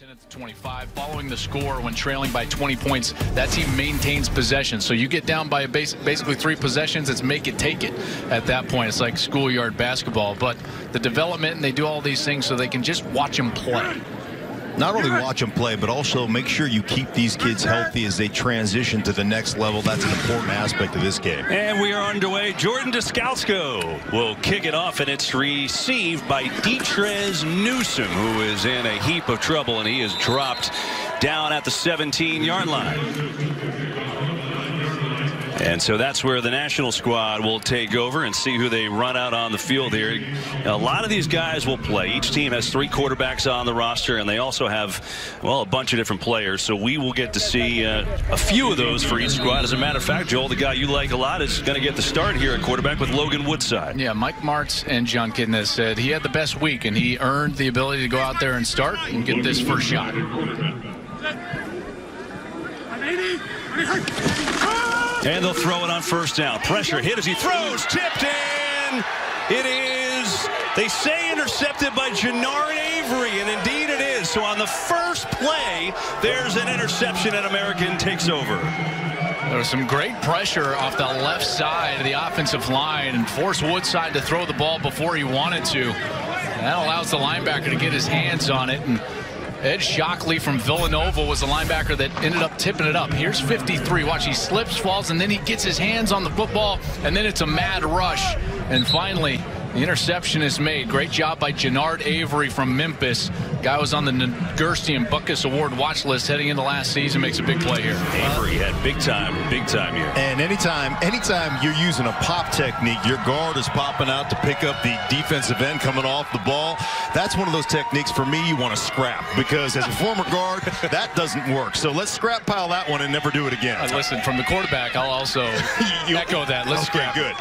10 at the 25. Following the score when trailing by 20 points, that team maintains possession. So you get down by basically 3 possessions, it's make it, take it at that point. It's like schoolyard basketball. But the development, and they do all these things so they can just watch them play. Not only watch them play, but also make sure you keep these kids healthy as they transition to the next level. That's an important aspect of this game. And we are underway. Jordan Descalzo will kick it off, and it's received by Detrez Newsome, who is in a heap of trouble, and he is dropped down at the 17-yard line. And so that's where the national squad will take over and see who they run out on the field here. A lot of these guys will play. Each team has 3 quarterbacks on the roster, and they also have, well, a bunch of different players. So we will get to see a few of those for each squad. As a matter of fact, Joel, the guy you like a lot is going to get the start here at quarterback with Logan Woodside. Yeah, Mike Martz and John Kidness said he had the best week, and he earned the ability to go out there and start and get this first shot. And they'll throw it on first down. Pressure hit as he throws. Tipped in. It is, they say, intercepted by Jannard Avery, and indeed it is. So on the first play, there's an interception, and American takes over. There was some great pressure off the left side of the offensive line and forced Woodside to throw the ball before he wanted to. And that allows the linebacker to get his hands on it. And Ed Shockley from Villanova was the linebacker that ended up tipping it up. Here's 53. Watch, he slips, falls, and then he gets his hands on the football, and then it's a mad rush. And finally, the interception is made. Great job by Jannard Avery from Memphis. Guy was on the Nagurski and Butkus Award watch list heading into last season. Makes a big play here. Avery had big time here. And anytime you're using a pop technique, your guard is popping out to pick up the defensive end coming off the ball. That's one of those techniques for me you want to scrap, because as a former guard, that doesn't work. So let's scrap pile that one and never do it again. Listen, from the quarterback, I'll also echo that. Let's scrap. Good.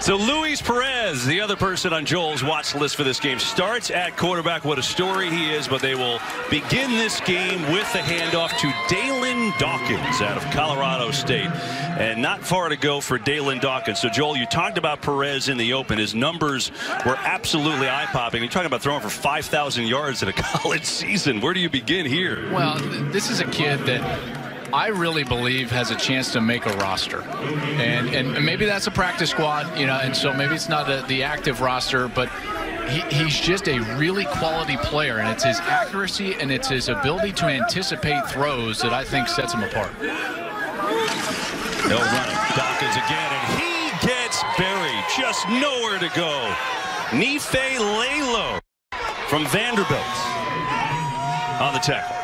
So Luis Perez, the other person on Joel's watch list for this game, starts at quarterback. What a story he is, but they will begin this game with the handoff to Dalen Dawkins out of Colorado State. And not far to go for Dalen Dawkins. So, Joel, you talked about Perez in the open. His numbers were absolutely eye-popping. You're talking about throwing for 5,000 yards in a college season. Where do you begin here? Well, this is a kid that I really believe has a chance to make a roster, and maybe that's a practice squad, you know, and so maybe it's not the active roster, but he's just a really quality player, and it's his accuracy and it's his ability to anticipate throws that I think sets him apart. No running. Dawkins again, and he gets buried. Just nowhere to go. Nife Lalo from Vanderbilt on the tackle.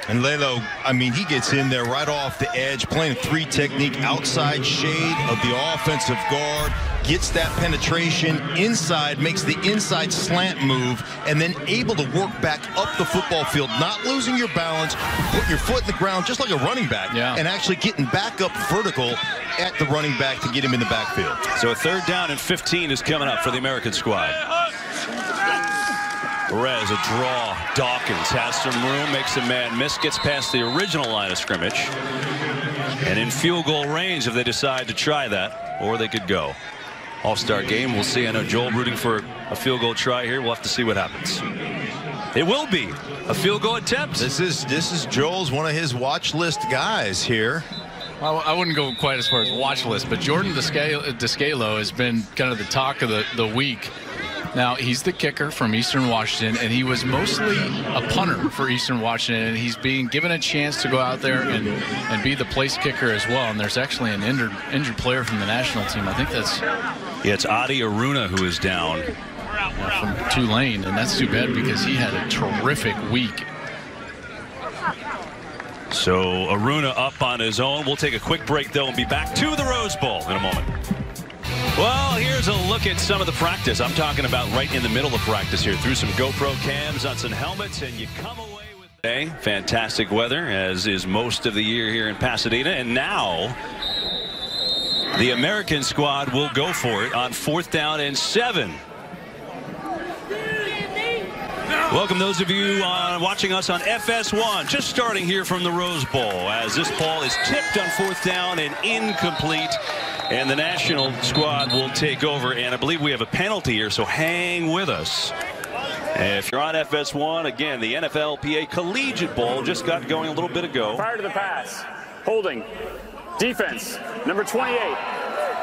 And Lalo, I mean, he gets in there right off the edge, playing 3 technique, outside shade of the offensive guard, gets that penetration inside, makes the inside slant move, and then able to work back up the football field, not losing your balance, put your foot in the ground just like a running back, and actually getting back up vertical at the running back to get him in the backfield. So a 3rd down and 15 is coming up for the American squad. Perez, a draw. Dawkins has some room, makes a man miss, gets past the original line of scrimmage. And in field goal range if they decide to try that, or they could go. All-star game, we'll see. I know Joel rooting for a field goal try here. We'll have to see what happens. It will be a field goal attempt. This is Joel's one of his watch list guys here. Well, I wouldn't go quite as far as watch list, but Jordan Descalzo has been kind of the talk of the week. Now, he's the kicker from Eastern Washington, and he was mostly a punter for Eastern Washington, and he's being given a chance to go out there and be the place kicker as well. And there's actually an injured player from the national team. I think that's... Yeah, it's Adi Aruna who is down. From Tulane, and that's too bad because he had a terrific week. So Aruna up on his own. We'll take a quick break, though, and be back to the Rose Bowl in a moment. Well, here's a look at some of the practice. I'm talking about right in the middle of practice here. Through some GoPro cams on some helmets, and you come away with fantastic weather, as is most of the year here in Pasadena. And now the American squad will go for it on 4th down and 7. Welcome those of you watching us on FS1, just starting here from the Rose Bowl, as this ball is tipped on 4th down and incomplete. And the national squad will take over, and I believe we have a penalty here, so hang with us If you're on FS1, again, the NFLPA Collegiate Bowl just got going a little bit ago. Prior to the pass, holding, defense, number 28,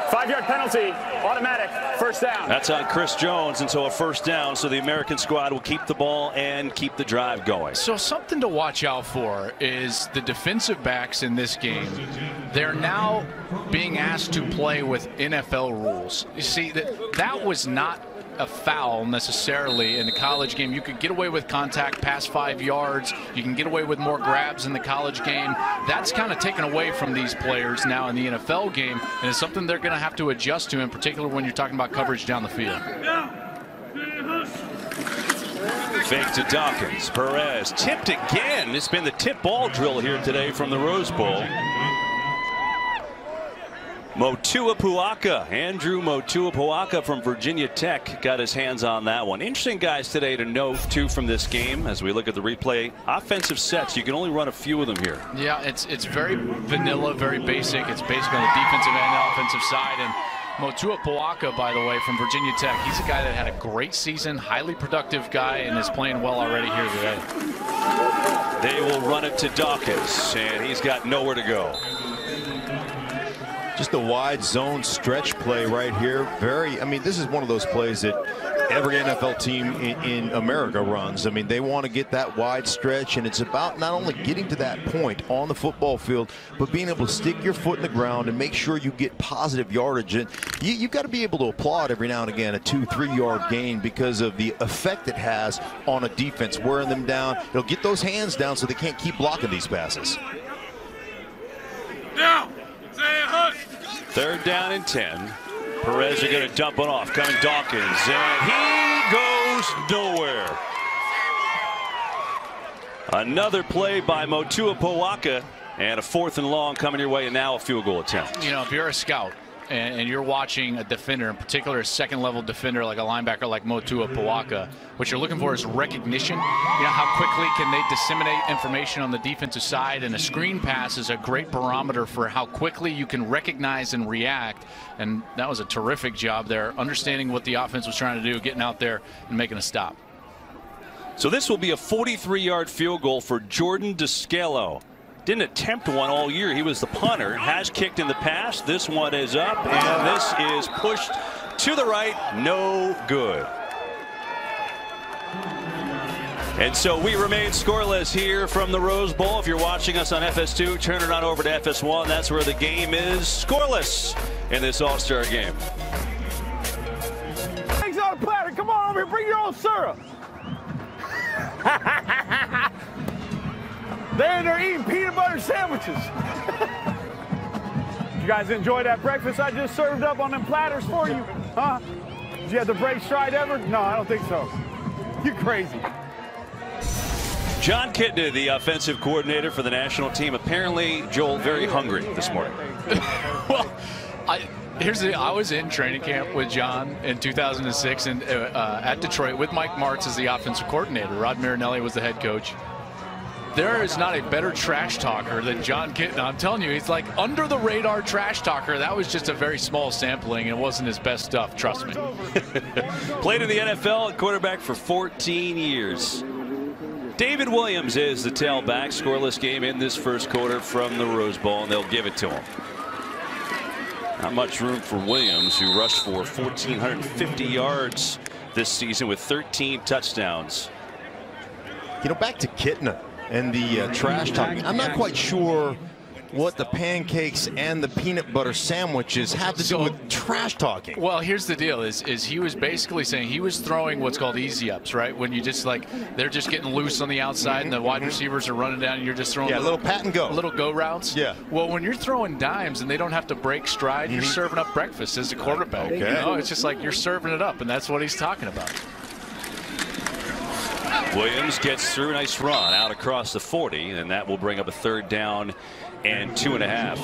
5-yard penalty, automatic, first down. That's on Chris Jones, and so a first down, so the American squad will keep the ball and keep the drive going. So something to watch out for is the defensive backs in this game. They're now being asked to play with NFL rules. You see, that was not a foul necessarily in the college game. You could get away with contact past 5 yards. You can get away with more grabs in the college game. That's kind of taken away from these players now in the NFL game, and it's something they're going to have to adjust to, in particular when you're talking about coverage down the field. Fake to Dawkins. Perez tipped again. It's been the tip ball drill here today from the Rose Bowl. Motua Puaka, Andrew Motua Puaka from Virginia Tech got his hands on that one. Interesting guys today to note too from this game as we look at the replay. Offensive sets, you can only run a few of them here. Yeah, it's very vanilla, very basic. It's basically on the defensive and the offensive side. And Motua Puaka, by the way, from Virginia Tech, he's a guy that had a great season, highly productive guy, and is playing well already here today. They will run it to Dawkins, and he's got nowhere to go. Just a wide zone stretch play right here. I mean, this is one of those plays that every NFL team in America runs. I mean, they want to get that wide stretch, and it's about not only getting to that point on the football field, but being able to stick your foot in the ground and make sure you get positive yardage. And you've got to be able to applaud every now and again a 2-3 yard gain because of the effect it has on a defense, wearing them down. They'll get those hands down so they can't keep blocking these passes. Now. Third down and 10. Perez are going to dump it off. Coming Dawkins, and he goes nowhere. Another play by Motua Puaka, and a 4th and long coming your way, and now a field goal attempt. You know, if you're a scout and you're watching a defender, in particular a second-level defender like a linebacker like Motua Puaka, what you're looking for is recognition. You know, how quickly can they disseminate information on the defensive side, and a screen pass is a great barometer for how quickly you can recognize and react. And that was a terrific job there, understanding what the offense was trying to do, getting out there and making a stop. So this will be a 43-yard field goal for Jordan Descalo. Didn't attempt one all year. He was the punter. Has kicked in the past. This one is up, and this is pushed to the right. No good. And so we remain scoreless here from the Rose Bowl. If you're watching us on FS2, turn it on over to FS1. That's where the game is scoreless in this All-Star game. Eggs on a platter. Come on over here. Bring your own syrup. They're in there eating peanut butter sandwiches. You guys enjoy that breakfast I just served up on them platters for you? Huh? Did you have the break stride ever? No, I don't think so. You crazy. John Kitna, the offensive coordinator for the national team, apparently, Joel, very hungry this morning. Well, I was in training camp with John in 2006 and at Detroit with Mike Martz as the offensive coordinator. Rod Marinelli was the head coach. There is not a better trash talker than John Kitna. I'm telling you, he's like under the radar trash talker. That was just a very small sampling, and it wasn't his best stuff, trust me. Played in the NFL at quarterback for 14 years. David Williams is the tailback. Scoreless game in this first quarter from the Rose Bowl, and they'll give it to him. Not much room for Williams, who rushed for 1,450 yards this season with 13 touchdowns. You know, back to Kitna and the trash talking. I'm not quite sure what the pancakes and the peanut butter sandwiches have to do with trash talking. Well, here's the deal: is he was basically saying he was throwing what's called easy ups, right? When you just they're just getting loose on the outside and the wide receivers are running down and you're just throwing little pat and go, little go routes. Yeah. Well, when you're throwing dimes and they don't have to break stride, you're serving up breakfast as a quarterback. Okay. You know, it's just like you're serving it up, and that's what he's talking about. Williams gets through, nice run out across the 40, and that will bring up a 3rd down and 2.5.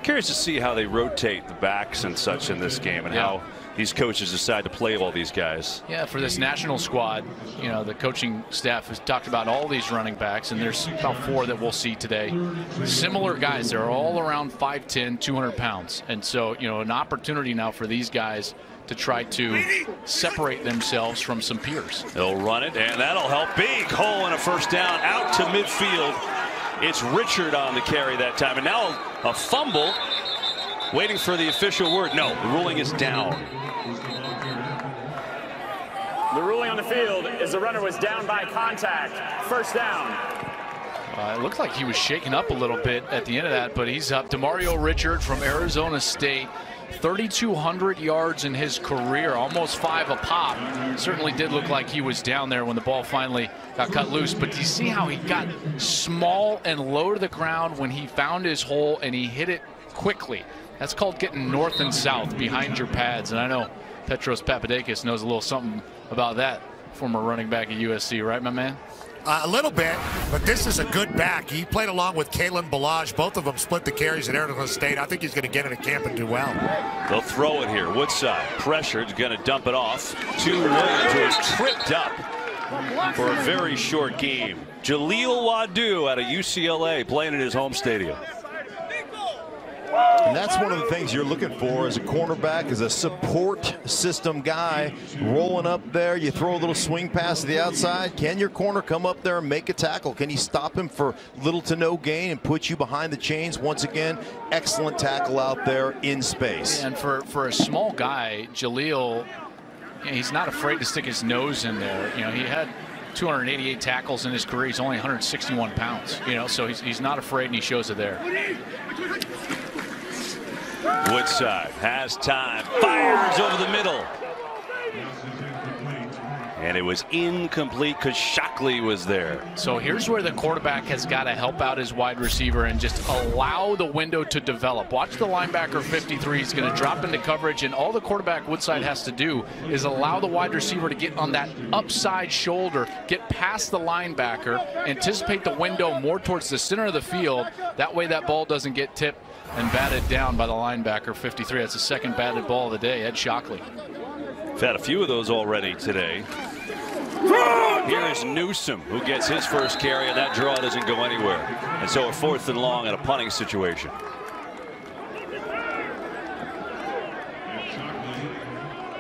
Curious to see how they rotate the backs and such in this game, and how these coaches decide to play all these guys. Yeah, for this national squad, you know, the coaching staff has talked about all these running backs, and there's about 4 that we'll see today. Similar guys. They're all around 5'10", 200 pounds. And so, you know, an opportunity now for these guys to try to separate themselves from some peers. They'll run it, and that'll help. Big hole and a first down out to midfield. It's Richard on the carry that time, and now a fumble. Waiting for the official word. No, the ruling is down. The ruling on the field is the runner was down by contact. First down. It looked like he was shaken up a little bit at the end of that, but he's up. DeMario Richard from Arizona State. 3,200 yards in his career, almost 5 a pop. Certainly did look like he was down there when the ball finally got cut loose. But do you see how he got small and low to the ground when he found his hole and he hit it quickly? That's called getting north and south behind your pads. And I know Petros Papadakis knows a little something about that, former running back at USC, right, my man? A little bit, but this is a good back. He played along with Kalen Ballage. Both of them split the carries at Arizona State. I think he's going to get into camp and do well. They'll throw it here. Woodside pressured, going to dump it off to Williams, who is tripped up for a very short game. Jaleel Wadu out of UCLA playing in his home stadium. And that's one of the things you're looking for as a cornerback, as a support system guy rolling up there. You throw a little swing pass to the outside. Can your corner come up there and make a tackle? Can he stop him for little to no gain and put you behind the chains? Once again, excellent tackle out there in space. And for a small guy, Jaleel, he's not afraid to stick his nose in there. You know, he had 288 tackles in his career. He's only 161 pounds. You know, so he's not afraid, and he shows it there. Woodside has time, fires over the middle. And it was incomplete because Shockley was there. So here's where the quarterback has got to help out his wide receiver and just allow the window to develop. Watch the linebacker 53. He's going to drop into coverage, and all the quarterback Woodside has to do is allow the wide receiver to get on that upside shoulder, get past the linebacker, anticipate the window more towards the center of the field. That way that ball doesn't get tipped and batted down by the linebacker 53. That's the second batted ball of the day, Ed Shockley. We've had a few of those already today. Here is Newsome, who gets his first carry, and that draw doesn't go anywhere. And so a 4th and long in a punting situation.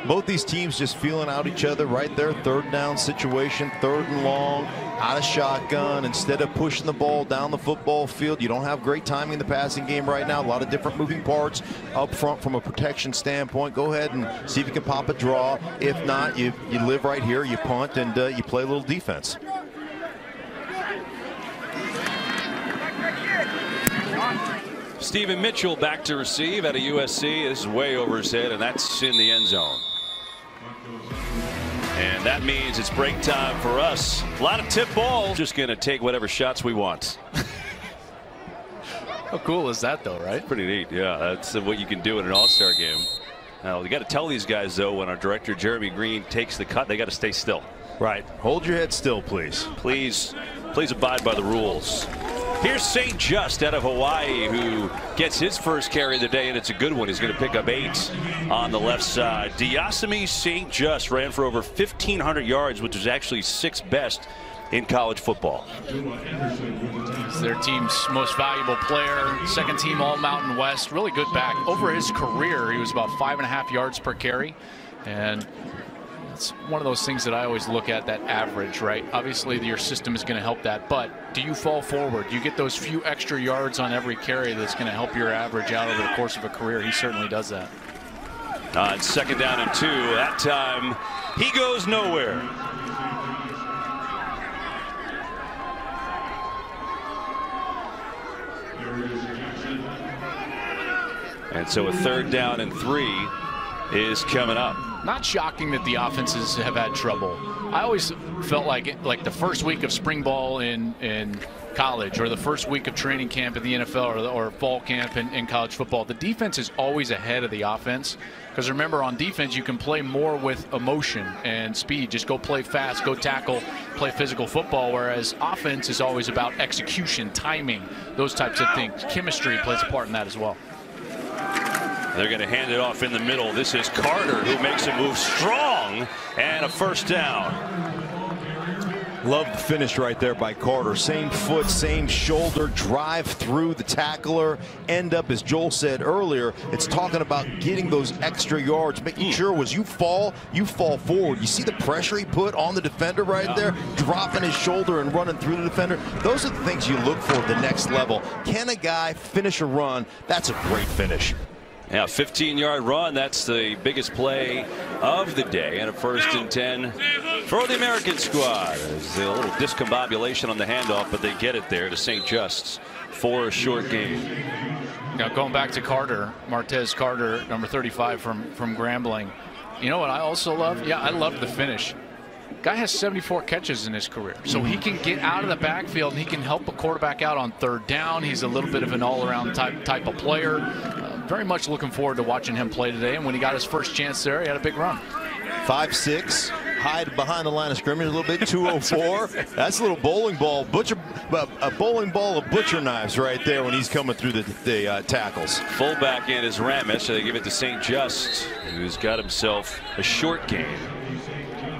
Both these teams just feeling out each other right there. 3rd down situation, 3rd and long, out of shotgun. Instead of pushing the ball down the football field, you don't have great timing in the passing game right now. A lot of different moving parts up front from a protection standpoint. Go ahead and see if you can pop a draw. If not, you live right here, you punt, and you play a little defense. Stephen Mitchell back to receive out of USC. This is way over his head, and that's in the end zone. And that means it's break time for us. A lot of tip balls. Just going to take whatever shots we want. How cool is that, though, right? Pretty neat, yeah. That's what you can do in an all-star game. Now, you got to tell these guys, though, when our director, Jeremy Green, takes the cut, they got to stay still. Right. Hold your head still, please. Please abide by the rules. Here's St. Just out of Hawaii, who gets his first carry of the day, and it's a good one. He's going to pick up 8 on the left side. Diasemi St. Just ran for over 1,500 yards, which is actually 6th best in college football. He's their team's most valuable player, 2nd team All-Mountain West. Really good back. Over his career, he was about 5.5 yards per carry, and it's one of those things that I always look at, that average, right? Obviously, your system is going to help that, but do you fall forward? Do you get those few extra yards on every carry that's going to help your average out over the course of a career? He certainly does that. On 2nd down and 2, that time he goes nowhere. And so a 3rd down and 3 is coming up. Not shocking that the offenses have had trouble. I always felt like the first week of spring ball in college, or the first week of training camp in the NFL, or fall camp in college football, the defense is always ahead of the offense. Because remember, on defense, you can play more with emotion and speed. Just go play fast, go tackle, play physical football, whereas offense is always about execution, timing, those types of things. Chemistry plays a part in that as well. They're going to hand it off in the middle. This is Carter, who makes a move strong, and a 1st down. Love the finish right there by Carter. Same foot, same shoulder, drive through the tackler, end up, as Joel said earlier, it's talking about getting those extra yards, making sure as you fall forward. You see the pressure he put on the defender right there, dropping his shoulder and running through the defender. Those are the things you look for at the next level. Can a guy finish a run? That's a great finish. Yeah, 15-yard run. That's the biggest play of the day, and a 1st and 10 for the American squad. There's a little discombobulation on the handoff, but they get it there to St. Just's for a short gain. Now going back to Carter, Martez Carter, number 35 from Grambling. You know what I also love? Yeah, I love the finish. Guy has 74 catches in his career, so he can get out of the backfield and he can help a quarterback out on 3rd down. He's a little bit of an all-around type of player. Very much looking forward to watching him play today, and when he got his first chance there, he had a big run. 5'6", hide behind the line of scrimmage a little bit, 204. That's a little bowling ball, a bowling ball of butcher knives right there when he's coming through the tackles. Fullback in is Ramish, so they give it to St. Just, who's got himself a short gain.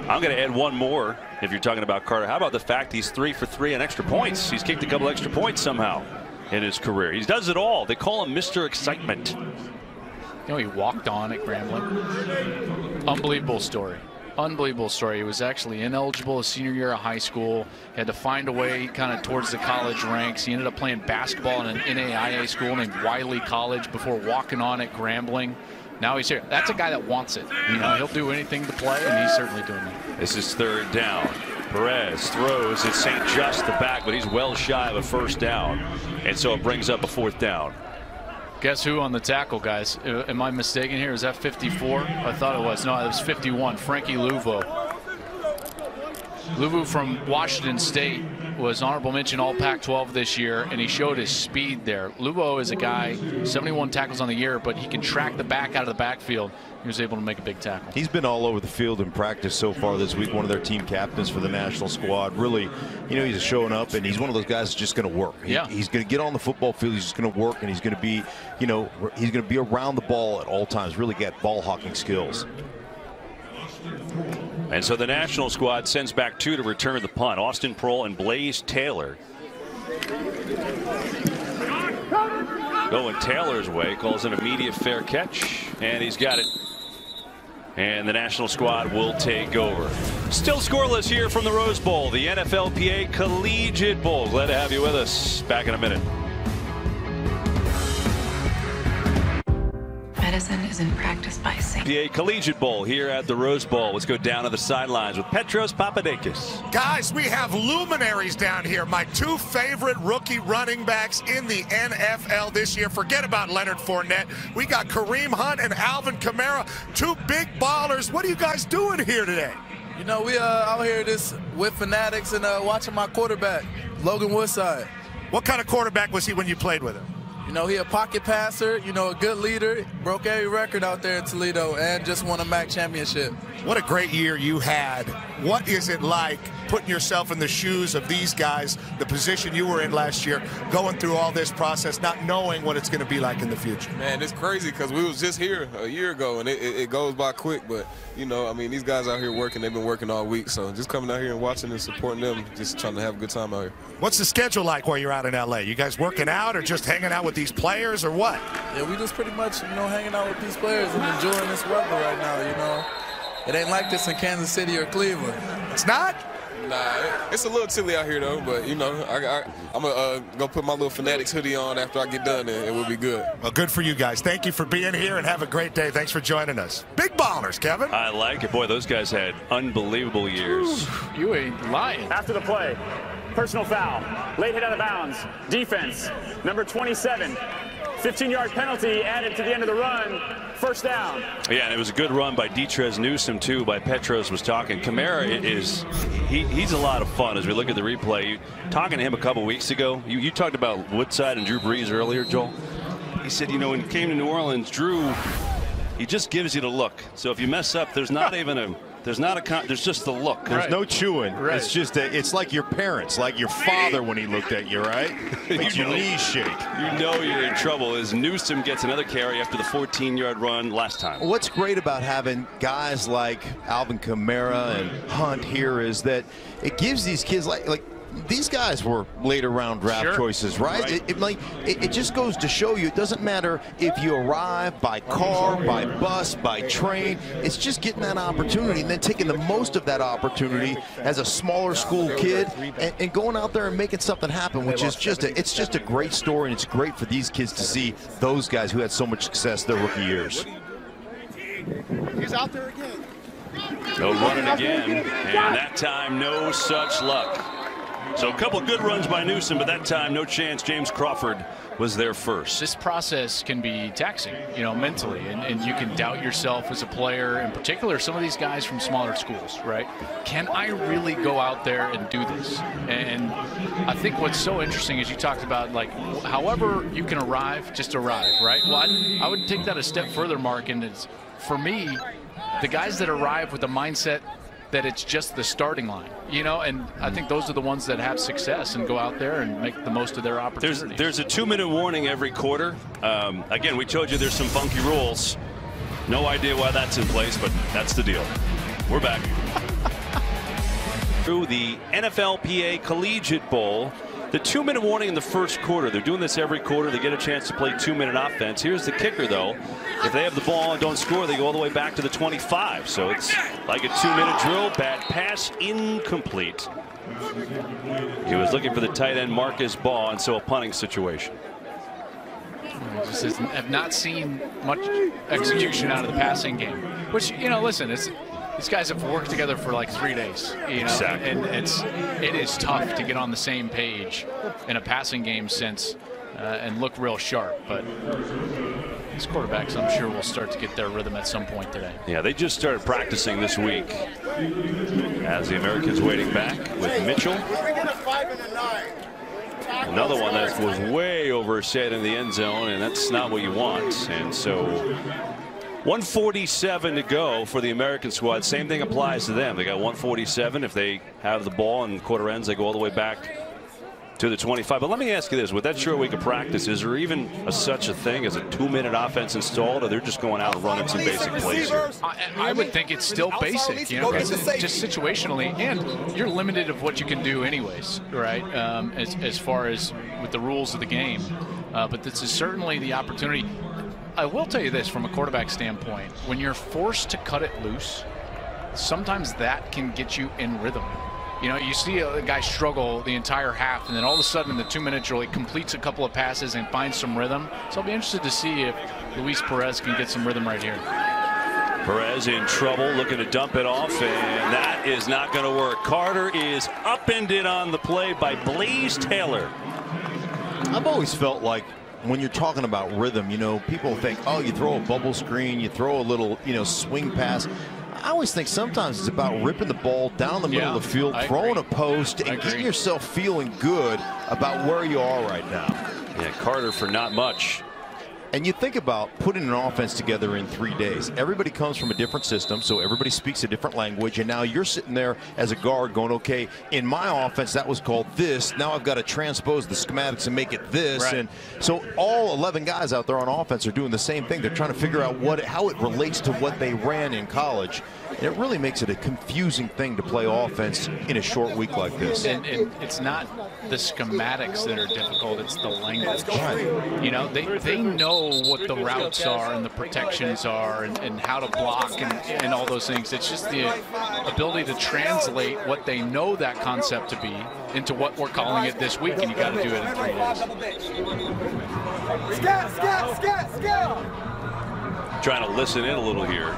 I'm going to add one more if you're talking about Carter. How about the fact he's 3 for 3 on extra points? He's kicked a couple extra points somehow in his career. He does it all. They call him Mr. Excitement. You know, he walked on at Grambling. Unbelievable story. Unbelievable story. He was actually ineligible his senior year of high school. He had to find a way kind of towards the college ranks. He ended up playing basketball in an NAIA school named Wiley College before walking on at Grambling. Now he's here. That's a guy that wants it. You know, he'll do anything to play, and he's certainly doing it. This is 3rd down. Perez throws at St. Just the back, but he's well shy of a 1st down, and so it brings up a 4th down. Guess who on the tackle, guys? Am I mistaken here? Is that 54? I thought it was. No, it was 51. Frankie Luvo. Luvu from Washington State was honorable mention all Pac-12 this year, and he showed his speed there. Luvo is a guy, 71 tackles on the year, but he can track the back out of the backfield. He was able to make a big tackle. He's been all over the field in practice so far this week. One of their team captains for the national squad. Really, you know, he's showing up, and he's one of those guys that's just going to work. He's going to get on the football field. He's just going to work, and he's going to be, you know, he's going to be around the ball at all times. Really got ball hawking skills. And so the national squad sends back 2 to return the punt. Austin Prohl and Blaze Taylor. Going Taylor's way, calls an immediate fair catch, and he's got it. And the national squad will take over. Still scoreless here from the Rose Bowl, the NFLPA Collegiate Bowl. Glad to have you with us. Back in a minute. Medicine isn't practiced by saints. PA Collegiate Bowl here at the Rose Bowl. Let's go down to the sidelines with Petros Papadakis. Guys, we have luminaries down here. My 2 favorite rookie running backs in the NFL this year. Forget about Leonard Fournette. We got Kareem Hunt and Alvin Kamara, 2 big ballers. What are you guys doing here today? You know, we out here with fanatics and watching my quarterback, Logan Woodside. What kind of quarterback was he when you played with him? You know, he a pocket passer, you know, a good leader, broke every record out there in Toledo, and just won a MAC championship. What a great year you had. What is it like putting yourself in the shoes of these guys, the position you were in last year, going through all this process, not knowing what it's going to be like in the future? Man, it's crazy because we was just here a year ago, and it goes by quick. But, you know, I mean, these guys out here working, they've been working all week. So just coming out here and watching and supporting them, just trying to have a good time out here. What's the schedule like while you're out in L.A.? You guys working out or just hanging out with these players or what? Yeah, we just pretty much, you know, hanging out with these players and enjoying this weather right now, you know. It ain't like this in Kansas City or Cleveland. It's not? Nah, it's a little chilly out here, though. But, you know, I'm going to go put my little Fanatics hoodie on after I get done, and it will be good. Well, good for you guys. Thank you for being here, and have a great day. Thanks for joining us. Big ballers, Kevin. I like it. Boy, those guys had unbelievable years. Ooh, you ain't lying. After the play, personal foul, late hit out of bounds, defense, number 27. 15-yard penalty added to the end of the run. First down. Yeah, and it was a good run by Detrez Newsome, too, by Petros was talking. Kamara he's a lot of fun as we look at the replay. Talking to him a couple weeks ago, you talked about Woodside and Drew Brees earlier, Joel. He said, you know, when he came to New Orleans, Drew, he just gives you the look. So if you mess up, there's not even There's just the look. There's no chewing. Right. It's just it's like your parents, like your father when he looked at you, right? Makes your knees shake. You know you're in trouble as Newsome gets another carry after the 14-yard run last time. What's great about having guys like Alvin Kamara and Hunt here is that it gives these kids like these guys were later round draft choices, right? It just goes to show you it doesn't matter if you arrive by car, by bus, by train. It's just getting that opportunity and then taking the most of that opportunity as a smaller school kid and going out there and making something happen, which is it's just a great story, and it's great for these kids to see those guys who had so much success their rookie years. He's out there again. No running again, and that time no such luck. So a couple good runs by Newsome, but that time no chance. James Crawford was there first. This process can be taxing, mentally, and you can doubt yourself as a player. In particular, some of these guys from smaller schools, right? Can I really go out there and do this? And I think what's so interesting is you talked about, like, however you can arrive, just arrive, right? Well, I would take that a step further, Mark, and it's, for me, the guys that arrive with the mindset that it's just the starting line, and I think those are the ones that have success and go out there and make the most of their opportunities. There's a 2-minute warning every quarter. Again, we told you there's some funky rules. No idea why that's in place, but that's the deal. We're back. Through the NFLPA Collegiate Bowl, the 2-minute warning in the first quarter. They're doing this every quarter. They get a chance to play 2-minute offense. Here's the kicker, though. If they have the ball and don't score, they go all the way back to the 25. So it's like a 2-minute drill. Bad pass, incomplete. He was looking for the tight end Marcus Baugh, and so a punting situation. Just have not seen much execution out of the passing game. Which, listen, these guys have worked together for like 3 days, Exactly. And it is tough to get on the same page in a passing game and look real sharp. But these quarterbacks, I'm sure, will start to get their rhythm at some point today. Yeah, they just started practicing this week. As the Americans waiting back with Mitchell. Another one that was way overset in the end zone, and that's not what you want. And so 1:47 to go for the American squad. Same thing applies to them. They got 1:47. If they have the ball in quarter ends, they go all the way back to the 25. But let me ask you this: with that short week of practice, is there even such a thing as a 2-minute offense installed, or they're just going out and running some basic plays here? I would think it's still basic, just situationally, and you're limited of what you can do anyways, right? As far as with the rules of the game, but this is certainly the opportunity. I will tell you this from a quarterback standpoint: when you're forced to cut it loose, sometimes that can get you in rhythm. You see a guy struggle the entire half, and then all of a sudden in the 2-minute drill, he completes a couple of passes and finds some rhythm. So I'll be interested to see if Luis Perez can get some rhythm right here. Perez in trouble, looking to dump it off, and that is not going to work. Carter is upended on the play by Blaze Taylor. I've always felt like when you're talking about rhythm, people think, oh, you throw a bubble screen, you throw a little, swing pass. I always think sometimes it's about ripping the ball down the middle of the field, throwing a post, and getting yourself feeling good about where you are right now. Yeah, Carter for not much. And you think about putting an offense together in 3 days. Everybody comes from a different system, so everybody speaks a different language. And now you're sitting there as a guard going, okay, in my offense, that was called this. Now I've got to transpose the schematics and make it this. Right. And so all 11 guys out there on offense are doing the same thing. They're trying to figure out how it relates to what they ran in college. And it really makes it a confusing thing to play offense in a short week like this. And it's not the schematics that are difficult, it's the language. Right. They know what the routes are and the protections are and how to block and all those things. It's just the ability to translate what they know that concept to be into what we're calling it this week, and you got to do it in 3 days. Trying to listen in a little here.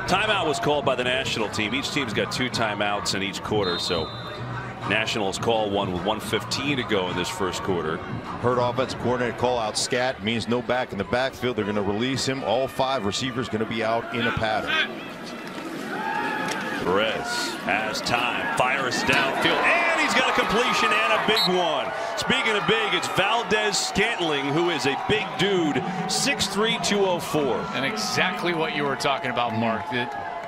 Timeout was called by the national team. Each team's got 2 timeouts in each quarter, so Nationals call one with 1:15 to go in this first quarter. Heard offensive coordinator call out scat, means no back in the backfield. They're going to release him. All 5 receivers going to be out in a pattern. Perez has time, fires downfield, and he's got a completion and a big one. Speaking of big, it's Valdez Scantling, who is a big dude, 6'3", 204. And exactly what you were talking about, Mark.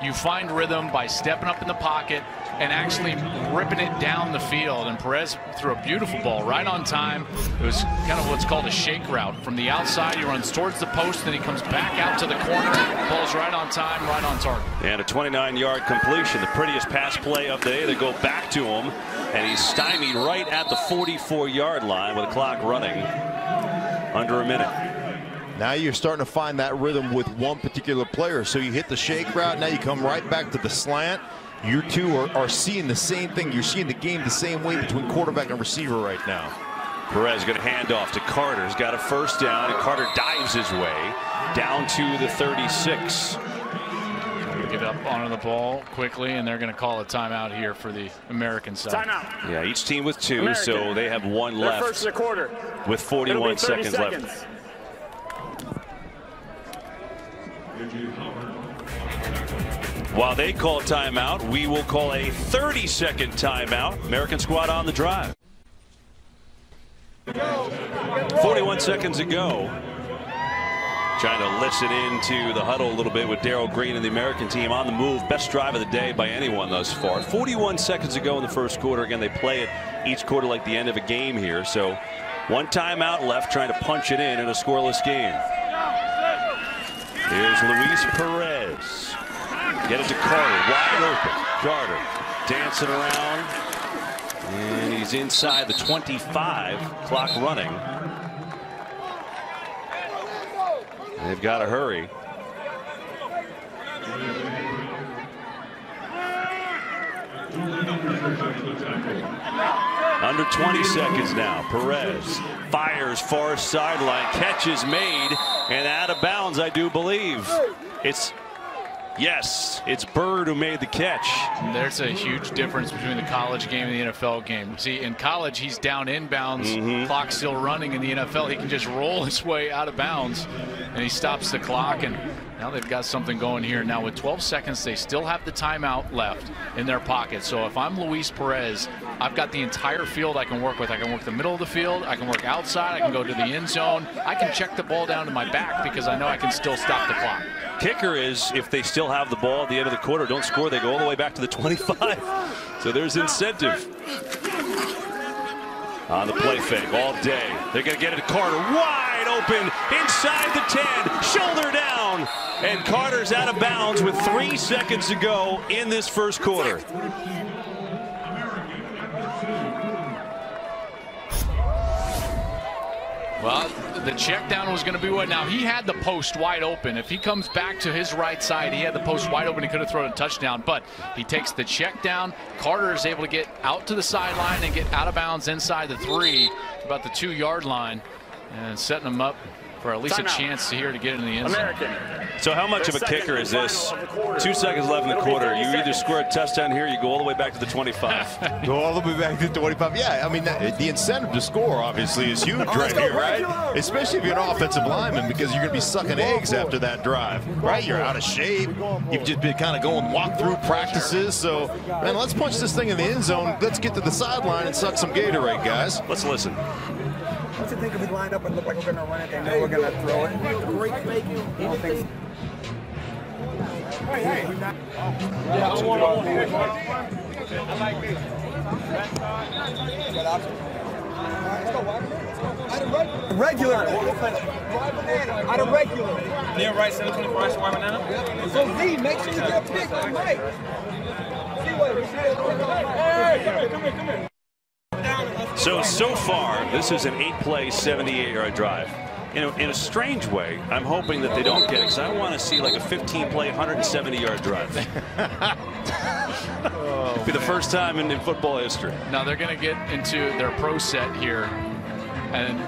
you find rhythm by stepping up in the pocket and actually ripping it down the field. And Perez threw a beautiful ball right on time. It was kind of what's called a shake route. From the outside, he runs towards the post, then he comes back out to the corner. Ball's right on time, right on target. And a 29-yard completion, the prettiest pass play of the day. They go back to him, and he's stymied right at the 44-yard line with the clock running under a minute. Now you're starting to find that rhythm with one particular player. So you hit the shake route, now you come right back to the slant. You two are seeing the same thing. You're seeing the game the same way between quarterback and receiver right now. Perez going to hand off to Carter. He's got a first down, and Carter dives his way down to the 36. Get up onto the ball quickly, and they're going to call a timeout here for the American side. Timeout. Yeah, each team with 2, American. so they have 1 left. First of the quarter. With 41 seconds left. While they call timeout, we will call a 30-second timeout. American squad on the drive. 41 seconds ago. Trying to listen into the huddle a little bit with Darryl Green and the American team on the move. Best drive of the day by anyone thus far. 41 seconds ago in the first quarter. Again, they play it each quarter like the end of a game here. So 1 timeout left, trying to punch it in a scoreless game. Here's Luis Perez. Get it to Carter, wide open. Carter dancing around, and he's inside the 25. Clock running. They've got to hurry. Under 20 seconds now. Perez fires far sideline. Catch is made and out of bounds, I do believe. Yes, it's Bird who made the catch. There's a huge difference between the college game and the NFL game. See, in college, he's down inbounds, clock still running. In the NFL, he can just roll his way out of bounds, and he stops the clock. And now they've got something going here. Now with 12 seconds, they still have the timeout left in their pocket. So if I'm Luis Perez, I've got the entire field I can work with. I can work the middle of the field. I can work outside. I can go to the end zone. I can check the ball down to my back because I know I can still stop the clock. Kicker is if they still have the ball at the end of the quarter, don't score, they go all the way back to the 25. So there's incentive. On the play fake all day. They're going to get it to Carter. Wide open inside the 10. Shoulder down. And Carter's out of bounds with 3 seconds to go in this first quarter. Well, the check down was going to be what? Now, he had the post wide open. If he comes back to his right side, he had the post wide open. He could have thrown a touchdown, but he takes the check down. Carter is able to get out to the sideline and get out of bounds inside the 3, about the 2-yard line, and setting him up for at least a chance here to get in the end zone. So how much of a kicker is this? 2 seconds left in the quarter. You either score a touchdown here, you go all the way back to the 25. Go all the way back to the 25. Yeah, I mean, the incentive to score, obviously, is huge right here, right? Especially if you're an offensive lineman, because you're going to be sucking eggs after that drive, right? You're out of shape. You've just been kind of going walk-through practices. So, man, let's punch this thing in the end zone. Let's get to the sideline and suck some Gatorade, guys. Let's listen. What's you think if we lined up and look like we're going to run it? They know we're going to throw it. Great faking. I don't think so. Hey. Yeah, I like this. Regular. Out of regular. Near right, 724, right, wide banana. So Z, make sure you get a pick on right. See what it is. Come here. So far, this is an 8-play, 78-yard drive. In a strange way, I'm hoping that they don't get it, because I want to see like a 15-play, 170-yard drive. It'll be the first time in football history. Now they're going to get into their pro set here, and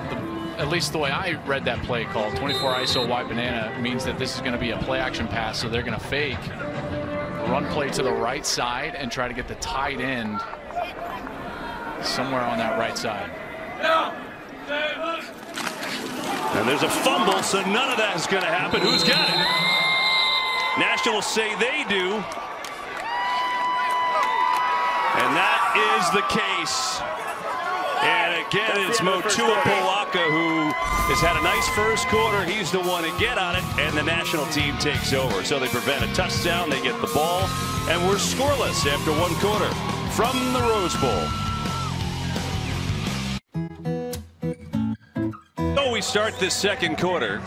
at least the way I read that play call, 24 ISO wide banana, means that this is going to be a play-action pass, so they're going to fake, run play to the right side, and try to get the tight end somewhere on that right side. And there's a fumble, so none of that is going to happen. Who's got it? Nationals say they do. And that is the case. And again, it's Motua Polaka who has had a nice first quarter. He's the one to get on it, and the national team takes over. So they prevent a touchdown, they get the ball, and we're scoreless after 1 quarter from the Rose Bowl. So we start this second quarter,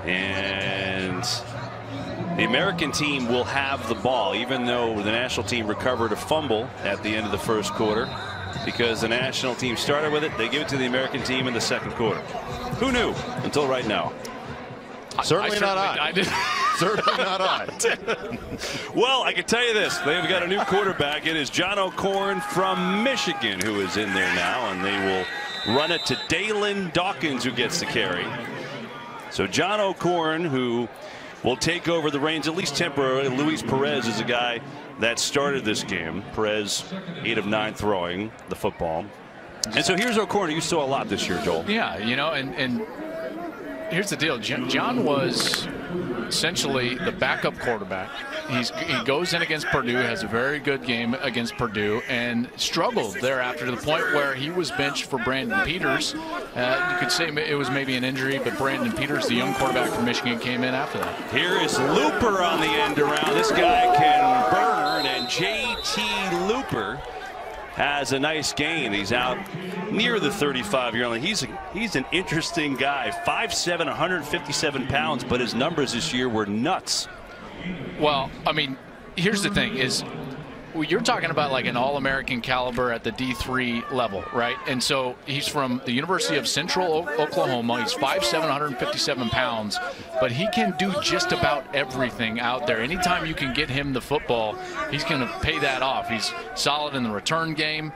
and the American team will have the ball, even though the national team recovered a fumble at the end of the first quarter. Because the national team started with it, they give it to the American team in the second quarter. Who knew until right now? Certainly not I. Certainly not I. Well, I can tell you this. They've got a new quarterback. It is John O'Corn from Michigan who is in there now, and they will run it to Dalen Dawkins, who gets the carry. So John O'Corn, who will take over the reins, at least temporarily. Luis Perez is a guy that started this game. Perez, 8 of 9 throwing the football. And so here's O'Corn. You saw a lot this year, Joel. Yeah, you know, and here's the deal. John was essentially the backup quarterback. He goes in against Purdue, has a very good game against Purdue, and struggled thereafter to the point where he was benched for Brandon Peters. You could say it was maybe an injury, but Brandon Peters, the young quarterback from Michigan, came in after that. Here is Looper on the end around. This guy can burn, and J.T. Looper has a nice gain. He's out near the 35-year line. He's an interesting guy. 5'7", 157 pounds, but his numbers this year were nuts. Well, I mean, here's the thing is, you're talking about like an All-American caliber at the D3 level, right? And so he's from the University of Central Oklahoma. He's 5'7", 157 pounds, but he can do just about everything out there. Anytime you can get him the football, he's going to pay that off. He's solid in the return game.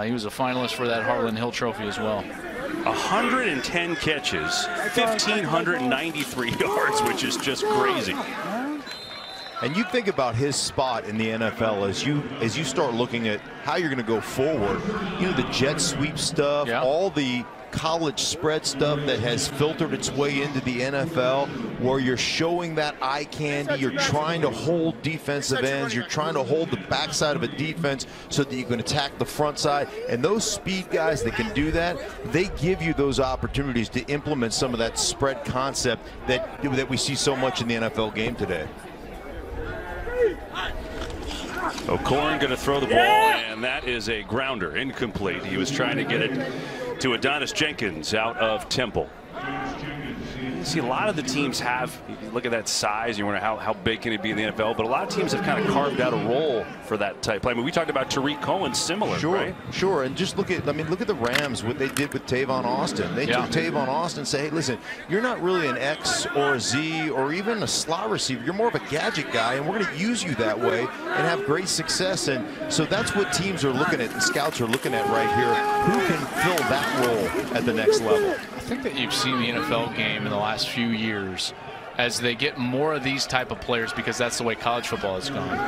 He was a finalist for that Harlan Hill Trophy as well. 110 catches, 1,593 yards, which is just crazy. And you think about his spot in the NFL as you start looking at how you're going to go forward. You know, the jet sweep stuff, all the college spread stuff that has filtered its way into the NFL, where you're showing that eye candy, you're trying to hold defensive ends, you're trying to hold the backside of a defense so that you can attack the front side. And those speed guys that can do that, they give you those opportunities to implement some of that spread concept that we see so much in the NFL game today. O'Corn going to throw the ball, and that is a grounder, incomplete. He was trying to get it to Adonis Jenkins out of Temple. You see, a lot of the teams have, you look at that size, you wonder how big can he be in the NFL, but a lot of teams have kind of carved out a role for that type play. I mean, we talked about Tariq Cohen, similar, right? Sure, and just look at the Rams, what they did with Tavon Austin. They took Tavon Austin and say, hey, listen, you're not really an X or a Z or even a slot receiver. You're more of a gadget guy, and we're going to use you that way and have great success. And so that's what teams are looking at and scouts are looking at right here. Who can fill that role at the next level? I think that you've seen the NFL game in the last few years as they get more of these type of players, because that's the way college football has gone.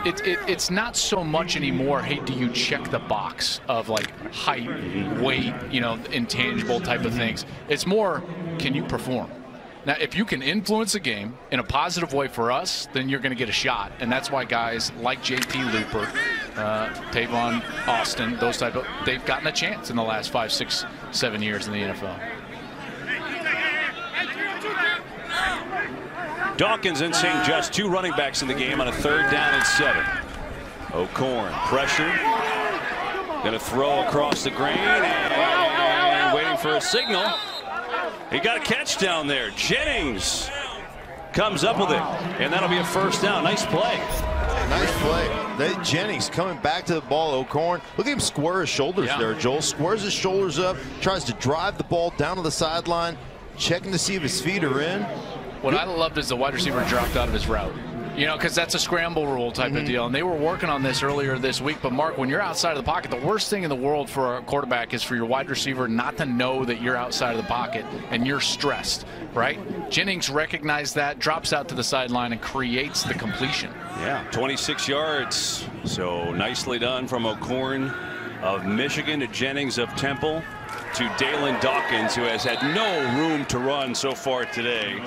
It's not so much anymore, hey, do you check the box of like height, weight, you know, intangible type of things. It's more, can you perform? Now, if you can influence a game in a positive way for us, then you're going to get a shot. And that's why guys like J.T. Looper, Tavon Austin, those type of, they've gotten a chance in the last 5, 6, 7 years in the NFL. Dawkins and St. Just, 2 running backs in the game on a 3rd down and 7. O'Corn pressure, going to throw across the grain and waiting for a signal. He got a catch down there. Jennings comes up with it, and that'll be a 1st down. Nice play. Nice play. Jennings coming back to the ball. O'Corn, look at him square his shoulders there, Joel. Squares his shoulders up, tries to drive the ball down to the sideline, checking to see if his feet are in. What I loved is the wide receiver dropped out of his route. You know, because that's a scramble rule type of deal. And they were working on this earlier this week. But, Mark, when you're outside of the pocket, the worst thing in the world for a quarterback is for your wide receiver not to know that you're outside of the pocket and you're stressed, right? Jennings recognized that, drops out to the sideline, and creates the completion. Yeah, 26 yards. So nicely done from O'Corn of Michigan to Jennings of Temple. to Dalen Dawkins, who has had no room to run so far today.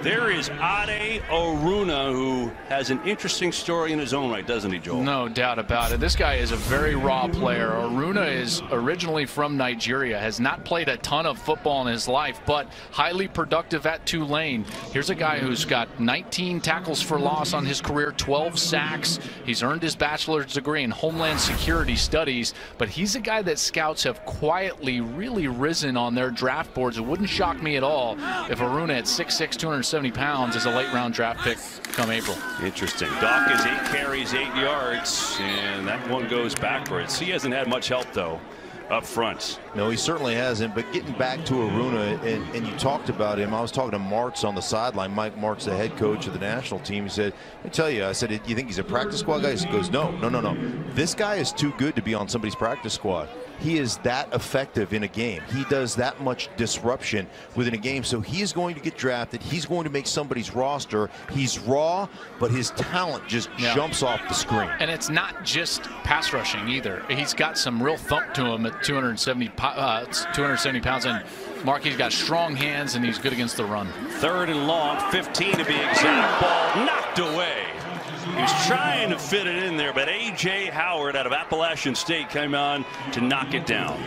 There is Ade Oruna, who has an interesting story in his own right, doesn't he, Joel? No doubt about it. This guy is a very raw player. Oruna is originally from Nigeria, has not played a ton of football in his life, but highly productive at Tulane. Here's a guy who's got 19 tackles for loss on his career, 12 sacks. He's earned his bachelor's degree in Homeland Security Studies, but he's a guy that scouts have quietly really risen on their draft boards. It wouldn't shock me at all if Oruna at 6'6", 270 pounds is a late-round draft pick come April. Interesting. Dawkins 8 carries, 8 yards, and that one goes backwards. He hasn't had much help, though, up front. No, he certainly hasn't. But getting back to Oruna, and you talked about him. I was talking to Martz on the sideline. Mike Martz, the head coach of the national team. He said, "I tell you," I said, "You think he's a practice squad guy?" He goes, "No. This guy is too good to be on somebody's practice squad. He is that effective in a game. He does that much disruption within a game. So he is going to get drafted. He's going to make somebody's roster. He's raw, but his talent just jumps off the screen." And it's not just pass rushing either. He's got some real thump to him at 270 pounds. And Mark, he's got strong hands, and he's good against the run. 3rd and long, 15 to be exact. Ball knocked away. He was trying to fit it in there, but A.J. Howard out of Appalachian State came on to knock it down.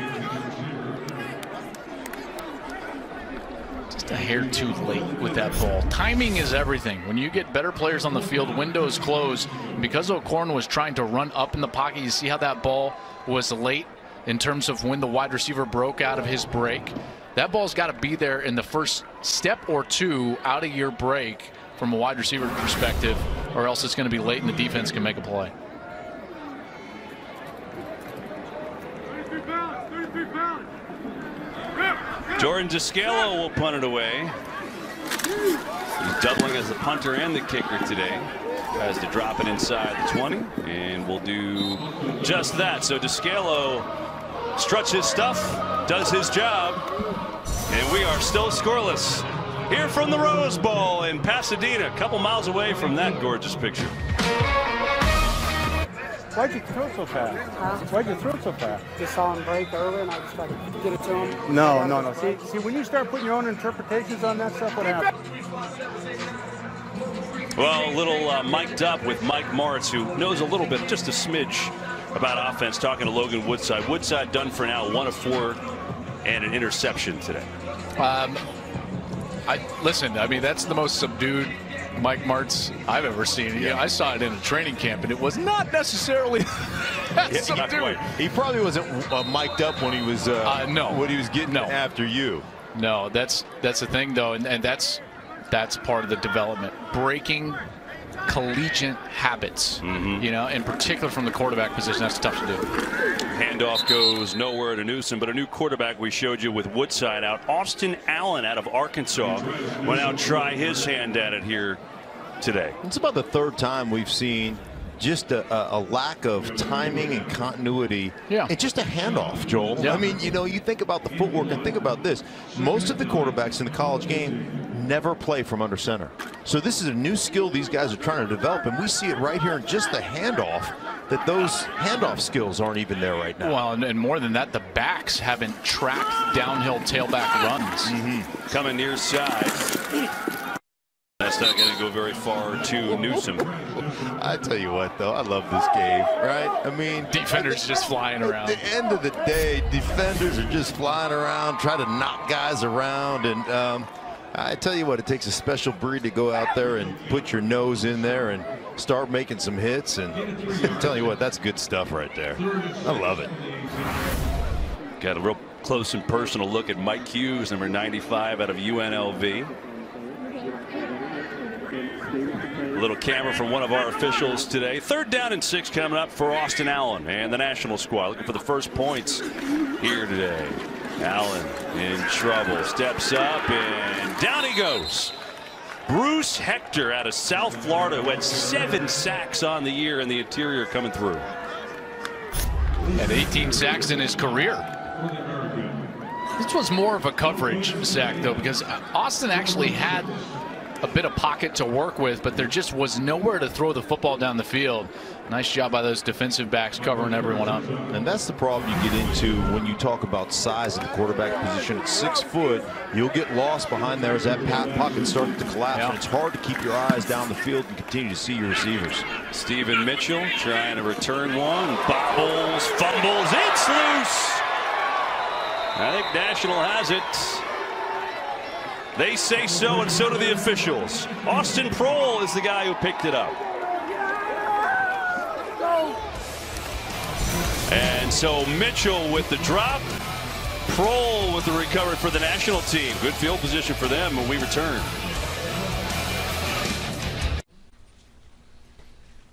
Just a hair too late with that ball. Timing is everything. When you get better players on the field, windows close. And because O'Korn was trying to run up in the pocket, you see how that ball was late in terms of when the wide receiver broke out of his break. That ball's got to be there in the first step or two out of your break from a wide receiver perspective, or else it's going to be late and the defense can make a play. Jordan Descalo will punt it away. He's doubling as the punter and the kicker today. Tries to drop it inside the 20, and will do just that. So Descalo struts his stuff, does his job, and we are still scoreless here from the Rose Bowl in Pasadena, a couple miles away from that gorgeous picture. Why'd you throw so fast? Why'd you throw so fast? Just saw him break early, and I just tried to get it to him. No. See, when you start putting your own interpretations on that stuff, what happens? Well, a little mic'd up with Mike Martz, who knows a little bit, just a smidge, about offense, talking to Logan Woodside. Woodside done for now, 1 of 4 and an interception today. Listen, I mean, that's the most subdued Mike Martz I've ever seen. Yeah, I saw it in a training camp, and it was not necessarily subdued. He probably wasn't mic'd up when he was when he was getting after you. No, that's the thing, though, and that's part of the development. Breaking collegiate habits, you know, in particular from the quarterback position. That's tough to do. Handoff goes nowhere to Newsom, but a new quarterback we showed you with Woodside out. Austin Allen out of Arkansas will now try his hand at it here today. It's about the 3rd time we've seen just a lack of timing and continuity. Yeah. And just a handoff, Joel. Yeah. I mean, you know, you think about the footwork and think about this. Most of the quarterbacks in the college game never play from under center. So this is a new skill these guys are trying to develop, and we see it right here in just the handoff, that those handoff skills aren't even there right now. Well, and more than that, the backs haven't tracked downhill tailback runs. Coming near side. That's not going to go very far to Newsom. I tell you what, though, I love this game, right? I mean, defenders just flying around. At the end of the day, defenders are just flying around, trying to knock guys around, and I tell you what, it takes a special breed to go out there and put your nose in there and start making some hits. And I'm telling you what, that's good stuff right there. I love it. Got a real close and personal look at Mike Hughes, number 95 out of UNLV. A little camera from one of our officials today. 3rd down and 6 coming up for Austin Allen and the national squad, looking for the first points here today. Allen in trouble, steps up, and down he goes. Bruce Hector out of South Florida, who had 7 sacks on the year in the interior, coming through. And 18 sacks in his career. This was more of a coverage sack, though, because Austin actually had a bit of pocket to work with, but there just was nowhere to throw the football down the field. Nice job by those defensive backs covering everyone up. And that's the problem you get into when you talk about size of the quarterback position. At 6 foot, you'll get lost behind there as that pocket starts to collapse. Yeah. And it's hard to keep your eyes down the field and continue to see your receivers. Stephen Mitchell trying to return one. Bobbles, fumbles, it's loose. I think National has it. They say so, and so do the officials. Austin Prohl is the guy who picked it up. And so Mitchell with the drop. Prohl with the recovery for the national team. Good field position for them when we return.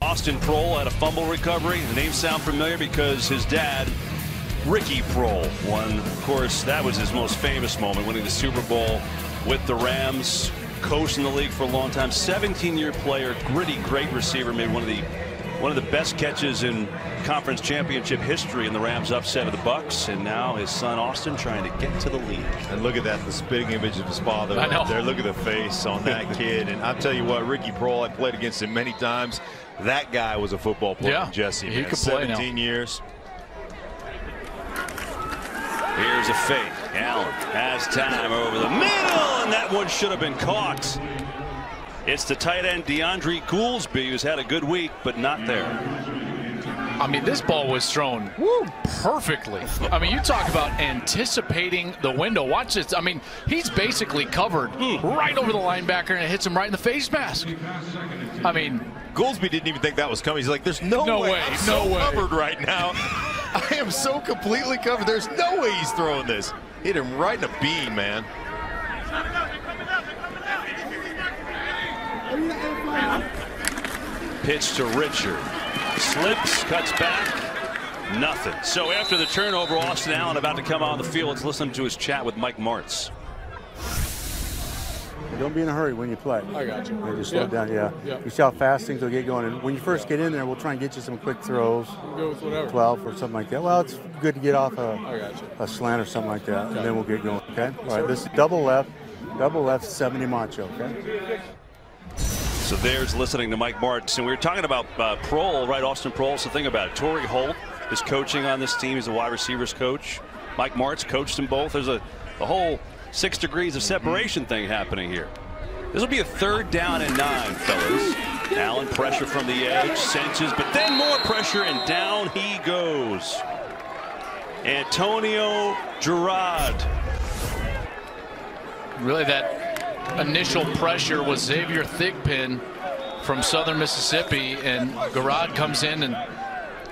Austin Prohl had a fumble recovery. The names sound familiar because his dad, Ricky Prohl, won. Of course, that was his most famous moment, winning the Super Bowl with the Rams, coaching the league for a long time. 17-year player, gritty, great receiver, made one of the best catches in conference championship history in the Rams upset of the Bucks. And now his son Austin trying to get to the league. And look at that, the spitting image of his father right there. Look at the face on that kid. And I'll tell you what, Ricky Prohl, I played against him many times. That guy was a football player. Yeah, Jesse, he could play 17 years. Here's a fake. Allen has time over the middle, and that one should have been caught. It's the tight end DeAndre Goolsby, who's had a good week, but not there. I mean, this ball was thrown perfectly. I mean, you talk about anticipating the window. Watch this. I mean, he's basically covered right over the linebacker, and it hits him right in the face mask. I mean, Goolsby didn't even think that was coming. He's like, there's no way. I'm so covered right now. I am so completely covered. There's no way he's throwing this. Hit him right in the beam, man. Pitch to Richard. Slips, cuts back. Nothing. So after the turnover, Austin Allen about to come on the field. Let's listen to his chat with Mike Martz. Don't be in a hurry when you play. I got you. Just slow down, yeah. You see how fast things will get going. And when you first get in there, we'll try and get you some quick throws. Go with whatever. 12 or something like that. Well, it's good to get off a slant or something like that, and then we'll get going, okay? All right, this is double left 70 macho, okay? So there's listening to Mike Martz. And we were talking about Prohl, right? Austin Prohl. So think about it. Torrey Holt is coaching on this team. He's a wide receivers coach. Mike Martz coached them both. There's a whole 6 degrees of separation thing happening here. This will be a 3rd down and 9, fellas. Allen pressure from the edge, cinches, but then more pressure, and down he goes. Antonio Girard. really that initial pressure was Xavier Thigpen from Southern Mississippi, and Girard comes in and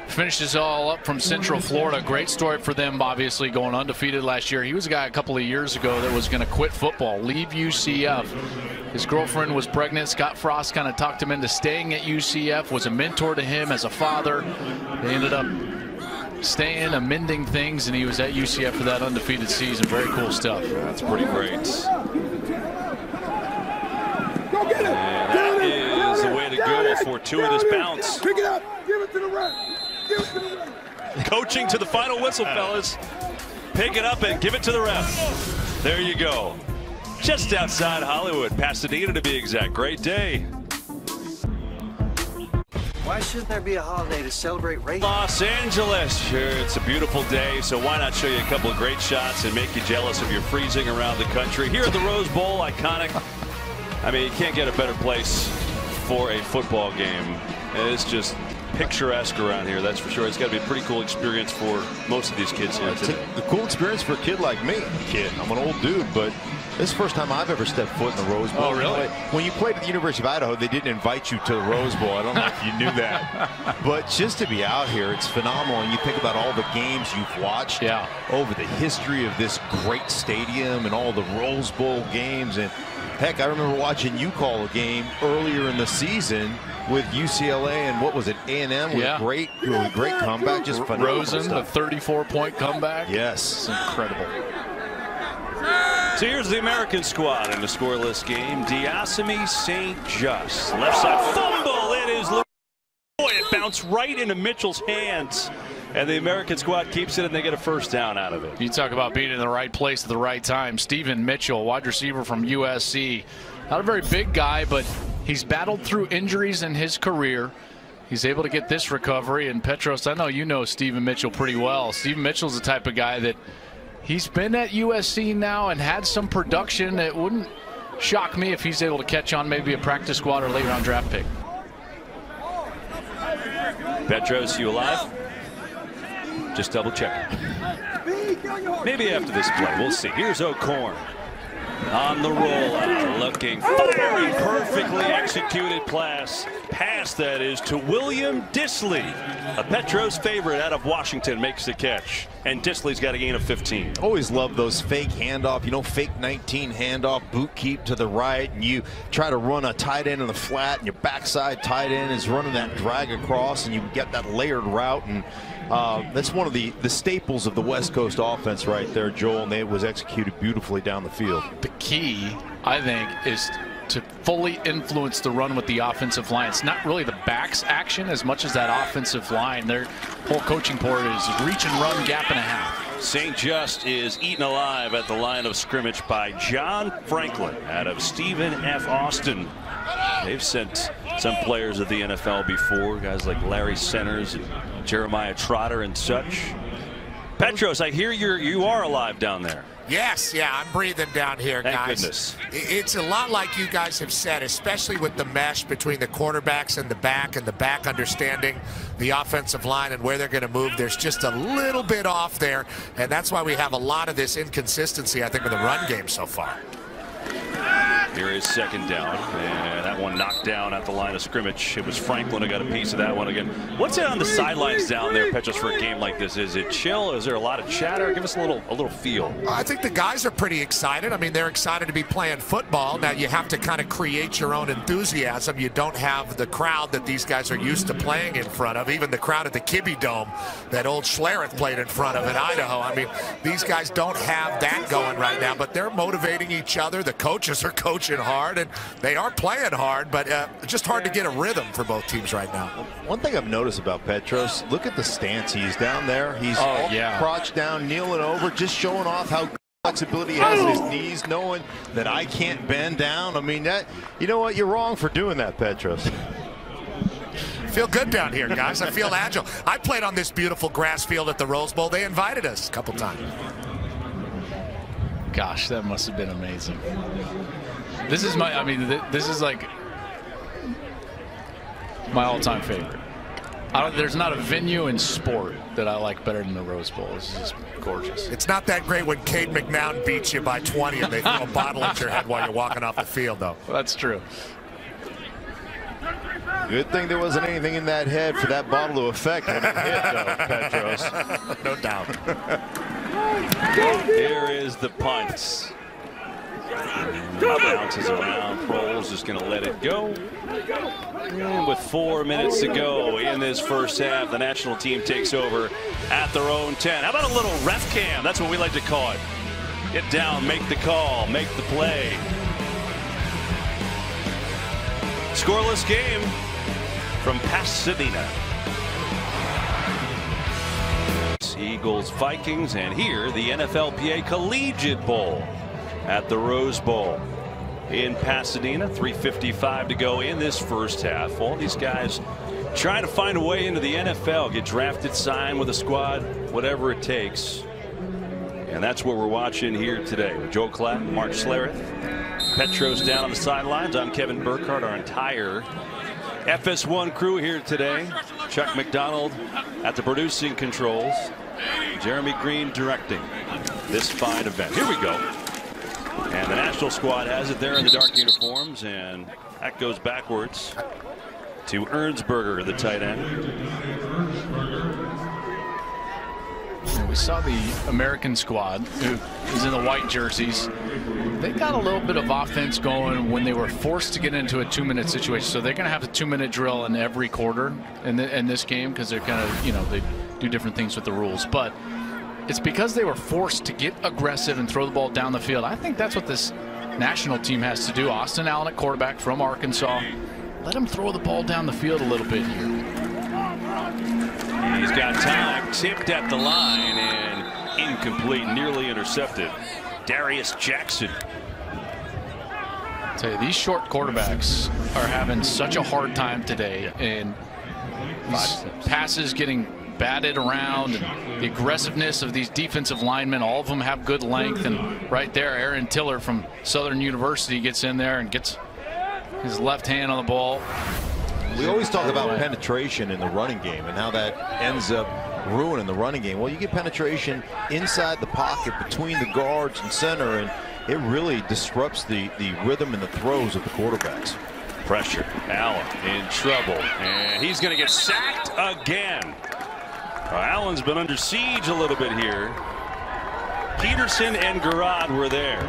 finishes all up from Central Florida. Great story for them, obviously, going undefeated last year. He was a guy a couple of years ago that was going to quit football, leave UCF. His girlfriend was pregnant. Scott Frost kind of talked him into staying at UCF, was a mentor to him as a father. They ended up staying, amending things, and he was at UCF for that undefeated season. Very cool stuff. That's pretty great. And that is the way to go. Fortuitous bounce. Pick it up. Give it to the ref. Give it to the ref. Coaching to the final whistle, fellas. Pick it up and give it to the ref. There you go. Just outside Hollywood, Pasadena to be exact. Great day. Why shouldn't there be a holiday to celebrate race? Los Angeles. Sure, it's a beautiful day, so why not show you a couple of great shots and make you jealous of your freezing around the country. Here at the Rose Bowl, iconic. I mean, you can't get a better place for a football game. It's just picturesque around here, that's for sure. It's got to be a pretty cool experience for most of these kids here today. The cool experience for a kid like me. I'm an old dude, but this is the first time I've ever stepped foot in the Rose Bowl. Oh, really? When you played at the University of Idaho, they didn't invite you to the Rose Bowl. I don't know if you knew that. But just to be out here, it's phenomenal. And you think about all the games you've watched over the history of this great stadium and all the Rose Bowl games. And heck, I remember watching you call a game earlier in the season with UCLA and what was it, A&M with great comeback, just phenomenal Rosen, stuff. the 34-point comeback. Yes, it's incredible. So here's the American squad in the scoreless game. Diasimi St. Just. Left side fumble. It is Boy, it bounced right into Mitchell's hands. And the American squad keeps it, and they get a first down out of it. You talk about being in the right place at the right time. Stephen Mitchell, wide receiver from USC. Not a very big guy, but he's battled through injuries in his career. He's able to get this recovery. And Petros, I know you know Stephen Mitchell pretty well. Stephen Mitchell's the type of guy that he's been at USC now and had some production. It wouldn't shock me if he's able to catch on maybe a practice squad or late round draft pick. Petros, you alive? Just double checking. Maybe after this play, we'll see. Here's O'Corn on the roll, looking, firing, perfectly executed pass that is to William Dissly. A Petros favorite out of Washington makes the catch, and Disley's got a gain of 15. Always love those fake handoff, fake 19 handoff, boot keep to the right, and you try to run a tight end in the flat, and your backside tight end is running that drag across, and you get that layered route, and that's one of the staples of the West Coast offense right there, Joel, and it was executed beautifully down the field. The key, I think, is to fully influence the run with the offensive line. It's not really the back's action as much as that offensive line. Their whole coaching board is reach and run, gap and a half. St. Just is eaten alive at the line of scrimmage by John Franklin out of Stephen F. Austin. They've sent some players of the NFL before, guys like Larry Centers and Jeremiah Trotter and such. Petros, I hear you are alive down there. Yes, yeah, I'm breathing down here, Thank guys. Goodness. It's a lot like you guys have said, especially with the mesh between the quarterbacks and the back understanding the offensive line and where they're going to move. There's just a little bit off there, and that's why we have a lot of this inconsistency, I think, with the run game so far. Here is second down, and that one knocked down at the line of scrimmage. It was Franklin who got a piece of that one again. What's it on the sidelines down there, Petros, for a game like this? Is it chill? Is there a lot of chatter? Give us a little feel. I think the guys are pretty excited. I mean, they're excited to be playing football. Now, you have to kind of create your own enthusiasm. You don't have the crowd that these guys are used to playing in front of, even the crowd at the Kibbe Dome that old Schlereth played in front of in Idaho. I mean, these guys don't have that going right now, but they're motivating each other. The coaches are coaching hard, and they are playing hard, but just hard to get a rhythm for both teams right now. One thing I've noticed about Petros, look at the stance he's down there. He's crotch down, kneeling over, just showing off how good flexibility he has in his knees, knowing that I can't bend down. I mean, that, you know what, you're wrong for doing that, Petros. Feel good down here, guys. I feel agile. I played on this beautiful grass field at the Rose Bowl. They invited us a couple times. Gosh, that must have been amazing. This is my, I mean, this is like my all-time favorite. There's not a venue in sport that I like better than the Rose Bowl. This is just gorgeous. It's not that great when Cade McNown beats you by 20 and they throw a bottle at your head while you're walking off the field, though. Well, that's true. Good thing there wasn't anything in that head for that bottle to affect when it hit, though, Petros. No doubt. Here is the punt. Bounces around. Proles just going to let it go. And with 4 minutes to go in this first half, the national team takes over at their own 10. How about a little ref cam? That's what we like to call it. Get down, make the call, make the play. Scoreless game from Pasadena. Eagles, Vikings, and here the NFLPA Collegiate Bowl at the Rose Bowl in Pasadena. 3:55 to go in this first half. All these guys trying to find a way into the NFL, get drafted, sign with a squad, whatever it takes. And that's what we're watching here today. Joe Klatt, Mark Schlereth, Petros down on the sidelines. I'm Kevin Burkhardt, our entire FS1 crew here today. Chuck McDonald at the producing controls. Jeremy Green directing this fine event. Here we go. And the national squad has it there in the dark uniforms, and that goes backwards to Ernsberger, the tight end. We saw the American squad, who is in the white jerseys. They got a little bit of offense going when they were forced to get into a 2-minute situation. So they're going to have a 2-minute drill in every quarter in this game, because they're kind of, you know, they do different things with the rules. But it's because they were forced to get aggressive and throw the ball down the field. I think that's what this national team has to do. Austin Allen at quarterback from Arkansas. Let him throw the ball down the field a little bit here. He's got time. Tipped at the line and incomplete. Nearly intercepted. Darius Jackson. I tell you, these short quarterbacks are having such a hard time today, and these passes getting batted around, and the aggressiveness of these defensive linemen. All of them have good length, and right there, Aaron Tiller from Southern University gets in there and gets his left hand on the ball. We always talk about penetration in the running game and how that ends up ruining the running game. Well, you get penetration inside the pocket between the guards and center, and it really disrupts the rhythm and the throws of the quarterbacks. Pressure. Allen in trouble, and he's going to get sacked again. Allen's been under siege a little bit here. Peterson and Garrod were there.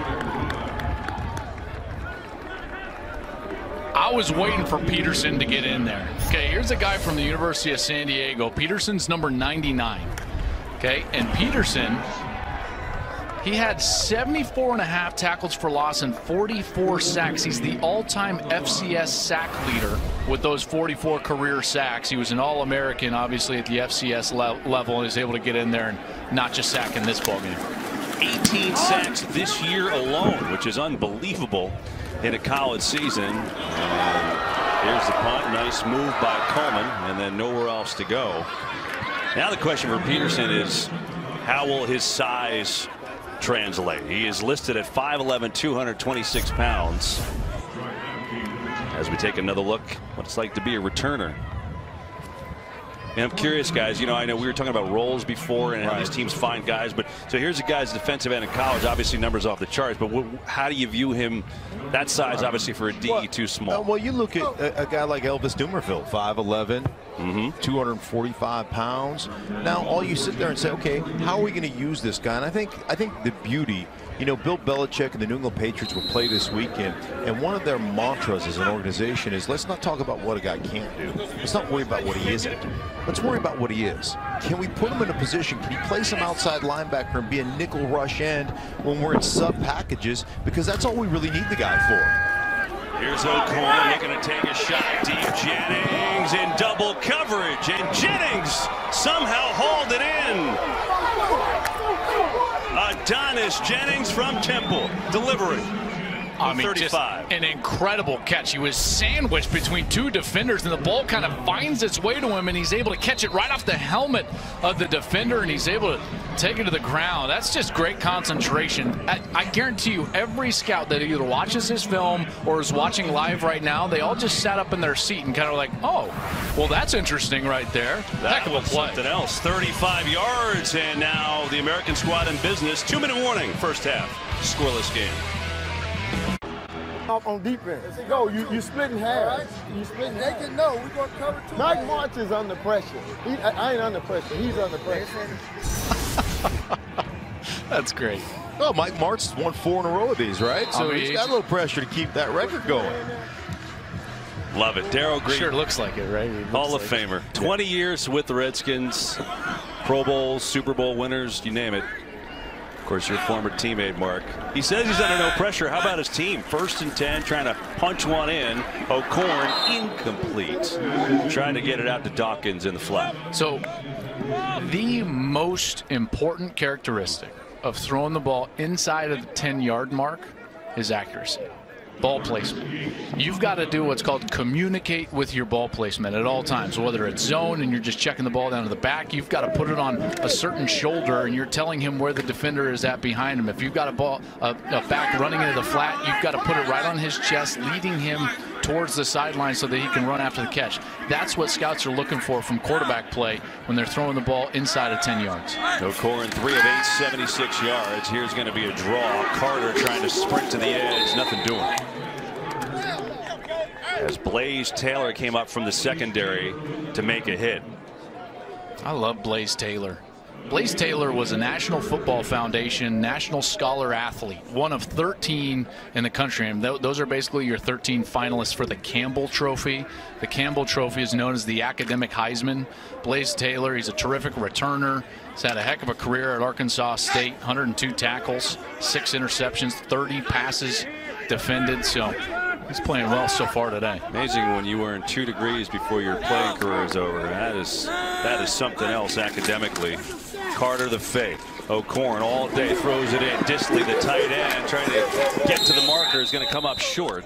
I was waiting for Peterson to get in there. Okay, here's a guy from the University of San Diego. Peterson's number 99. Okay, and Peterson, he had 74.5 tackles for loss and 44 sacks. He's the all-time FCS sack leader with those 44 career sacks. He was an All-American, obviously, at the FCS level, and is able to get in there and not just sack in this ballgame. 18 sacks this year alone, which is unbelievable in a college season. Here's the punt. Nice move by Coleman, and then nowhere else to go. Now the question for Peterson is, how will his size translate? He is listed at 5'11", 226 pounds. As we take another look what it's like to be a returner. And I'm curious, guys, you know, I know we were talking about roles before and how these teams find guys, but so here's a guy's defensive end in college, obviously numbers off the charts, but how do you view him that size, obviously for a DE too small? Well, you look at a guy like Elvis Dumervil, 5'11", 245 pounds. Now all you sit there and say, okay, how are we going to use this guy? And I think the beauty, you know, Bill Belichick and the New England Patriots will play this weekend, and one of their mantras as an organization is, let's not talk about what a guy can't do. Let's not worry about what he isn't. Let's worry about what he is. Can we put him in a position? Can you place him outside linebacker and be a nickel rush end when we're in sub packages? Because that's all we really need the guy for. Here's O'Corn looking to take a shot deep. Jennings in double coverage, and Jennings somehow hauled it in. Adonis Jennings from Temple delivering. I mean, 35. just an incredible catch. He was sandwiched between two defenders, and the ball kind of finds its way to him, and he's able to catch it right off the helmet of the defender, and he's able to take it to the ground. That's just great concentration. I guarantee you, every scout that either watches this film or is watching live right now, they all just sat up in their seat and kind of like, oh, well, that's interesting right there. Heck of a play. Something else. 35 yards, and now the American squad in business. 2-minute warning, first half. Scoreless game. On defense. Go, you split in half. You split in half. They can know we're going to cover two. Mike March is under pressure. I ain't under pressure. He's under pressure. That's great. Well, Mike Martz has won 4 in a row of these, right? So he's got a little pressure to keep that record going. Love it. Darryl Green. Sure looks like it, right? Hall of Famer. 20 years with the Redskins. Pro Bowls, Super Bowl winners, you name it. Of course, your former teammate, Mark. He says he's under no pressure. How about his team? 1st and 10, trying to punch one in. O'Corn, incomplete. Trying to get it out to Dawkins in the flat. So, the most important characteristic of throwing the ball inside of the 10-yard mark is accuracy. Ball placement. You've got to do what's called communicate with your ball placement at all times. Whether it's zone and you're just checking the ball down to the back, you've got to put it on a certain shoulder and you're telling him where the defender is at behind him. If you've got a back running into the flat, you've got to put it right on his chest, leading him towards the sideline so that he can run after the catch. That's what scouts are looking for from quarterback play when they're throwing the ball inside of 10 yards. O'Corn 3 of 8, 76 yards. Here's going to be a draw. Carter trying to sprint to the edge. Nothing doing. As Blaze Taylor came up from the secondary to make a hit. I love Blaze Taylor. Blaze Taylor was a National Football Foundation National Scholar Athlete, one of 13 in the country. And those are basically your 13 finalists for the Campbell Trophy. The Campbell Trophy is known as the Academic Heisman. Blaze Taylor, he's a terrific returner. He's had a heck of a career at Arkansas State, 102 tackles, 6 interceptions, 30 passes defended. So he's playing well so far today. Amazing when you earn 2 degrees before your playing career is over. That is That is something else academically. Carter the fake. O'Corn all day throws it in. Disley, the tight end, trying to get to the marker, is going to come up short.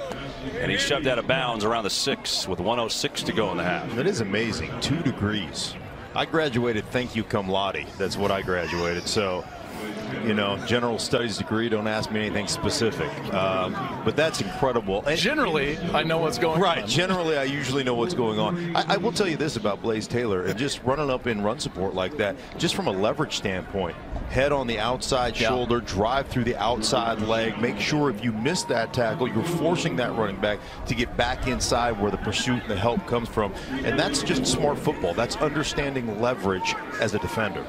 And he's shoved out of bounds around the 6 with 1:06 to go in the half. That is amazing. 2 degrees. I graduated thank you cum laude. That's what I graduated. So, you know, general studies degree, don't ask me anything specific. But that's incredible. And generally, I know what's going on. Right. Generally, I usually know what's going on. I will tell you this about Blaze Taylor, and just running up in run support like that, just from a leverage standpoint, head on the outside shoulder, drive through the outside leg, make sure if you miss that tackle, you're forcing that running back to get back inside where the pursuit and the help comes from. And that's just smart football. That's understanding leverage as a defender.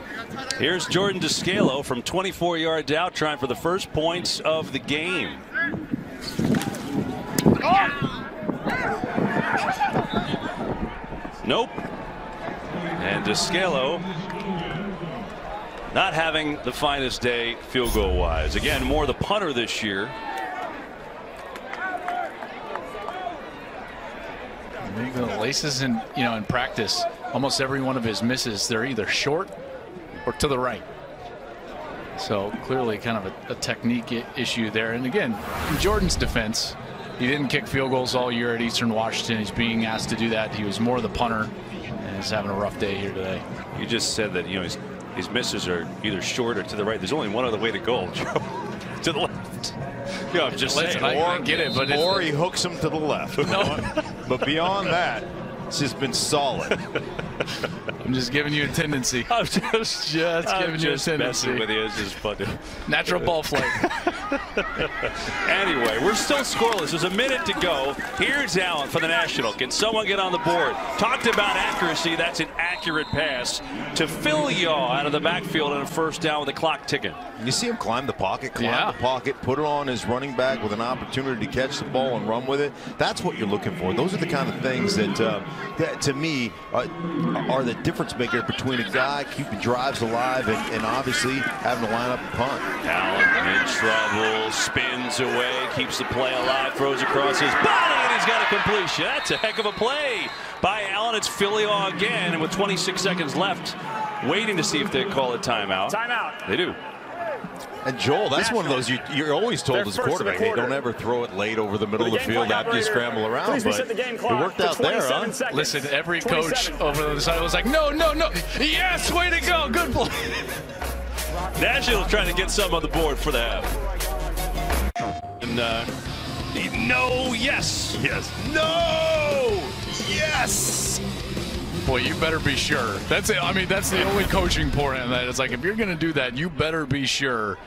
Here's Jordan Descalo from 24 yards out, trying for the first points of the game. Nope. And Descalo not having the finest day field goal wise. Again, more the punter this year. The laces in practice, almost every one of his misses, they're either short or to the right. So clearly kind of a technique issue there. And again, in Jordan's defense, he didn't kick field goals all year at Eastern Washington. He's being asked to do that. He was more the punter, and he's having a rough day here today. You just said that, you know, his misses are either short or to the right. There's only one other way to go, Joe. To the left. You know, I'm just saying. I get it, but or he hooks him to the left. No. But beyond that, it's just been solid. I'm just giving you a tendency. I'm just giving you a tendency. Messing with you. It's just fun. Natural ball flight. Anyway, we're still scoreless. There's a minute to go. Here's Allen for the National. Can someone get on the board? Talked about accuracy. That's an accurate pass to Phil Yaw out of the backfield on a first down with the clock ticking. You see him climb the pocket, put it on his running back with an opportunity to catch the ball and run with it. That's what you're looking for. Those are the kind of things that, that to me, are the difference maker between a guy keeping drives alive and obviously having to line up and punt. Allen in trouble, spins away, keeps the play alive, throws across his body, and he's got a completion. That's a heck of a play by Allen. It's Phil Yaw again, and with 26 seconds left, waiting to see if they call a timeout. Timeout. They do. And Joel, that's one of those you're always told as a quarterback, hey, don't ever throw it late over the middle of the field after you scramble around. But it worked out there, huh? Listen, every coach over the side was like, no, no, no. Yes, way to go. Good play. Nationals trying to get some on the board for the half. And no, yes. Yes. No! Yes! Boy, you better be sure. That's it. I mean, that's the only coaching point on that. It's like, if you're going to do that, you better be sure.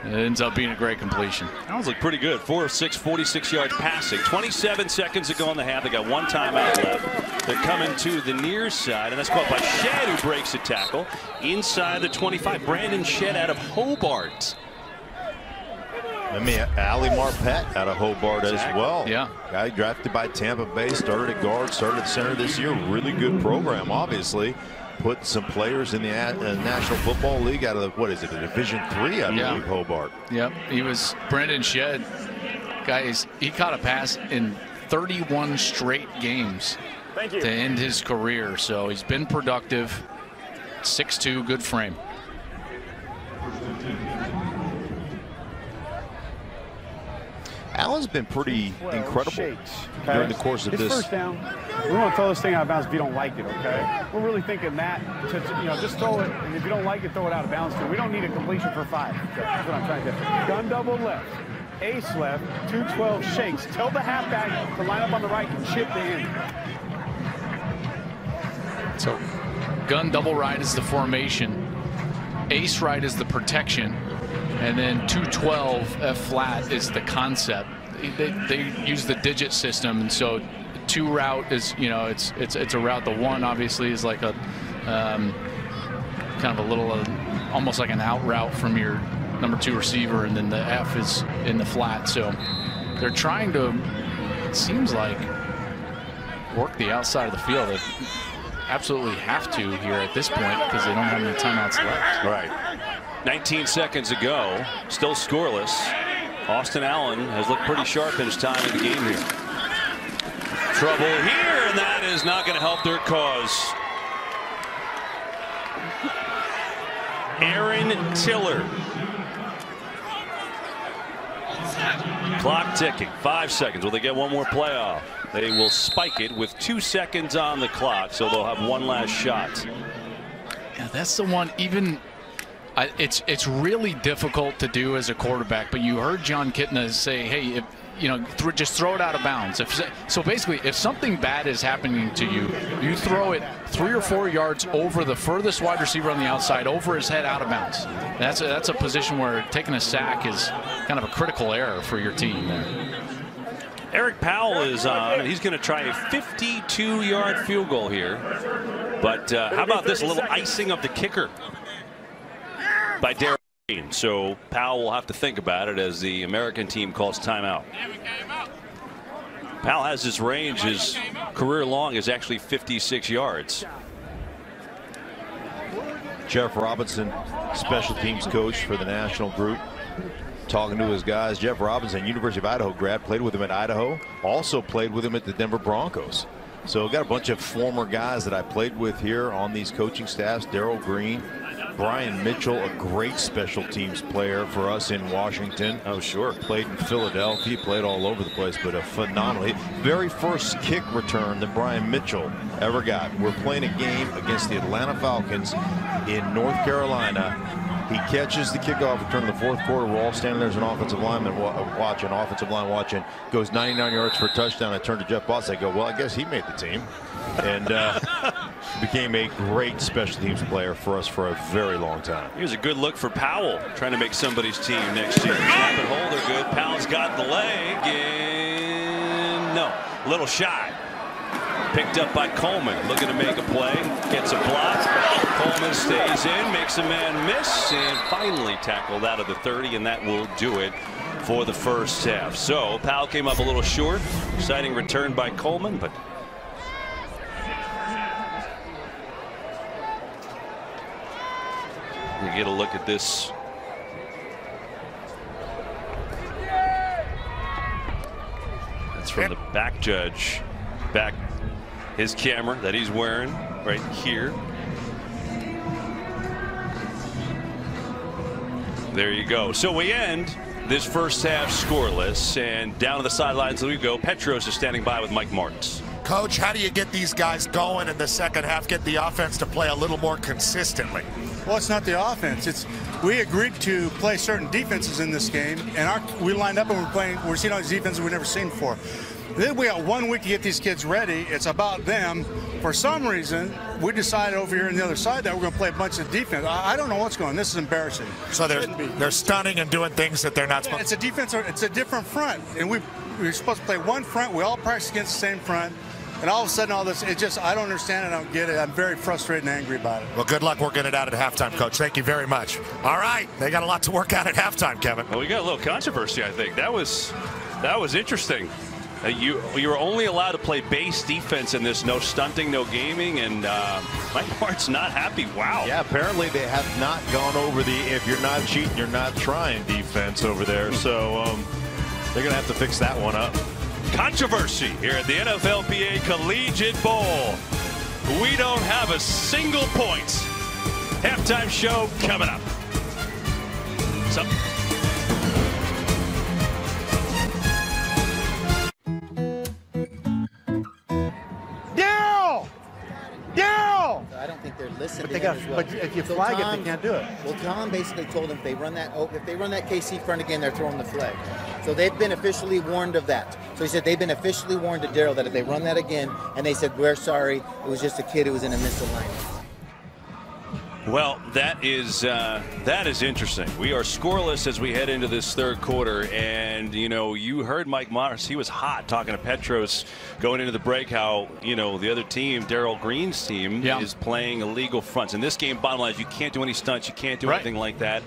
It ends up being a great completion. That was pretty good. 4 of 6, 46 yards passing. 27 seconds to go in the half. They got one timeout left. They're coming to the near side, and that's caught by Shedd, who breaks a tackle inside the 25. Brandon Shedd out of Hobart. I mean, Ali Marpet out of Hobart as well. Yeah. Guy drafted by Tampa Bay, started at guard, started at center this year. Really good program, obviously. Put some players in the National Football League out of, what is it, a Division III, I believe, Hobart. Yep. He was Brandon Shedd. Guys, he caught a pass in 31 straight games to end his career. So he's been productive. 6'2", good frame. Allen's been pretty incredible during the course of this. First down. We want to throw this thing out of bounds if you don't like it, okay? We're really thinking that, just throw it, and if you don't like it, throw it out of bounds too. We don't need a completion for 5. Okay? That's what I'm trying to do. Gun double left, ace left, 212 shakes. Tell the halfback to line up on the right and chip the end. So, gun double right is the formation. Ace right is the protection. And then 212 F flat is the concept. They use the digit system, and so 2 route is, it's a route. The 1 obviously is like a kind of a little almost like an out route from your number 2 receiver, and then the F is in the flat. So they're trying to, it seems like, work the outside of the field. They absolutely have to here at this point because they don't have any timeouts left. Right. 19 seconds to go, still scoreless. Austin Allen has looked pretty sharp in his time in the game here. Trouble here, and that is not going to help their cause. Aaron Tiller. Clock ticking. 5 seconds. Will they get one more playoff? They will spike it with 2 seconds on the clock, so they'll have one last shot. Yeah, that's the one. Even it's really difficult to do as a quarterback. But you heard John Kitna say, "Hey, if, you know, just throw it out of bounds." So basically, if something bad is happening to you, you throw it 3 or 4 yards over the furthest wide receiver on the outside, over his head, out of bounds. That's a position where taking a sack is kind of a critical error for your team there. Eric Powell is on, and he's going to try a 52-yard field goal here. But how about this, a little icing of the kicker by Darrell Green. So Powell will have to think about it as the American team calls timeout. Powell has his range. His career long is actually 56 yards. Jeff Robinson, special teams coach for the national group, talking to his guys. Jeff Robinson, University of Idaho grad, played with him at Idaho, also played with him at the Denver Broncos. So got a bunch of former guys that I played with here on these coaching staffs. Darrell Green, Brian Mitchell, a great special teams player for us in Washington. Oh, sure. Played in Philadelphia, played all over the place, but a phenomenal, very first kick return that Brian Mitchell ever got. We're playing a game against the Atlanta Falcons in North Carolina. He catches the kickoff return in the fourth quarter. We're all standing there as an offensive lineman watching, goes 99 yards for a touchdown. I turned to Jeff Boss. I go, well, I guess he made the team. And became a great special teams player for us for a very long time. Here's a good look for Powell, trying to make somebody's team next year. Snap and hold are good. Powell's got the leg, and no, a little shy. Picked up by Coleman, looking to make a play, gets a block. Coleman stays in, makes a man miss, and finally tackled out of the 30, and that will do it for the first half. So Powell came up a little short. Exciting return by Coleman, but we get a look at this. That's from the back judge. Back his camera that he's wearing right here. There you go. So we end this first half scoreless, and down to the sidelines we go. Petros is standing by with Mike Martins. Coach, how do you get these guys going in the second half, get the offense to play a little more consistently? Well, it's not the offense. We agreed to play certain defenses in this game, and we lined up and we're seeing all these defenses we've never seen before. Then we got 1 week to get these kids ready. It's about them. For some reason, we decided over here on the other side that we're going to play a bunch of defense. I don't know what's going on. This is embarrassing. So they're stunning and doing things that they're not supposed to. It's a defense. It's a different front. And we're supposed to play one front. We all practice against the same front. And all of a sudden, all this, I don't understand it. I don't get it. I'm very frustrated and angry about it. Well, good luck working it out at halftime, Coach. Thank you very much. All right. They got a lot to work out at halftime, Kevin. Well, we got a little controversy, I think. That was interesting. You were only allowed to play base defense in this, no stunting, no gaming, and Mike Mart's not happy. Wow. Yeah, apparently they have not gone over the if you're not cheating, you're not trying defense over there. So they're going to have to fix that one up. Controversy here at the NFLPA Collegiate Bowl. We don't have a single point. Halftime show coming up. So I don't think they're listening. But if you flag it, they can't do it. Well, Tom basically told them if they run that KC front again, they're throwing the flag. So they've been officially warned of that. So he said they've been officially warned to Darrell that if they run that again, and they said we're sorry, it was just a kid who was in a misalignment. Well, that is interesting. We are scoreless as we head into this third quarter, and you heard Mike Martins. He was hot talking to Petros going into the break. How the other team, Darrell Green's team, is playing illegal fronts. In this game, bottom line is you can't do any stunts. You can't do anything like that.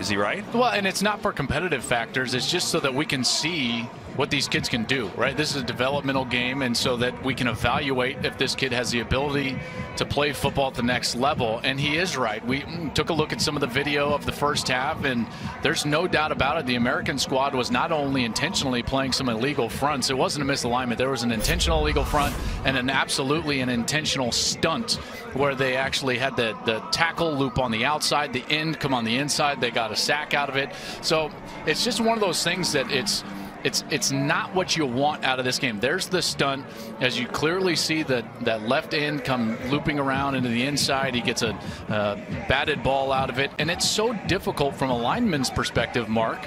Is he right? Well, and it's not for competitive factors. It's just so that we can see what these kids can do, right? This is a developmental game, and so that we can evaluate if this kid has the ability to play football at the next level. And he is right. We took a look at some of the video of the first half, and there's no doubt about it. The American squad was not only intentionally playing some illegal fronts. It wasn't a misalignment. There was an intentional illegal front and absolutely an intentional stunt where they actually had the tackle loop on the outside, the end come on the inside. They got a sack out of it. So it's just one of those things that it's not what you want out of this game. There's the stunt, as you clearly see that left end come looping around into the inside. He gets a batted ball out of it, and it's so difficult from a lineman's perspective, Mark,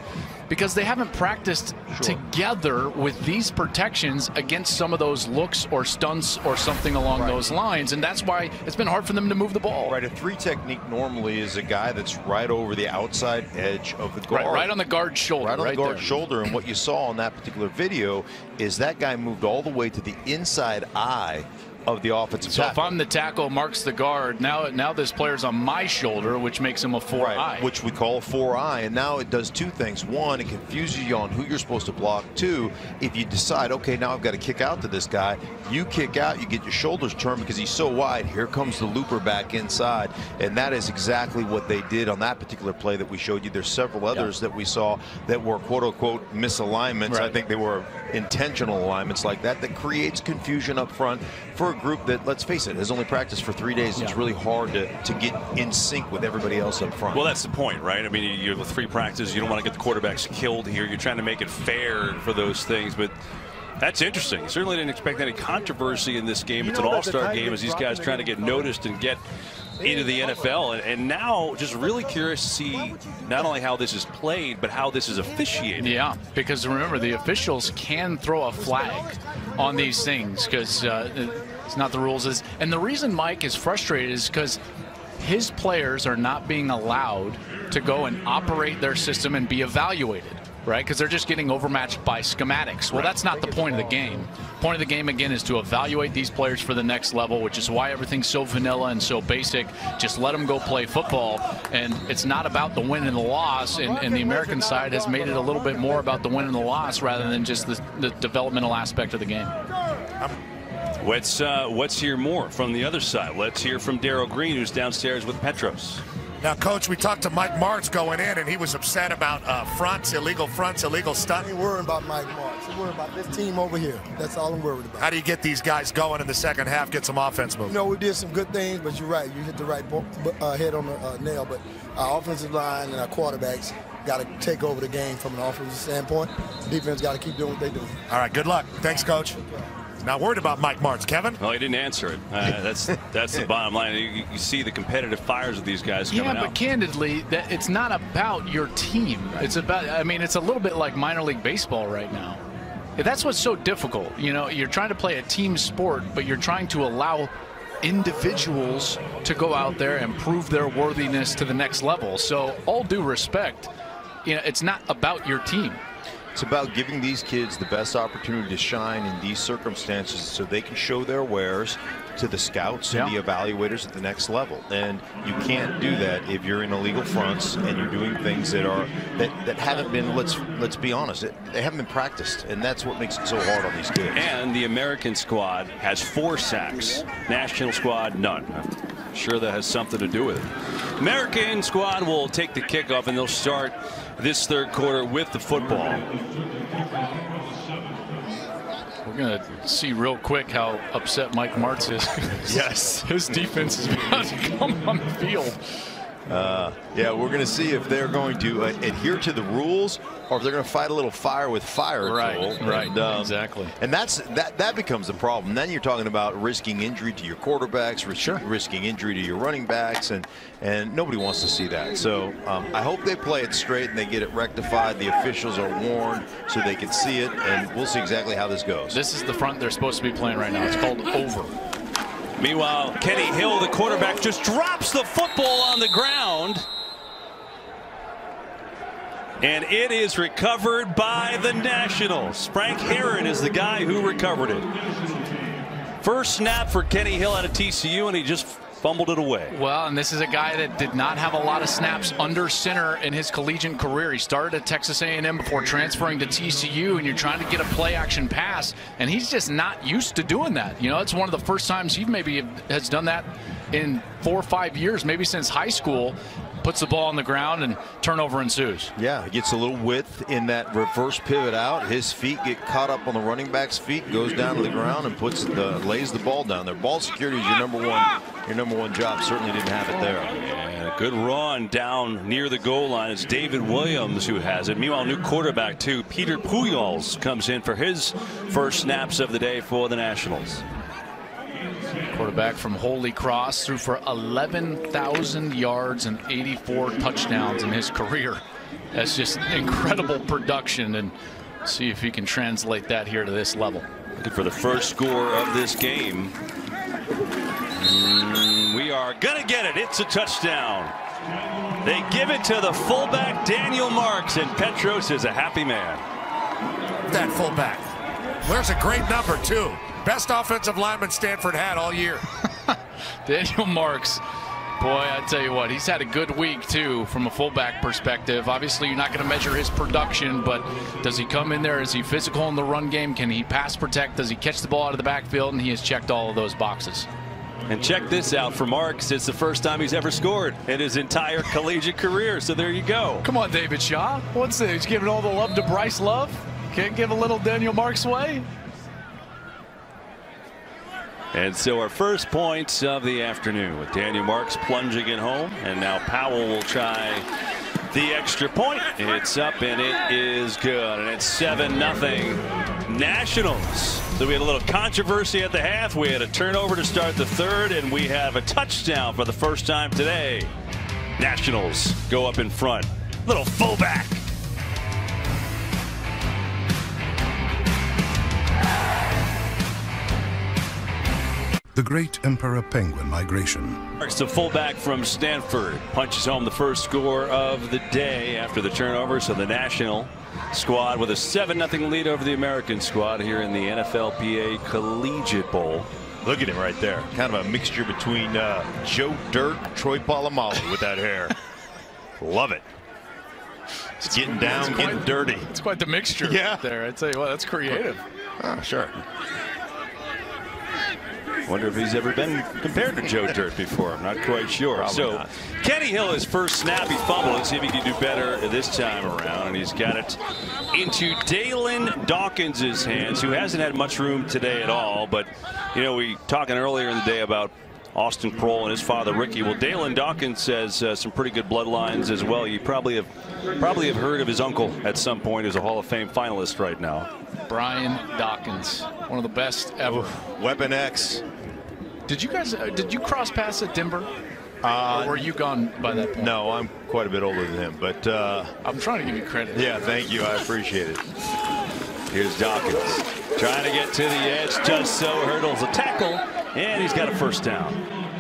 because they haven't practiced together with these protections against some of those looks or stunts or something along those lines, and that's why it's been hard for them to move the ball. Right, a 3 technique normally is a guy that's right over the outside edge of the guard. Right on the guard's shoulder. Right on the guard's shoulder, and what you saw on that particular video is that guy moved all the way to the inside eye of the offensive tackle. So if I'm the tackle, Mark's the guard, now this player's on my shoulder, which makes him a 4-eye. Which we call a 4-eye, and now it does 2 things. 1, it confuses you on who you're supposed to block. 2, if you decide, okay, now I've got to kick out to this guy, you kick out, you get your shoulders turned because he's so wide. Here comes the looper back inside, and that is exactly what they did on that particular play that we showed you. There's several others that we saw that were quote-unquote misalignments. I think they were intentional alignments like that creates confusion up front for a group that, let's face it, has only practiced for 3 days. It's really hard to get in sync with everybody else up front. Well, that's the point, right? I mean, you're with 3 practices. You don't want to get the quarterbacks killed here. You're trying to make it fair for those things, but that's interesting. Certainly didn't expect any controversy in this game. It's an all-star game as these guys trying to get noticed and get into the NFL, and now just really curious to see not only how this is played, but how this is officiated. Yeah, because remember, the officials can throw a flag on these things because it's not the rules. And the reason Mike is frustrated is because his players are not being allowed to go and operate their system and be evaluated, right? Because they're just getting overmatched by schematics. Well, that's not the point of the game. The point of the game, again, is to evaluate these players for the next level, which is why everything's so vanilla and so basic. Just let them go play football, and it's not about the win and the loss, and the American side has made it a little bit more about the win and the loss rather than just the developmental aspect of the game. Let's hear more from the other side. Let's hear from Darryl Green, who's downstairs with Petros. Now, Coach, we talked to Mike Martz going in, and he was upset about fronts, illegal stunt. I ain't worried about Mike Martz. I'm worried about this team over here. That's all I'm worried about. How do you get these guys going in the second half, get some offense moving? You know, we did some good things, but you're right. You hit the right head on the nail. But our offensive line and our quarterbacks got to take over the game from an offensive standpoint. Defense got to keep doing what they're doing. All right, good luck. Thanks, Coach. Not worried about Mike Martz. Kevin? Well, he didn't answer it. That's the bottom line. You see the competitive fires of these guys coming out. Yeah, but candidly, it's not about your team. It's about, I mean, it's a little bit like minor league baseball right now. That's what's so difficult. You know, you're trying to play a team sport, but you're trying to allow individuals to go out there and prove their worthiness to the next level. So all due respect, you know, it's not about your team. It's about giving these kids the best opportunity to shine in these circumstances so they can show their wares to the scouts and the evaluators at the next level. And you can't do that if you're in illegal fronts and you're doing things that haven't been, let's be honest, they haven't been practiced, and that's what makes it so hard on these kids. And the American squad has 4 sacks. National squad, none. I'm sure that has something to do with it. American squad will take the kickoff, and they'll start this third quarter with the football. We're going to see real quick how upset Mike Martz is. Yes. His defense is about to come on the field. Yeah, we're going to see if they're going to adhere to the rules or if they're going to fight a little fire with fire. Exactly. And that becomes the problem. Then you're talking about risking injury to your quarterbacks, risking injury to your running backs, and nobody wants to see that. So I hope they play it straight and they get it rectified. The officials are warned so they can see it, and we'll see exactly how this goes. This is the front they're supposed to be playing right now. It's called over. Meanwhile, Kenny Hill, the quarterback, just drops the football on the ground. And it is recovered by the Nationals. Frank Herron is the guy who recovered it. First snap for Kenny Hill out of TCU, and he just fumbled it away. Well, and this is a guy that did not have a lot of snaps under center in his collegiate career. He started at Texas A&M before transferring to TCU, and you're trying to get a play-action pass, and he's just not used to doing that. You know, it's one of the first times he maybe has done that in 4 or 5 years, maybe since high school. Puts the ball on the ground and turnover ensues. Yeah, he gets a little width in that reverse pivot out. His feet get caught up on the running back's feet, goes down to the ground and lays the ball down there. Ball security is your number one job. Certainly didn't have it there. And a good run down near the goal line. It's David Williams who has it. Meanwhile, new quarterback too, Peter Pujols, comes in for his first snaps of the day for the Nationals. Quarterback from Holy Cross, threw for 11,000 yards and 84 touchdowns in his career. That's just incredible production, and see if he can translate that here to this level. Looking for the first score of this game. We are gonna get it. It's a touchdown. They give it to the fullback Daniel Marks, and Petros is a happy man. That fullback wears a great number too. Best offensive lineman Stanford had all year. Daniel Marks, boy, I tell you what, he's had a good week too from a fullback perspective. Obviously, you're not going to measure his production, but does he come in there? Is he physical in the run game? Can he pass protect? Does he catch the ball out of the backfield? And he has checked all of those boxes. And check this out for Marks. It's the first time he's ever scored in his entire collegiate career. So there you go. Come on, David Shaw. What's this? He's giving all the love to Bryce Love. Can't give a little Daniel Marks way. And so our first points of the afternoon with Daniel Marks plunging it home, and now Powell will try the extra point. It's up and it is good, and it's 7-0 Nationals. So we had a little controversy at the half. We had a turnover to start the third, and we have a touchdown for the first time today. Nationals go up in front. Little fullback. The Great Emperor Penguin Migration. Marks, the fullback from Stanford, punches home the first score of the day after the turnover. So the National squad with a 7-0 lead over the American squad here in the NFLPA Collegiate Bowl. Look at him right there. Kind of a mixture between Joe Dirt, Troy Polamalu with that hair. Love it. It's getting down, getting dirty. It's quite the mixture there. I tell you what, that's creative. Oh, sure. Wonder if he's ever been compared to Joe Dirt before. I'm not quite sure. Probably so not. Kenny Hill, his first snap, he fumbled. Let's see if he can do better this time around. And he's got it into Dalen Dawkins' hands, who hasn't had much room today at all. But, you know, we talking earlier in the day about Austin Prohl and his father Ricky. Well, Dalen Dawkins has some pretty good bloodlines as well. You probably have heard of his uncle at some point, who's a Hall of Fame finalist right now. Brian Dawkins, one of the best ever. Weapon X. Did you cross paths at Denver? Or were you gone by that point? No, I'm quite a bit older than him, but I'm trying to give you credit. Yeah, thank you. I appreciate it. Here's Dawkins trying to get to the edge, just so hurdles a tackle, and he's got a first down.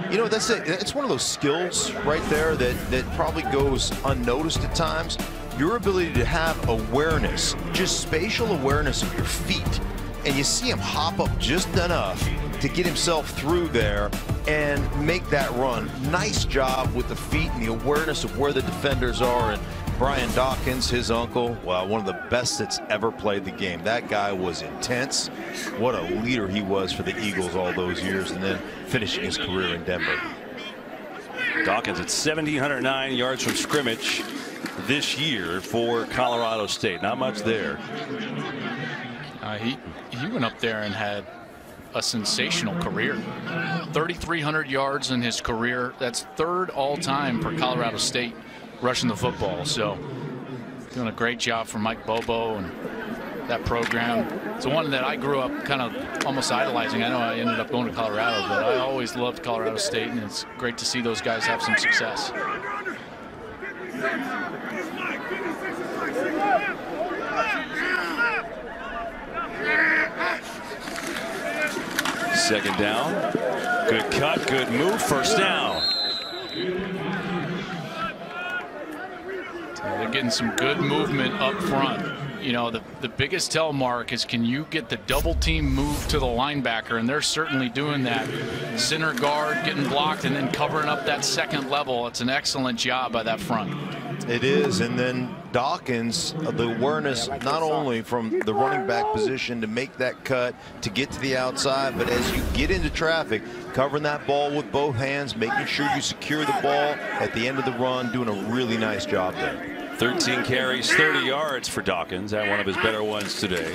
You know, that's it. It's one of those skills right there that probably goes unnoticed at times. Your ability to have awareness, just spatial awareness of your feet. And you see him hop up just enough to get himself through there and make that run. Nice job with the feet and the awareness of where the defenders are. And Brian Dawkins, his uncle, well, one of the best that's ever played the game. That guy was intense. What a leader he was for the Eagles all those years, and then finishing his career in Denver. Dawkins at 1,709 yards from scrimmage this year for Colorado State. Not much there. He went up there and had a sensational career. 3,300 yards in his career. That's third all-time for Colorado State rushing the football. So doing a great job for Mike Bobo and that program. It's the one that I grew up kind of almost idolizing. I know I ended up going to Colorado, but I always loved Colorado State, and it's great to see those guys have some success. Second down. Good cut, good move, first down. They're getting some good movement up front. you know, the biggest tell, Mark, is can you get the double team move to the linebacker, and they're certainly doing that. Center guard getting blocked and then covering up that second level. It's an excellent job by that front. It is, and then Dawkins, the awareness not only from the running back position to make that cut, to get to the outside, but as you get into traffic, covering that ball with both hands, making sure you secure the ball at the end of the run, doing a really nice job there. 13 carries, 30 yards for Dawkins, and one of his better ones today.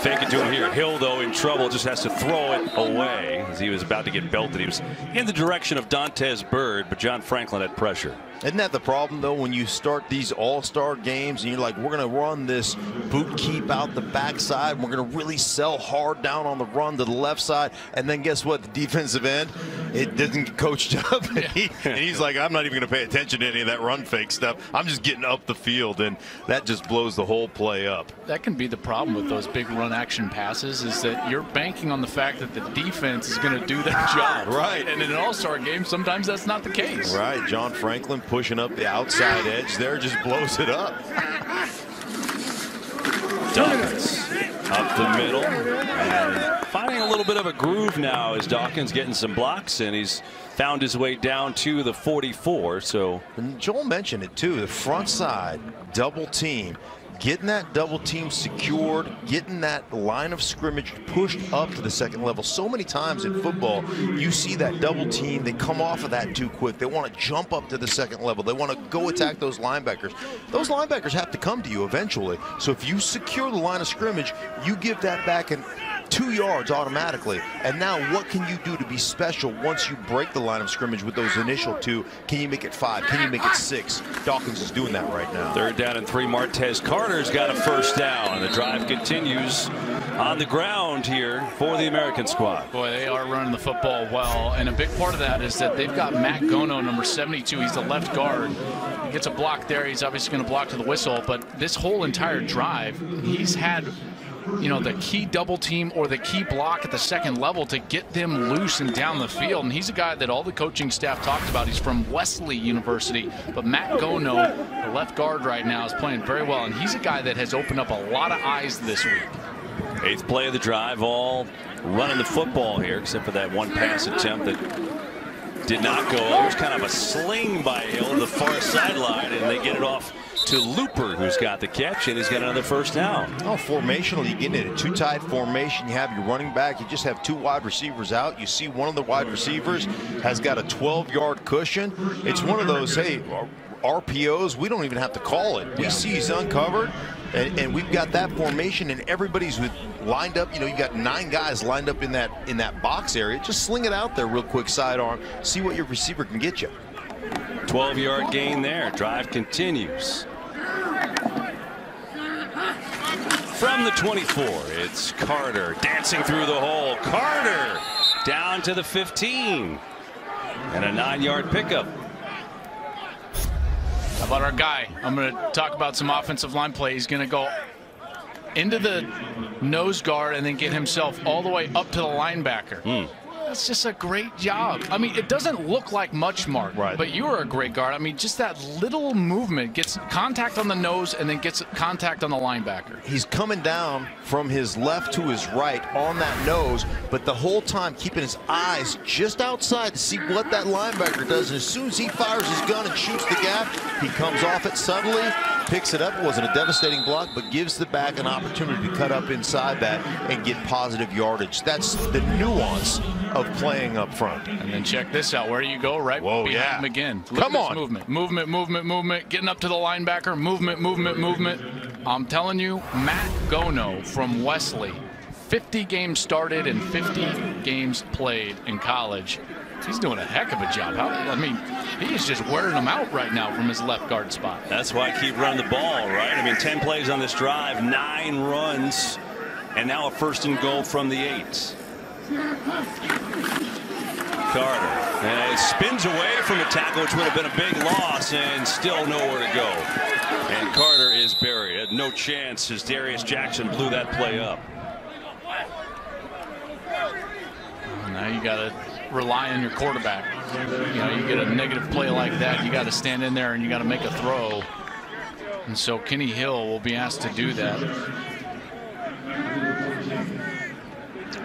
Fake it to him here. Hill, though, in trouble, just has to throw it away as he was about to get belted. He was in the direction of Dontez Byrd, but John Franklin had pressure. Isn't that the problem, though, when you start these all-star games and you're like, we're going to run this boot keep out the backside. We're going to really sell hard down on the run to the left side. And then guess what? The defensive end, it doesn't get coached up. And he's like, I'm not even going to pay attention to any of that run fake stuff. I'm just getting up the field. And that just blows the whole play up. That can be the problem with those big run action passes, is that you're banking on the fact that the defense is going to do their job. Right. And in an all-star game, sometimes that's not the case. Right. John Franklin pushing up the outside edge there, just blows it up. Dawkins up the middle and finding a little bit of a groove now as Dawkins getting some blocks, and he's found his way down to the 44. So and Joel mentioned it too, the front side double team, getting that double team secured, getting that line of scrimmage pushed up to the second level. So many times in football, you see that double team, they come off of that too quick. They want to jump up to the second level. They want to go attack those linebackers. Those linebackers have to come to you eventually. So if you secure the line of scrimmage, you give that back in 2 yards automatically. And now what can you do to be special once you break the line of scrimmage with those initial 2? Can you make it 5? Can you make it 6? Dawkins is doing that right now. 3rd down and 3. Martez Carter's got a first down. The drive continues on the ground here for the American squad. Boy, they are running the football well, and a big part of that is that they've got Matt Gono, number 72. He's the left guard. He gets a block there. He's obviously going to block to the whistle, but this whole entire drive, he's had, you know, the key double team or the key block at the second level to get them loose and down the field. And he's a guy that all the coaching staff talked about. He's from Wesley University, but Matt Gono, the left guard right now, is playing very well, and he's a guy that has opened up a lot of eyes this week. 8th play of the drive, all running the football here, except for that one pass attempt that did not go. It was kind of a sling by Hill to the far sideline, and they get it off to Looper, who's got the catch, and he's got another first down. Oh, formational, you get in a 2-tight formation. You have your running back. You just have 2 wide receivers out. You see one of the wide receivers has got a 12-yard cushion. It's one of those, hey, RPOs, we don't even have to call it. We see he's uncovered, and we've got that formation, and everybody's lined up. You know, you got 9 guys lined up in that box area. Just sling it out there real quick, sidearm. See what your receiver can get you. 12-yard gain there. Drive continues. From the 24, it's Carter dancing through the hole. Carter down to the 15. And a 9-yard pickup. How about our guy? I'm going to talk about some offensive line play. He's going to go into the nose guard and then get himself all the way up to the linebacker. That's just a great job. I mean, it doesn't look like much, Mark, right, but you are a great guard. I mean, just that little movement, gets contact on the nose and then gets contact on the linebacker. He's coming down from his left to his right on that nose, but the whole time keeping his eyes just outside to see what that linebacker does. And as soon as he fires his gun and shoots the gap, he comes off it subtly, picks it up. It wasn't a devastating block, but gives the back an opportunity to cut up inside that and get positive yardage. That's the nuance of playing up front. And then check this out. Where do you go? Right behind him again. Look Come at this on. movement. Movement, movement, movement. Getting up to the linebacker. Movement, movement, movement. I'm telling you, Matt Gono from Wesley, 50 games started and 50 games played in college. He's doing a heck of a job. I mean, he is just wearing them out right now from his left guard spot. That's why I keep running the ball, right? I mean, 10 plays on this drive, 9 runs, and now a 1st and goal from the 8. Carter, and it spins away from a tackle, which would have been a big loss, and still nowhere to go. And Carter is buried. Had no chance as Darius Jackson blew that play up. Now you got to rely on your quarterback. You know, you get a negative play like that, you got to stand in there and you got to make a throw. And so Kenny Hill will be asked to do that.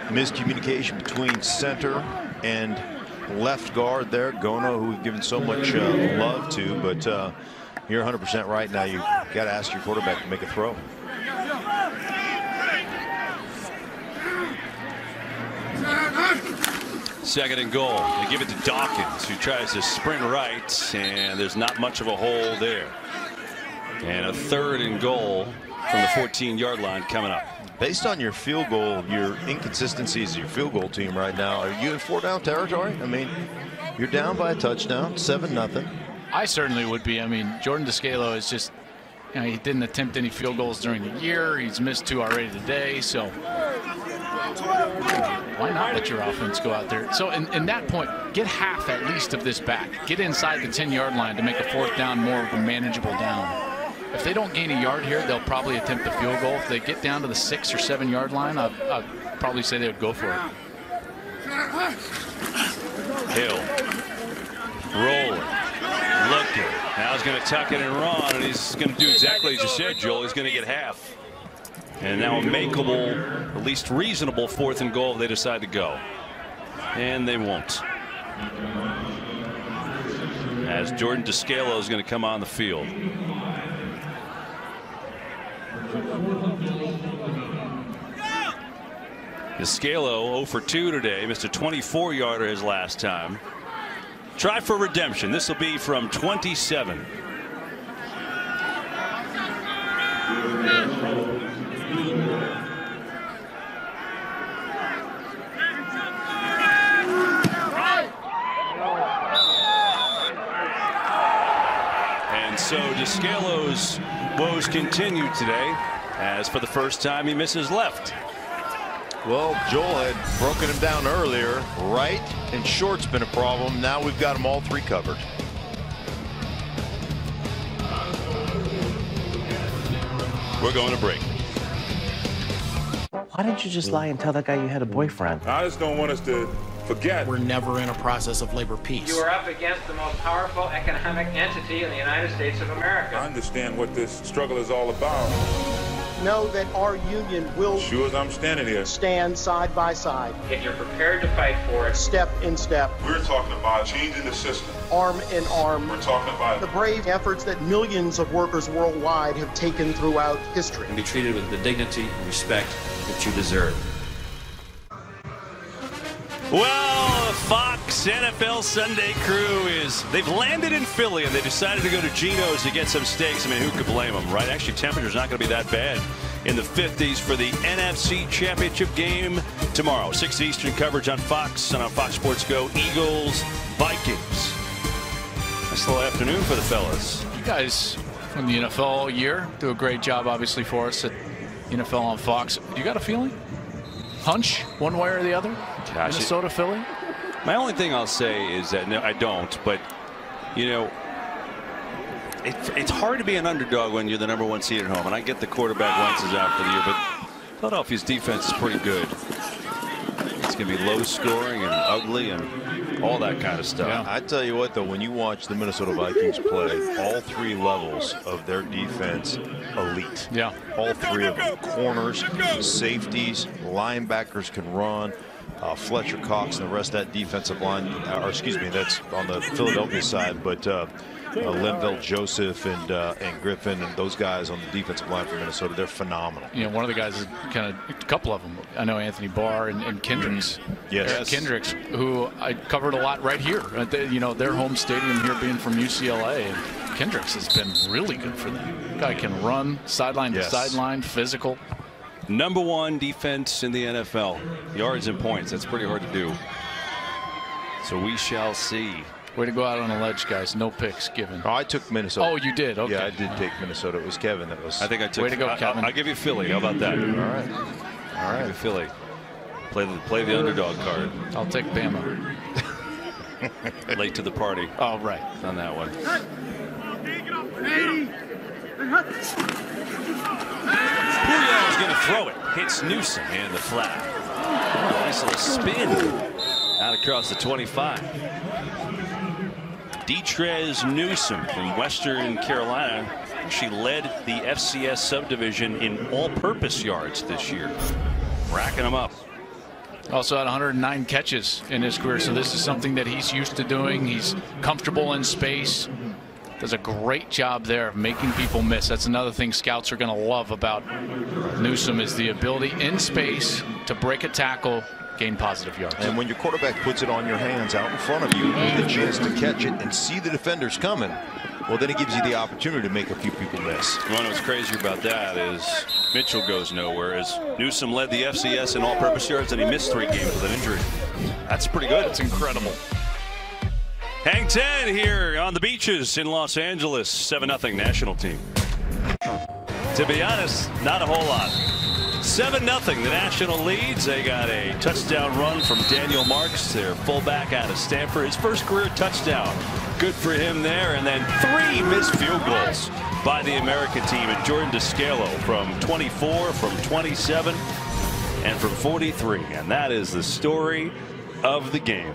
Miscommunication between center and left guard there. Gono, who we've given so much love to, but you're 100% right. Now you got to ask your quarterback to make a throw. Second and goal. They give it to Dawkins, who tries to sprint right, and there's not much of a hole there. And a third and goal from the 14-yard line coming up. Based on your field goal, your inconsistencies of your field goal team right now, are you in 4-down territory? I mean, you're down by a touchdown, 7-0. I certainly would be. I mean, Jordan Descalo is just, you know, he didn't attempt any field goals during the year. He's missed 2 already today. So why not let your offense go out there? So in that point, get half at least of this back. Get inside the 10-yard line to make a 4th down more of a manageable down. If they don't gain a yard here, they'll probably attempt a field goal. If they get down to the 6 or 7-yard line, I'd probably say they would go for it. Hill rolling, looking. Now he's going to tuck it and run, and he's going to do exactly as you said, Joel. He's going to get half. And now a makeable, at least reasonable 4th and goal if they decide to go. And they won't. As Jordan Descalo is going to come on the field. Descalo 0 for 2 today. Missed a 24-yarder his last time. Try for redemption. This will be from 27. And so Descalo's woes continue today, as for the first time he misses left. Well, Joel had broken him down earlier. Right and short's been a problem. Now we've got them all 3 covered. We're going to break. Why didn't you just lie and tell that guy you had a boyfriend? I just don't want us to forget. We're never in a process of labor peace. You are up against the most powerful economic entity in the United States of America. I understand what this struggle is all about. Know that our union will sure as I'm standing here stand side by side. If you're prepared to fight for it, step in step. We're talking about changing the system. Arm in arm. We're talking about the brave efforts that millions of workers worldwide have taken throughout history. And be treated with the dignity and respect that you deserve. Well, the Fox NFL Sunday crew they've landed in Philly and they decided to go to Geno's to get some steaks. I mean, who could blame them, right? Actually, temperature's not going to be that bad in the 50s for the NFC Championship game tomorrow. 6 Eastern coverage on Fox and on Fox Sports Go. Eagles, Vikings. Nice little afternoon for the fellas. You guys from the NFL all year do a great job, obviously, for us at NFL on Fox. You got a feeling? Hunch, one way or the other? Gosh, Minnesota, Philly? My only thing I'll say is that, no, I don't, but, you know, it's hard to be an underdog when you're the #1 seed at home, and I get the quarterback Wentz is out for the year, but Philadelphia's defense is pretty good. It's going to be low scoring and ugly and all that kind of stuff. Yeah. I tell you what, though, when you watch the Minnesota Vikings play, all 3 levels of their defense elite. Yeah. All 3 of them. Corners, safeties, linebackers can run. Fletcher Cox and the rest of that defensive line, or excuse me, that's on the Philadelphia side, but Linval Joseph and Griffin and those guys on the defensive line for Minnesota, they're phenomenal. You know, one of the guys is kind of a couple of them. I know Anthony Barr and Kendricks. Yes. Eric Kendricks, who I covered a lot right here. You know, their home stadium here being from UCLA. And Kendricks has been really good for them. Guy can run sideline to sideline, physical. #1 defense in the NFL. Yards and points. That's pretty hard to do. So we shall see. Way to go out on a ledge, guys. No picks given. Oh, I took Minnesota. Oh, you did? Okay. Yeah, I did take Minnesota. It was Kevin that was. I think I took. Way to go, Kevin. I'll give you Philly. How about that? All right. All right. Philly. Play the underdog card. I'll take Bama. Late to the party. Oh, right. On that one. Puyal's going to throw it. Hits Newsom and the flag. Oh, nice little spin out across the 25. Detrez Newsome from Western Carolina. She led the FCS subdivision in all-purpose yards this year, racking them up. Also had 109 catches in his career, so this is something that he's used to doing. He's comfortable in space. Does a great job there of making people miss. That's another thing scouts are going to love about Newsome, is the ability in space to break a tackle, gain positive yards. And when your quarterback puts it on your hands out in front of you with a chance to catch it and see the defenders coming, well, then it gives you the opportunity to make a few people miss. One what's crazy about that is Mitchell goes nowhere, as Newsome led the FCS in all-purpose yards, and he missed 3 games with an injury. That's pretty good. It's incredible. Hang 10 here on the beaches in Los Angeles. 7-0 national team. To be honest, not a whole lot. 7-0 the national leads. They got a touchdown run from Daniel Marks, their fullback out of Stanford. His first career touchdown. Good for him there. And then 3 missed field goals by the American team. And Jordan Descalo from 24, from 27, and from 43. And that is the story of the game.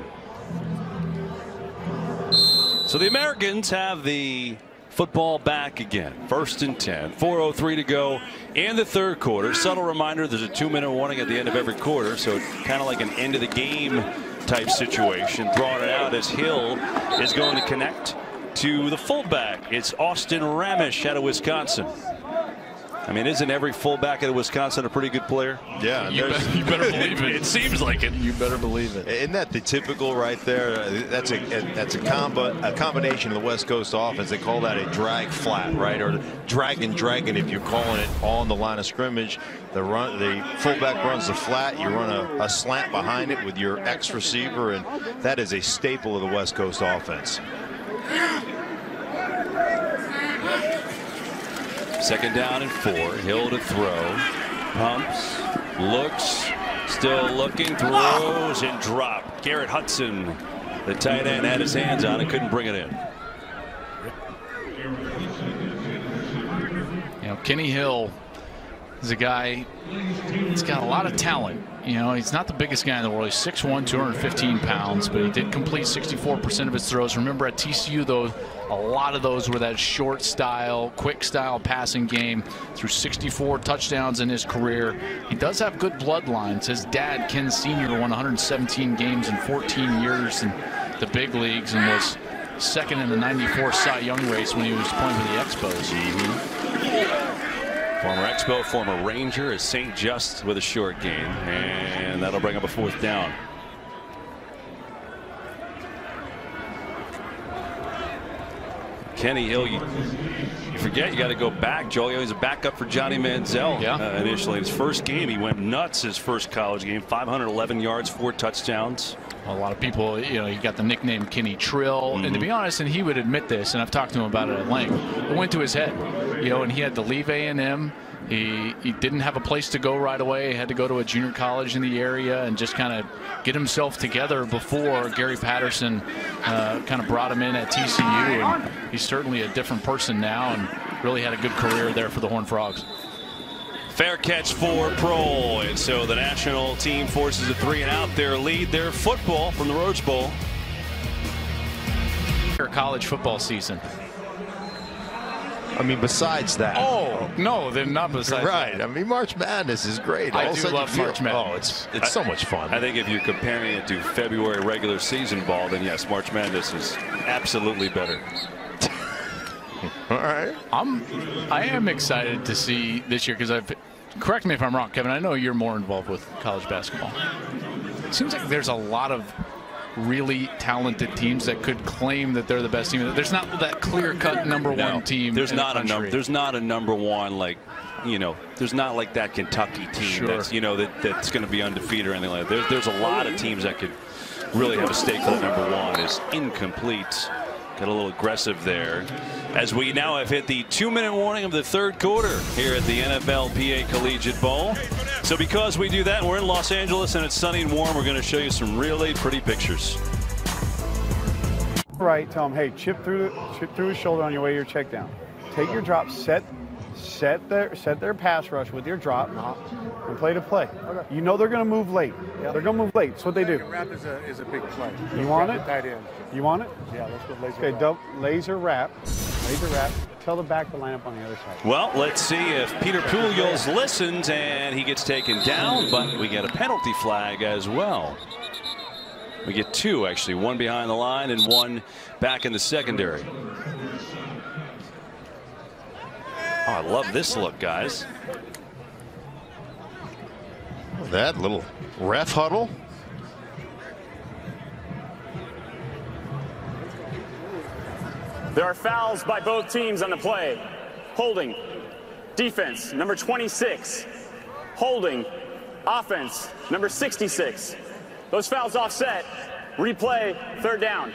So the Americans have the football back again. 1st and 10. 4:03 to go in the 3rd quarter. Subtle reminder, there's a 2-minute warning at the end of every quarter, so kind of like an end of the game type situation. Throwing it out as Hill is going to connect to the fullback. It's Austin Ramish out of Wisconsin. I mean, isn't every fullback out of Wisconsin a pretty good player? Yeah, you better believe it. It seems like it. You better believe it. Isn't that the typical right there? That's a combination of the West Coast offense. They call that a drag flat, right? Or dragon if you're calling it on the line of scrimmage. The fullback runs the flat. You run a slant behind it with your X receiver, and that is a staple of the West Coast offense. 2nd down and 4. Hill to throw. Pumps. Looks. Still looking. Throws and drop. Garrett Hudson, the tight end, had his hands on it. Couldn't bring it in. You know, Kenny Hill is a guy that's got a lot of talent. You know, he's not the biggest guy in the world. He's 6'1", 215 pounds, but he did complete 64% of his throws. Remember, at TCU, though, a lot of those were that short style, quick style passing game. Threw 64 touchdowns in his career. He does have good bloodlines. His dad, Ken Sr., won 117 games in 14 years in the big leagues and was 2nd in the '94 Cy Young race when he was playing for the Expos. Former Expo, former Ranger, is St. Just with a short game, and that'll bring up a 4th down. Kenny Hill, you forget, you got to go back. Joel, he's a backup for Johnny Manziel. Initially, his first game, he went nuts. His first college game, 511 yards, 4 touchdowns. A lot of people, you know, he got the nickname Kenny Trill, and to be honest, and he would admit this, and I've talked to him about it at length. It went to his head, you know, and he had to leave A&M. He didn't have a place to go right away. He had to go to a junior college in the area and just kind of get himself together before Gary Patterson kind of brought him in at TCU. And he's certainly a different person now and really had a good career there for the Horned Frogs. Fair catch for Prohl, and so the national team forces a 3-and-out. Their lead, their football from the Rose Bowl. College football season. I mean, besides that. Oh, no, they're not besides right. that. I mean, March Madness is great. I do love March Madness. Oh, it's so much fun. I think if you're comparing it to February regular season ball, then yes, March Madness is absolutely better. All right. I am excited to see this year because correct me if I'm wrong, Kevin. I know you're more involved with college basketball. It seems like there's a lot of really talented teams that could claim that they're the best team. There's not that clear-cut #1 team. There's not a number. There's not a #1 like, you know. There's not like that Kentucky team that's, you know, that's going to be undefeated or anything like that. There's a lot of teams that could really have a stake for the #1. Is incomplete. Got a little aggressive there. As we now have hit the 2-minute warning of the 3rd quarter here at the NFLPA Collegiate Bowl. So because we do that, we're in Los Angeles and it's sunny and warm, we're going to show you some really pretty pictures. Right, tell him, hey, chip through his shoulder on your way to your check down. Take your drop, set Set their pass rush with your drop and play to play. Okay. You know they're going to move late. Yep. They're going to move late. That's what they do. Wrap is a big play. You want it? Tight end. You want it? Yeah, let's go laser wrap. Okay, laser wrap. Laser wrap. Tell the back to line up on the other side. Well, let's see if Peter Pujols listens, and he gets taken down, but we get a penalty flag as well. We get two, actually, one behind the line and one back in the secondary. Oh, I love this look, guys. That little ref huddle. There are fouls by both teams on the play. Holding. Defense, number 26. Holding. Offense, number 66. Those fouls offset. Replay, third down.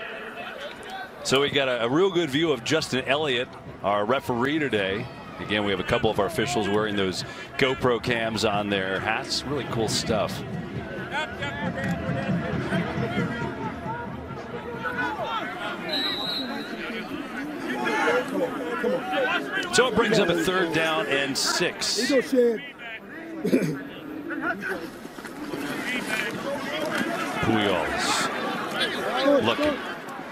So we got a real good view of Justin Elliott, our referee today. Again, we have a couple of our officials wearing those GoPro cams on their hats. Really cool stuff. So it brings up a 3rd down and 6. Pujols looking,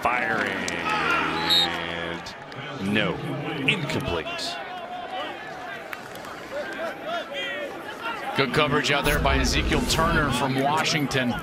firing, and no, incomplete. Good coverage out there by Ezekiel Turner from Washington.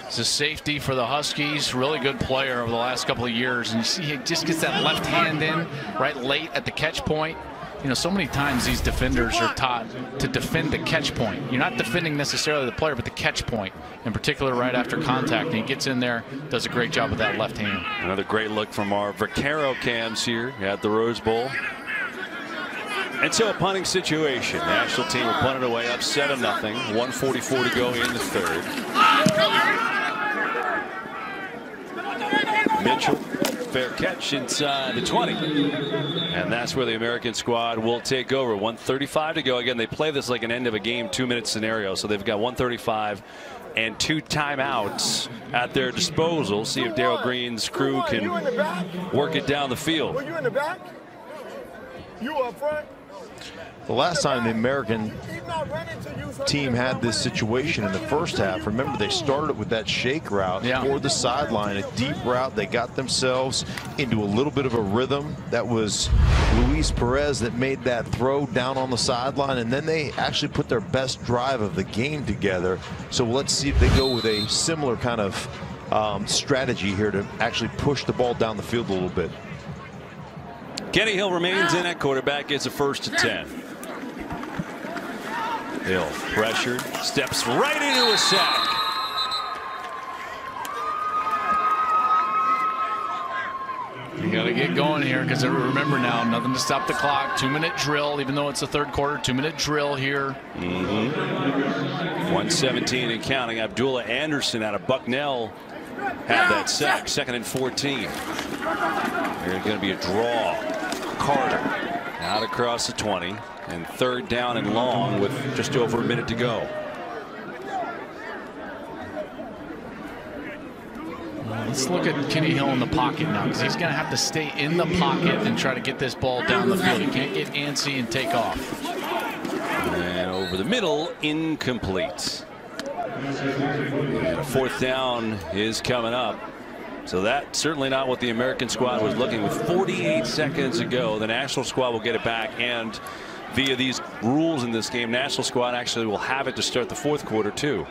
He's a safety for the Huskies. Really good player over the last couple of years. And you see he just gets that left hand in right late at the catch point. You know, so many times these defenders are taught to defend the catch point. You're not defending necessarily the player, but the catch point, in particular right after contact. And he gets in there, does a great job with that left hand. Another great look from our Vaquero cams here at the Rose Bowl. And so a punting situation. The national team will punt it away up 7-0. 1:44 to go in the 3rd. Mitchell, fair catch inside the 20. And that's where the American squad will take over. 1:35 to go. Again, they play this like an end of a game 2-minute scenario. So they've got 1:35 and 2 timeouts at their disposal. See if Darryl Green's crew can work it down the field. Were you in the back? You up front? The last time the American team had this situation in the first half, remember they started with that shake route toward the sideline, a deep route. They got themselves into a little bit of a rhythm. That was Luis Perez that made that throw down on the sideline, and then they actually put their best drive of the game together. So let's see if they go with a similar kind of strategy here to actually push the ball down the field a little bit. Kenny Hill remains in at quarterback. It's a 1st and 10. Hill pressured, steps right into a sack. You got to get going here because remember now, nothing to stop the clock. 2-minute drill, even though it's the 3rd quarter. 2-minute drill here. 1:17 and counting. Abdullah Anderson out of Bucknell had that sack. 2nd and 14. There's going to be a draw. Carter out across the 20, and 3rd down and long with just over a minute to go. Let's look at Kenny Hill in the pocket now, because he's going to have to stay in the pocket and try to get this ball down the field. He can't get antsy and take off. And over the middle, incomplete. And a 4th down is coming up. So that's certainly not what the American squad was looking with. 48 seconds to go. The national squad will get it back, and via these rules in this game, national squad actually will have it to start the 4th quarter too.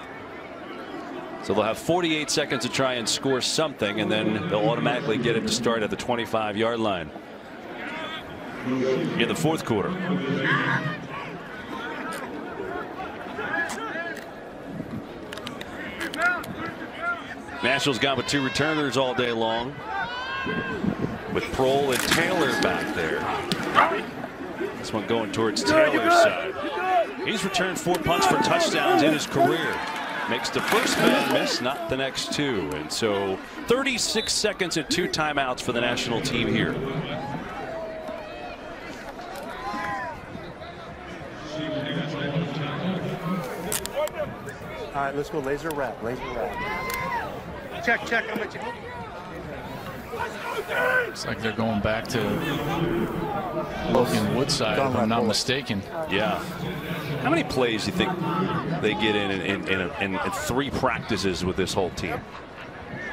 So they'll have 48 seconds to try and score something, and then they'll automatically get it to start at the 25-yard line in the 4th quarter. Nationals gone with 2 returners all day long, with Prohl and Taylor back there. This one going towards Taylor's side. He's returned 4 punts for touchdowns in his career. Makes the first man miss, not the next 2. And so 36 seconds and 2 timeouts for the national team here. All right, let's go laser wrap. Check. I'm at you. Looks like they're going back to Logan Woodside, if I'm not mistaken. Yeah. How many plays do you think they get in 3 practices with this whole team?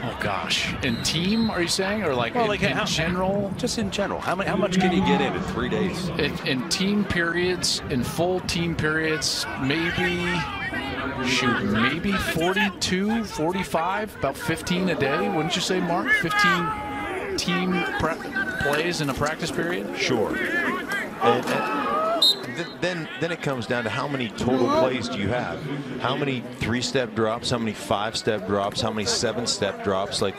Oh gosh, in team, are you saying, or like, well, in general? Just in general. How much can you get in 3 days? In team periods, in full team periods, maybe 42, 45, about 15 a day. Wouldn't you say, Mark? 15 team plays in a practice period? Sure. And then it comes down to how many total plays do you have? How many 3-step drops? How many 5-step drops? How many 7-step drops? Like,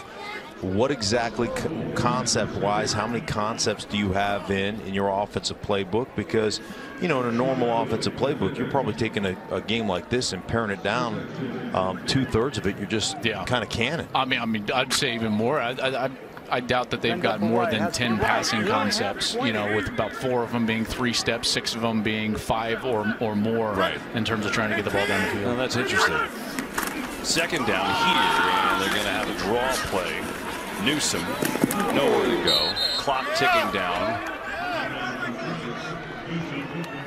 what exactly concept-wise, how many concepts do you have in your offensive playbook? Because, you know, in a normal offensive playbook, you're probably taking a game like this and paring it down. 2/3 of it, you're just kind of canning. I mean, I'd say even more. I doubt that they've got more than 10 passing concepts, you know, with about 4 of them being 3 steps, 6 of them being 5 or more in terms of trying to get the ball down the field. Well, that's interesting. Second down here, and they're going to have a draw play. Newsome, nowhere to go. Clock ticking down.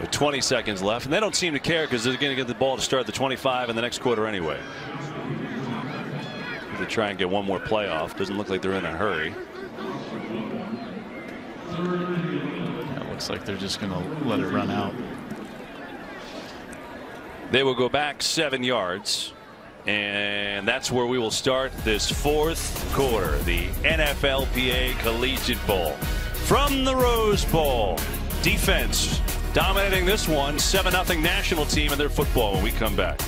With 20 seconds left, and they don't seem to care because they're going to get the ball to start the 25 in the next quarter anyway. To try and get one more play off. Doesn't look like they're in a hurry. It looks like they're just going to let it run out. They will go back 7 yards, and that's where we will start this 4th quarter, the NFLPA Collegiate Bowl. From the Rose Bowl, defense dominating this one, 7-0 national team in their football when we come back.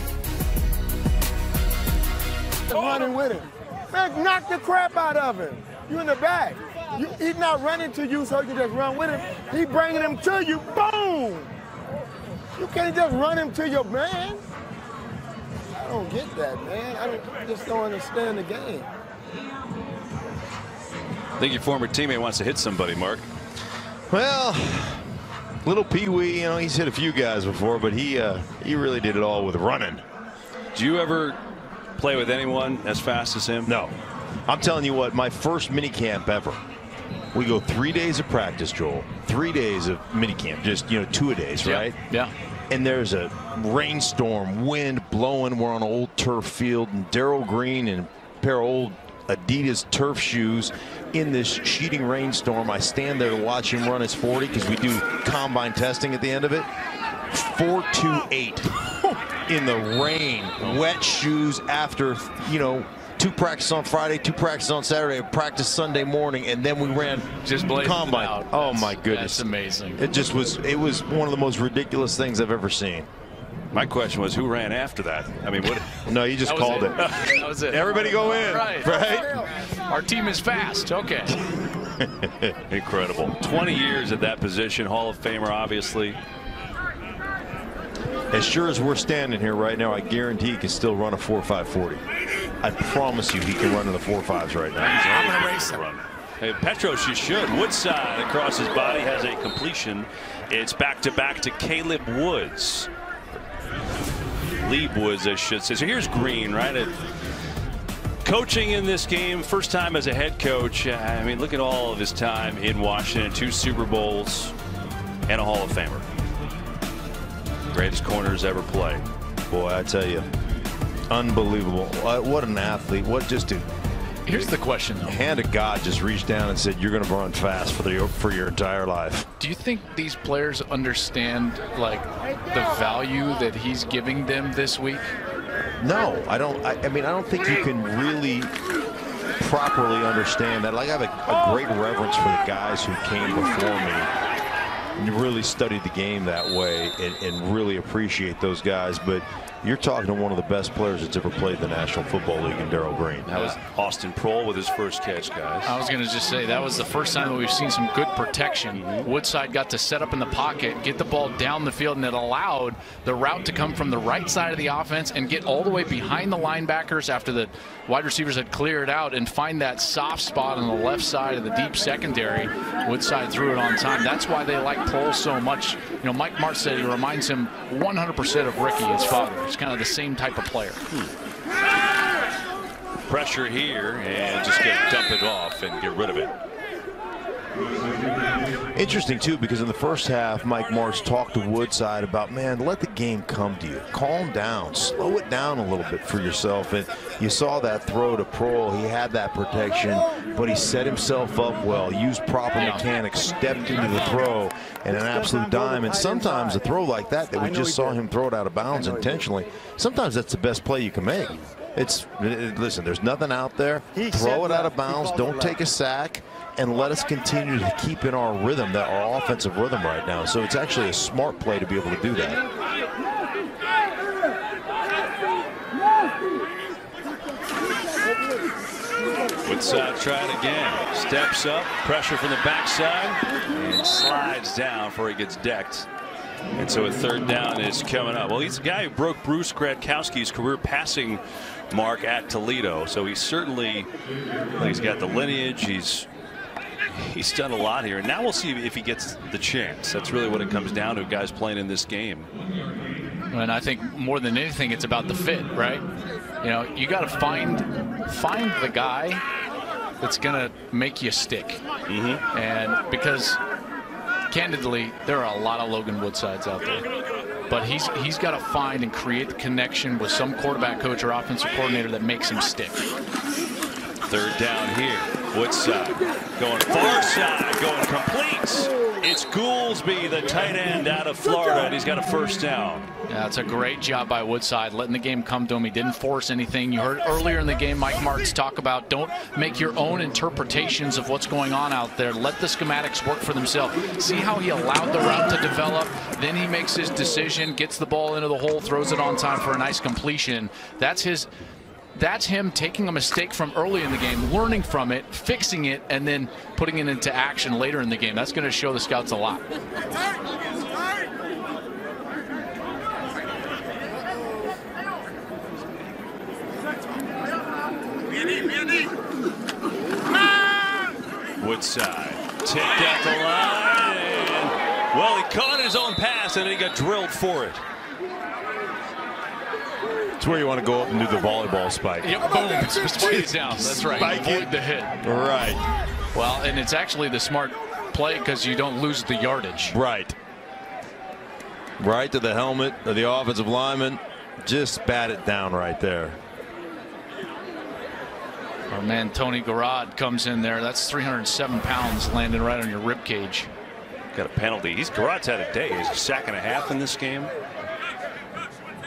Running with him. Man, knock the crap out of him. You in the back. He's not running to you so you can just run with him. He's bringing him to you. Boom! You can't just run him to your man. I don't get that, man. I just don't understand the game. I think your former teammate wants to hit somebody, Mark. Well, little Pee Wee, you know, he's hit a few guys before, but he really did it all with running. Do you ever play with anyone as fast as him? No. I'm telling you what, my first mini camp ever. We go 3 days of practice, Joel. 3 days of mini camp, just, you know, 2-a-days, right? Yeah. And there's a rainstorm, wind blowing. We're on an old turf field, and Darryl Green in a pair of old Adidas turf shoes in this sheeting rainstorm. I stand there to watch him run his 40 because we do combine testing at the end of it. 4.28 in the rain, wet shoes after, you know, 2 practices on Friday, 2 practices on Saturday, practice Sunday morning, and then we ran just combine. Out. Oh my goodness, that's amazing. It was one of the most ridiculous things I've ever seen. My question was, who ran after that? I mean, what? No, you just called it. That was it. Everybody go in. Right. Our team is fast. Okay. Incredible. 20 years at that position. Hall of Famer, obviously. As sure as we're standing here right now, I guarantee he can still run a 4.5 I promise you he can run in the 4.5s right now. I'm going to race him. Hey, Petros, you should. Woodside across his body has a completion. It's back-to-back to Caleb Woods. Lieb Woods, I should say. So here's Green, right? Coaching in this game, first time as a head coach. I mean, look at all of his time in Washington. 2 Super Bowls and a Hall of Famer. Greatest corners ever play. Boy, I tell you, unbelievable. What an athlete. What just a... Here's the question, though. Hand of God just reached down and said, you're going to run fast for your entire life. Do you think these players understand, like, the value that he's giving them this week? No, I don't. I mean, I don't think you can really properly understand that. Like, I have a great reverence for the guys who came before me and really studied the game that way and really appreciate those guys. But you're talking to one of the best players that's ever played in the National Football League in Darryl Green. That was Austin Prohl with his first catch, guys. I was going to just say that was the first time that we've seen some good protection. Woodside got to set up in the pocket, get the ball down the field, and it allowed the route to come from the right side of the offense and get all the way behind the linebackers after the wide receivers had cleared out and find that soft spot on the left side of the deep secondary. Woodside threw it on time. That's why they like Prohl so much. You know, Mike Martz said he reminds him 100% of Ricky, his father. It's kind of the same type of player. Pressure here, and just going to dump it off and get rid of it. Interesting, too, because in the first half, Mike Martz talked to Woodside about, man, let the game come to you. Calm down. Slow it down a little bit for yourself. And you saw that throw to Prohl. He had that protection, but he set himself up well, used proper mechanics, stepped into the throw, and an absolute dime. And sometimes a throw like that we just saw him throw it out of bounds intentionally, sometimes that's the best play you can make. Listen, there's nothing out there. Throw it out of bounds. Don't take a sack. And let us continue to keep in our rhythm, our offensive rhythm right now. So it's actually a smart play to be able to do that. Woodside trying again. Steps up, pressure from the backside, and slides down before he gets decked. And so a third down is coming up. Well, he's a guy who broke Bruce Gradkowski's career passing mark at Toledo. So he's certainly, he's got the lineage. He's done a lot here, and now we'll see if he gets the chance. That's really what it comes down to, guys playing in this game. And I think more than anything, it's about the fit, right? You know, you got to find the guy that's going to make you stick. And because, candidly, there are a lot of Logan Woodsides out there. But he's got to find and create the connection with some quarterback coach or offensive coordinator that makes him stick. Third down here. Woodside going far side, going complete. It's Goolsby, the tight end out of Florida, and he's got a first down. Yeah, it's a great job by Woodside, letting the game come to him. He didn't force anything. You heard earlier in the game Mike Martz talk about don't make your own interpretations of what's going on out there. Let the schematics work for themselves. See how he allowed the route to develop. Then he makes his decision, gets the ball into the hole, throws it on time for a nice completion. That's him taking a mistake from early in the game, learning from it, fixing it, and then putting it into action later in the game. That's going to show the scouts a lot. Woodside tipped at the line, and, well, he caught his own pass, and he got drilled for it. It's where you want to go up and do the volleyball spike. Yep, boom, spike it down. That's right. Spike Avoid the hit. Right. Well, and it's actually the smart play because you don't lose the yardage. Right. Right to the helmet of the offensive lineman. Just bat it down right there. Our man Tony Garrod comes in there. That's 307 pounds landing right on your rib cage. Got a penalty. Garrod's had a day. He's a sack and a half in this game.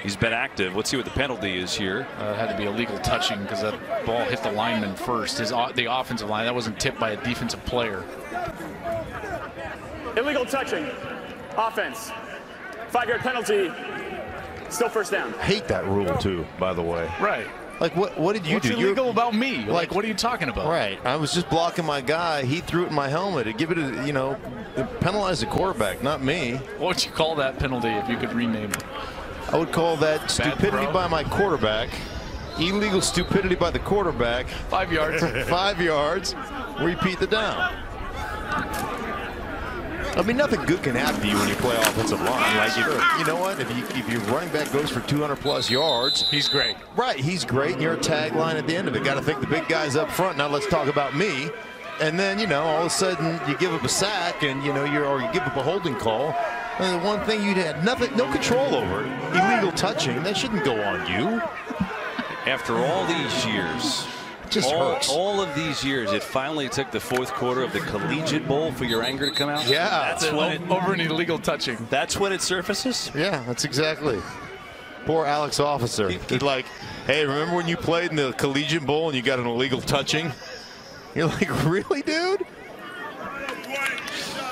He's been active. Let's see what the penalty is here. It had to be illegal touching because that ball hit the lineman first. The offensive line. That wasn't tipped by a defensive player. Illegal touching. Offense. 5-yard penalty. Still first down. I hate that rule too, by the way. Right. Like what did you do? What's illegal about me? Like what are you talking about? Right. I was just blocking my guy. He threw it in my helmet. Give it a, you know, penalize the quarterback, not me. What would you call that penalty if you could rename it? I would call that stupidity by my quarterback. Illegal stupidity by the quarterback. 5 yards. 5 yards. Repeat the down. I mean, nothing good can happen to you when you play offensive line. Like, you know what? If your running back goes for 200+ yards, he's great. Right, he's great, and you're a tagline at the end of it. Got to think the big guy's up front. Now let's talk about me. And then, you know, all of a sudden you give up a sack, and you give up a holding call. And the one thing you had no control over, illegal touching, that shouldn't go on you. After all these years, all of these years, it finally took the fourth quarter of the Collegiate Bowl for your anger to come out. Yeah, that's over an illegal touching. That's when it surfaces. Yeah, that's exactly. Poor Alex Officer. He's like, hey, remember when you played in the Collegiate Bowl and you got an illegal touching? You're like, really, dude?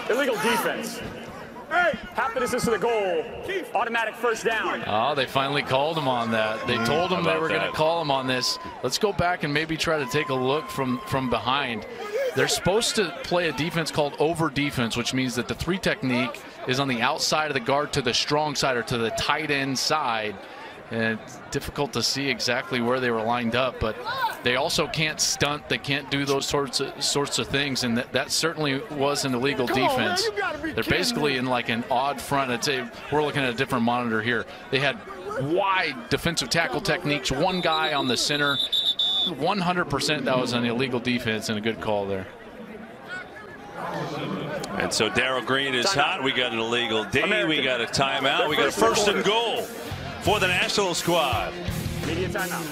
Illegal defense. Half the distance to the goal. Automatic first down. Oh, they finally called him on that. They told him they were going to call him on this. Let's go back and maybe try to take a look from behind. They're supposed to play a defense called over defense, which means that the 3 technique is on the outside of the guard to the strong side or to the tight end side. And it's difficult to see exactly where they were lined up, but they also can't stunt. They can't do those sorts of things, and that certainly was an illegal defense. They're basically in like an odd front. I'd say we're looking at a different monitor here. They had wide defensive tackle techniques, one guy on the center. 100% that was an illegal defense and a good call there. And so Darrell Green is hot. We got an illegal D. We got a timeout. We got a 1st and goal for the national squad. Media timeout.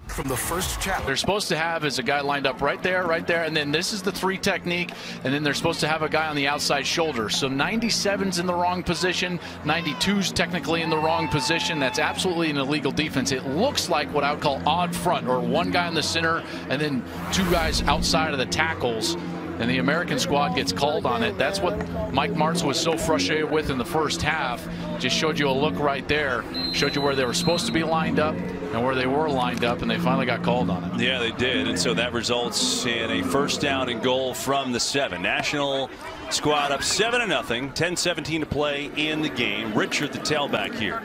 From the first chapter. They're supposed to have is a guy lined up right there, and then this is the 3 technique, and then they're supposed to have a guy on the outside shoulder. So 97's in the wrong position, 92's technically in the wrong position. That's absolutely an illegal defense. It looks like what I would call odd front, or one guy in the center and then 2 guys outside of the tackles. And the American squad gets called on it. That's what Mike Martz was so frustrated with in the first half. Just showed you a look right there. Showed you where they were supposed to be lined up and where they were lined up, and they finally got called on it. Yeah, they did. And so that results in a 1st down and goal from the 7. National squad up 7-0. 10-17 to play in the game. Richard, the tailback here.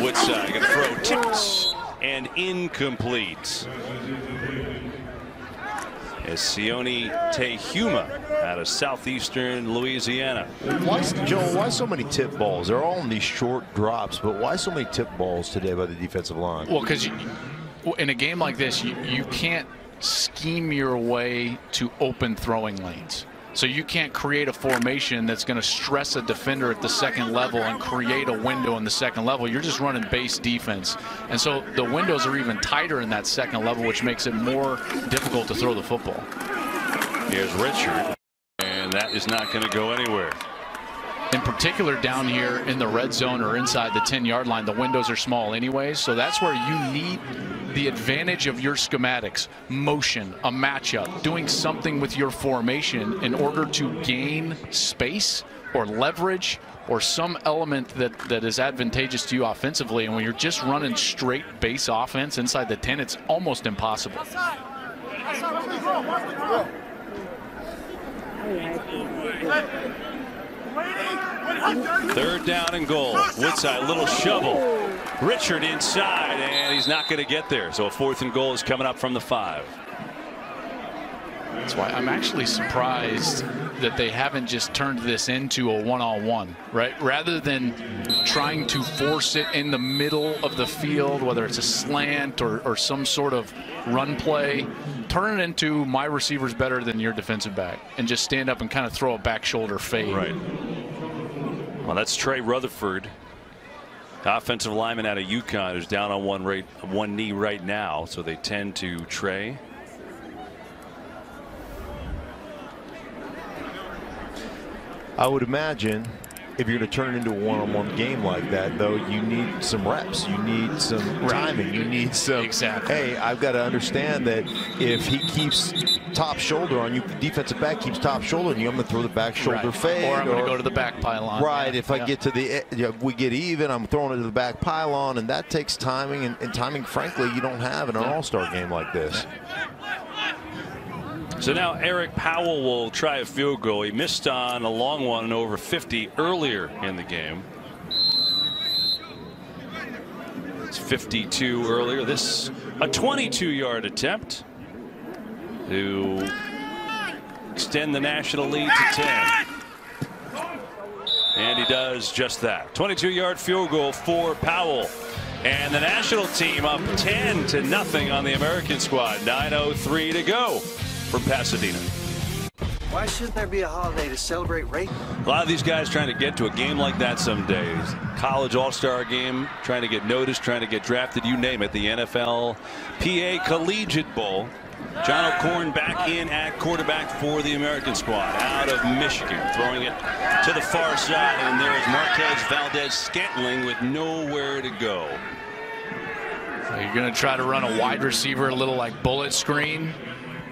Woodside going to throw tips and incomplete. As Sione Tehuma out of southeastern Louisiana. Why so many tip balls? They're all in these short drops, but why so many tip balls today by the defensive line? Well, because in a game like this, you can't scheme your way to open throwing lanes. So you can't create a formation that's going to stress a defender at the second level and create a window in the second level. You're just running base defense. And so the windows are even tighter in that second level, which makes it more difficult to throw the football. Here's Richard, and that is not going to go anywhere. In particular, down here in the red zone or inside the 10-yard line, the windows are small anyways. So that's where you need the advantage of your schematics, motion, a matchup, doing something with your formation in order to gain space or leverage or some element that is advantageous to you offensively. And when you're just running straight base offense inside the 10, it's almost impossible. 3rd down and goal. Woodside, little shovel. Richard inside, and he's not going to get there. So a 4th and goal is coming up from the 5. That's why I'm actually surprised that they haven't just turned this into a one-on-one, right? Rather than trying to force it in the middle of the field, whether it's a slant or some sort of run play, turn it into my receiver's better than your defensive back and just stand up and kind of throw a back shoulder fade. Right. Well, that's Trey Rutherford, offensive lineman out of UConn, who's down on one knee right now. So they tend to Trey. I would imagine if you're going to turn it into a one-on-one game like that, though, you need some reps. You need some timing. You need some. Exactly. Hey, I've got to understand that if he keeps top shoulder on you, defensive back keeps top shoulder on you, I'm going to throw the back shoulder fade. Or I'm going to go to the back pylon. Right. If I get to the, we get even, I'm throwing it to the back pylon, and that takes timing. And timing, frankly, you don't have in an all-star game like this. So now Eric Powell will try a field goal. He missed on a long one over 50 earlier in the game. It's 52 earlier. This a 22-yard attempt to extend the national lead to 10. And he does just that. 22-yard field goal for Powell. And the national team up 10-0 on the American squad. 9:03 to go from Pasadena. Why shouldn't there be a holiday to celebrate race? A lot of these guys trying to get to a game like that someday. College all-star game, trying to get noticed, trying to get drafted, you name it. The NFLPA Collegiate Bowl. John O'Korn back in at quarterback for the American squad out of Michigan, throwing it to the far side, and there is Marquez Valdez-Scantling with nowhere to go. So you're going to try to run a wide receiver a little like bullet screen.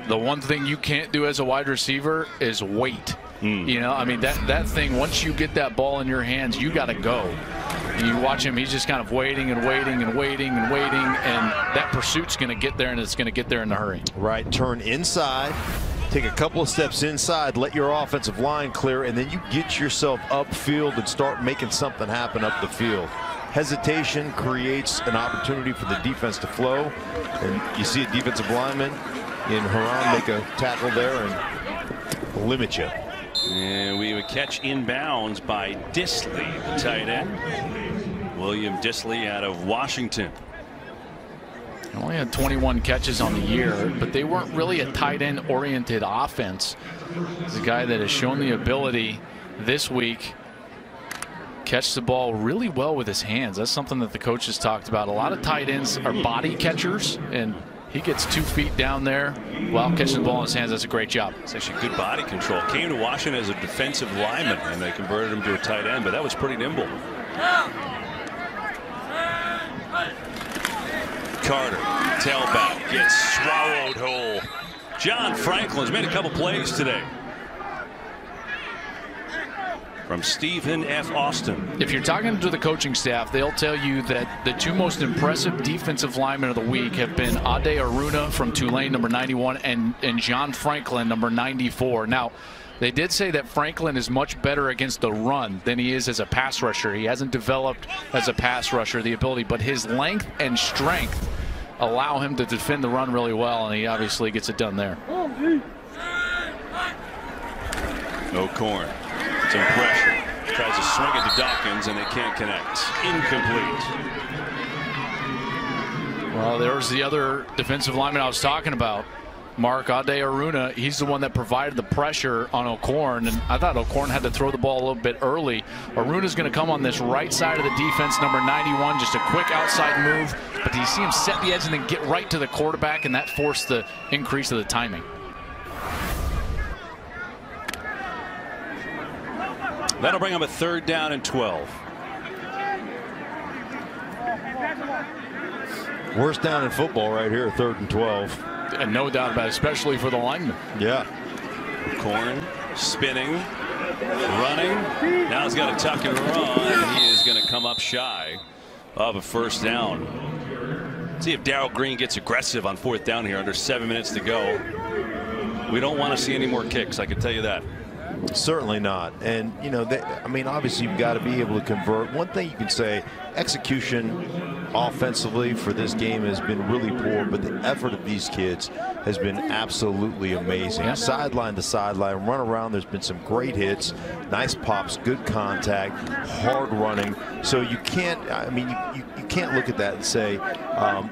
The one thing you can't do as a wide receiver is wait. You know, I mean, that thing, once you get that ball in your hands, you got to go. And you watch him, he's just kind of waiting and waiting and waiting and waiting, and that pursuit's going to get there, and it's going to get there in a hurry. Right, turn inside, take a couple of steps inside, let your offensive line clear, and then you get yourself upfield and start making something happen up the field. Hesitation creates an opportunity for the defense to flow, and you see a defensive lineman in Haran make a tackle there and limit you. And we have a catch inbounds by Disley, the tight end. William Disley out of Washington. Only had 21 catches on the year, but they weren't really a tight end oriented offense. He's a guy that has shown the ability this week catch the ball really well with his hands. That's something that the coaches talked about. A lot of tight ends are body catchers, and he gets 2 feet down there while catching the ball in his hands. That's a great job. It's actually good body control. Came to Washington as a defensive lineman, and they converted him to a tight end, but that was pretty nimble. Carter, tailback, gets swallowed whole. John Franklin's made a couple plays today. From Stephen F. Austin. If you're talking to the coaching staff, they'll tell you that the 2 most impressive defensive linemen of the week have been Ade Aruna from Tulane, number 91, and John Franklin, number 94. Now, they did say that Franklin is much better against the run than he is as a pass rusher. He hasn't developed as a pass rusher the ability, but his length and strength allow him to defend the run really well, and he obviously gets it done there. O'Corn. Some pressure. Tries to swing it to Dawkins, and they can't connect. Incomplete. Well, there's the other defensive lineman I was talking about, Mark Ade Aruna. He's the one that provided the pressure on O'Corn, and I thought O'Corn had to throw the ball a little bit early. Aruna's going to come on this right side of the defense, number 91, just a quick outside move, but you see him set the edge and then get right to the quarterback, and that forced the increase of the timing. That'll bring him a 3rd down and 12. Worst down in football right here, 3rd and 12. And no doubt about it, especially for the lineman. Yeah. Corn spinning, running. Now he's got to tuck and run, and he is going to come up shy of a 1st down. Let's see if Darrell Green gets aggressive on 4th down here under 7 minutes to go. We don't want to see any more kicks, I can tell you that. Certainly not. And, you know, I mean, obviously you've got to be able to convert. One thing you can say, execution offensively for this game has been really poor, but the effort of these kids has been absolutely amazing. Yeah. Sideline to sideline, run around. There's been some great hits, nice pops, good contact, hard running. So you can't, I mean, you can't look at that and say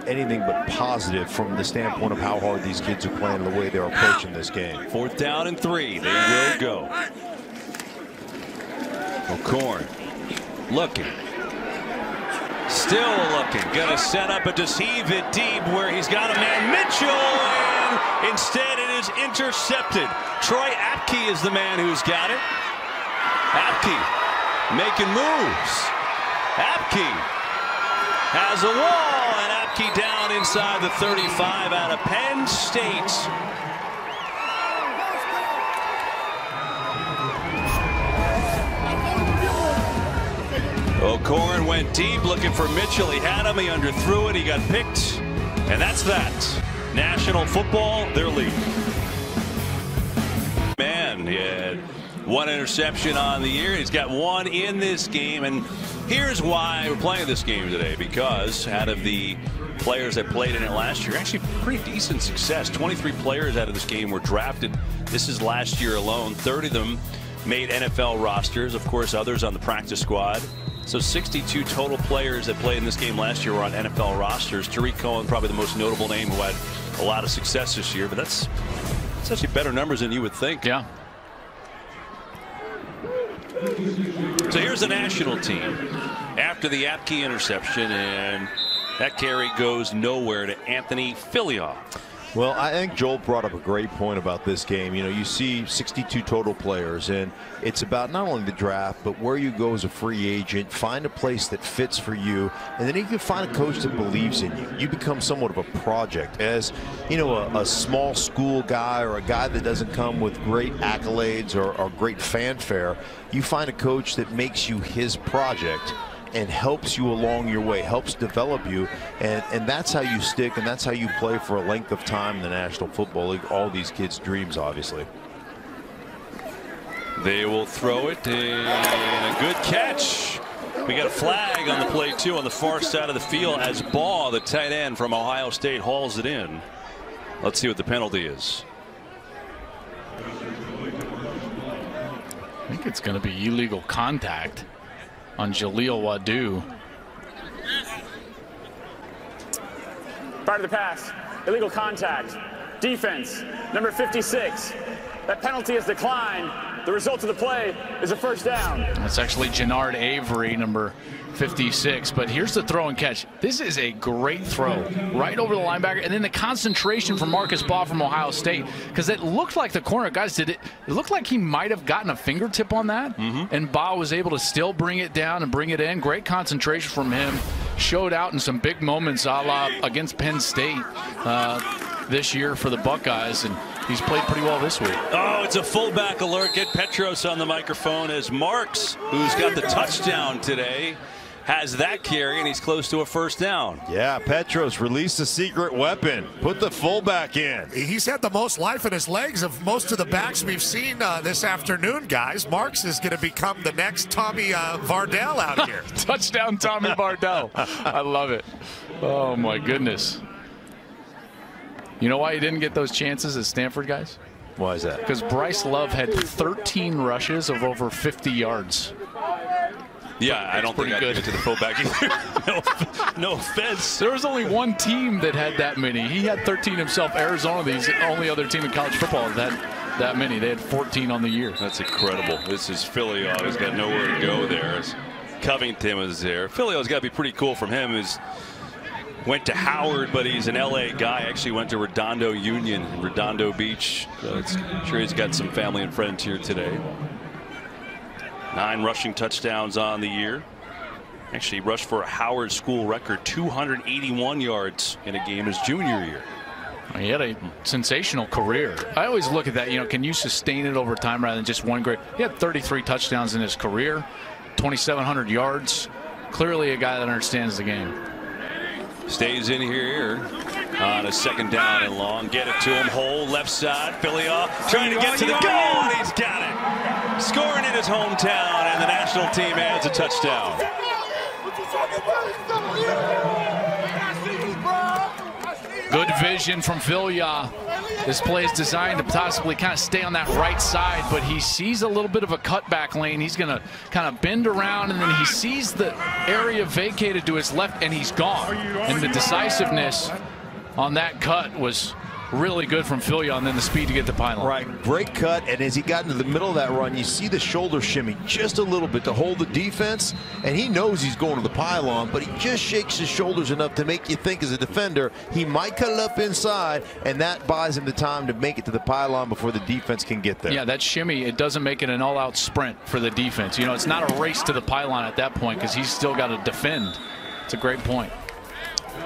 anything but positive from the standpoint of how hard these kids are playing, the way they're approaching this game. 4th down and 3. They will go. O'Corn looking. Still looking. Gonna set up a deceive it deep where he's got a man, Mitchell, and instead it is intercepted. Troy Apke is the man who's got it. Apke making moves. Apke has a wall, and Apke down inside the 35 out of Penn State. O'Corn went deep looking for Mitchell. He had him. He underthrew it. He got picked. And that's that. National football, their lead. Man, he had 1 interception on the year. He's got 1 in this game. And here's why we're playing this game today. Because out of the players that played in it last year, actually pretty decent success. 23 players out of this game were drafted. This is last year alone. 30 of them made NFL rosters. Of course, others on the practice squad. So 62 total players that played in this game last year were on NFL rosters. Tariq Cohen, probably the most notable name, who had a lot of success this year. But that's actually better numbers than you would think. Yeah. So here's the national team after the Apke interception, and that carry goes nowhere to Anthony Filion. Well, I think Joel brought up a great point about this game. You know, you see 62 total players, and it's about not only the draft, but where you go as a free agent, find a place that fits for you, and then you can find a coach that believes in you. You become somewhat of a project. As, you know, a small school guy or a guy that doesn't come with great accolades or great fanfare, you find a coach that makes you his project and helps you along your way, helps develop you, and that's how you stick, and that's how you play for a length of time in the National Football League. All these kids' dreams, obviously. They will throw it, and a good catch. We got a flag on the play, too, on the far side of the field as Baugh, the tight end from Ohio State, hauls it in. Let's see what the penalty is. I think it's going to be illegal contact on Jaleel Wadu. Prior to the pass, illegal contact. Defense, number 56. That penalty has declined. The result of the play is a first down. That's actually Jannard Avery, number 56. But here's the throw and catch. This is a great throw right over the linebacker. And then the concentration from Marcus Baugh from Ohio State, because it looked like the corner guys did it. It looked like he might have gotten a fingertip on that. And Baugh was able to still bring it down and bring it in. Great concentration from him. Showed out in some big moments a la against Penn State this year for the Buckeyes. And he's played pretty well this week. Oh, it's a fullback alert. Get Petros on the microphone as Marks, who's got the touchdown today, has that carry, and he's close to a first down. Yeah, Petros released the secret weapon. Put the fullback in. He's had the most life in his legs of most of the backs we've seen this afternoon, guys. Marks is going to become the next Tommy Vardell out here. Touchdown, Tommy Vardell. I love it. Oh, my goodness. You know why he didn't get those chances at Stanford, guys? Why is that? Because Bryce Love had 13 rushes of over 50 yards. Yeah, I don't think I'd give it to the fullback either. No offense. There was only one team that had that many. He had 13 himself. Arizona, the only other team in college football that had that many. They had 14 on the year. That's incredible. This is Philly. He's got nowhere to go there. Covington was there. Philly has got to be pretty cool from him. Went to Howard, but he's an LA guy. Actually went to Redondo Union in Redondo Beach. I'm sure he's got some family and friends here today. 9 rushing touchdowns on the year. Actually rushed for a Howard school record 281 yards in a game his junior year. He had a sensational career. I always look at that, can you sustain it over time rather than just one great? He had 33 touchdowns in his career, 2,700 yards. Clearly a guy that understands the game. Stays in here on a second down and long. Get it to him. Hole left side. Philly trying to get to the goal, and he's got it. Scoring in his hometown, and the national team adds a touchdown. Good vision from Philyaw. This play is designed to possibly kind of stay on that right side, but he sees a little bit of a cutback lane. He's going to kind of bend around, and then he sees the area vacated to his left, and he's gone. And the decisiveness on that cut was really good from Philyaw, and then the speed to get the pylon. Right, great cut, and as he got into the middle of that run, you see the shoulder shimmy just a little bit to hold the defense, and he knows he's going to the pylon, but he just shakes his shoulders enough to make you think as a defender he might cut it up inside, and that buys him the time to make it to the pylon before the defense can get there. Yeah, that shimmy, it doesn't make it an all-out sprint for the defense. It's not a race to the pylon at that point because he's still got to defend. It's a great point.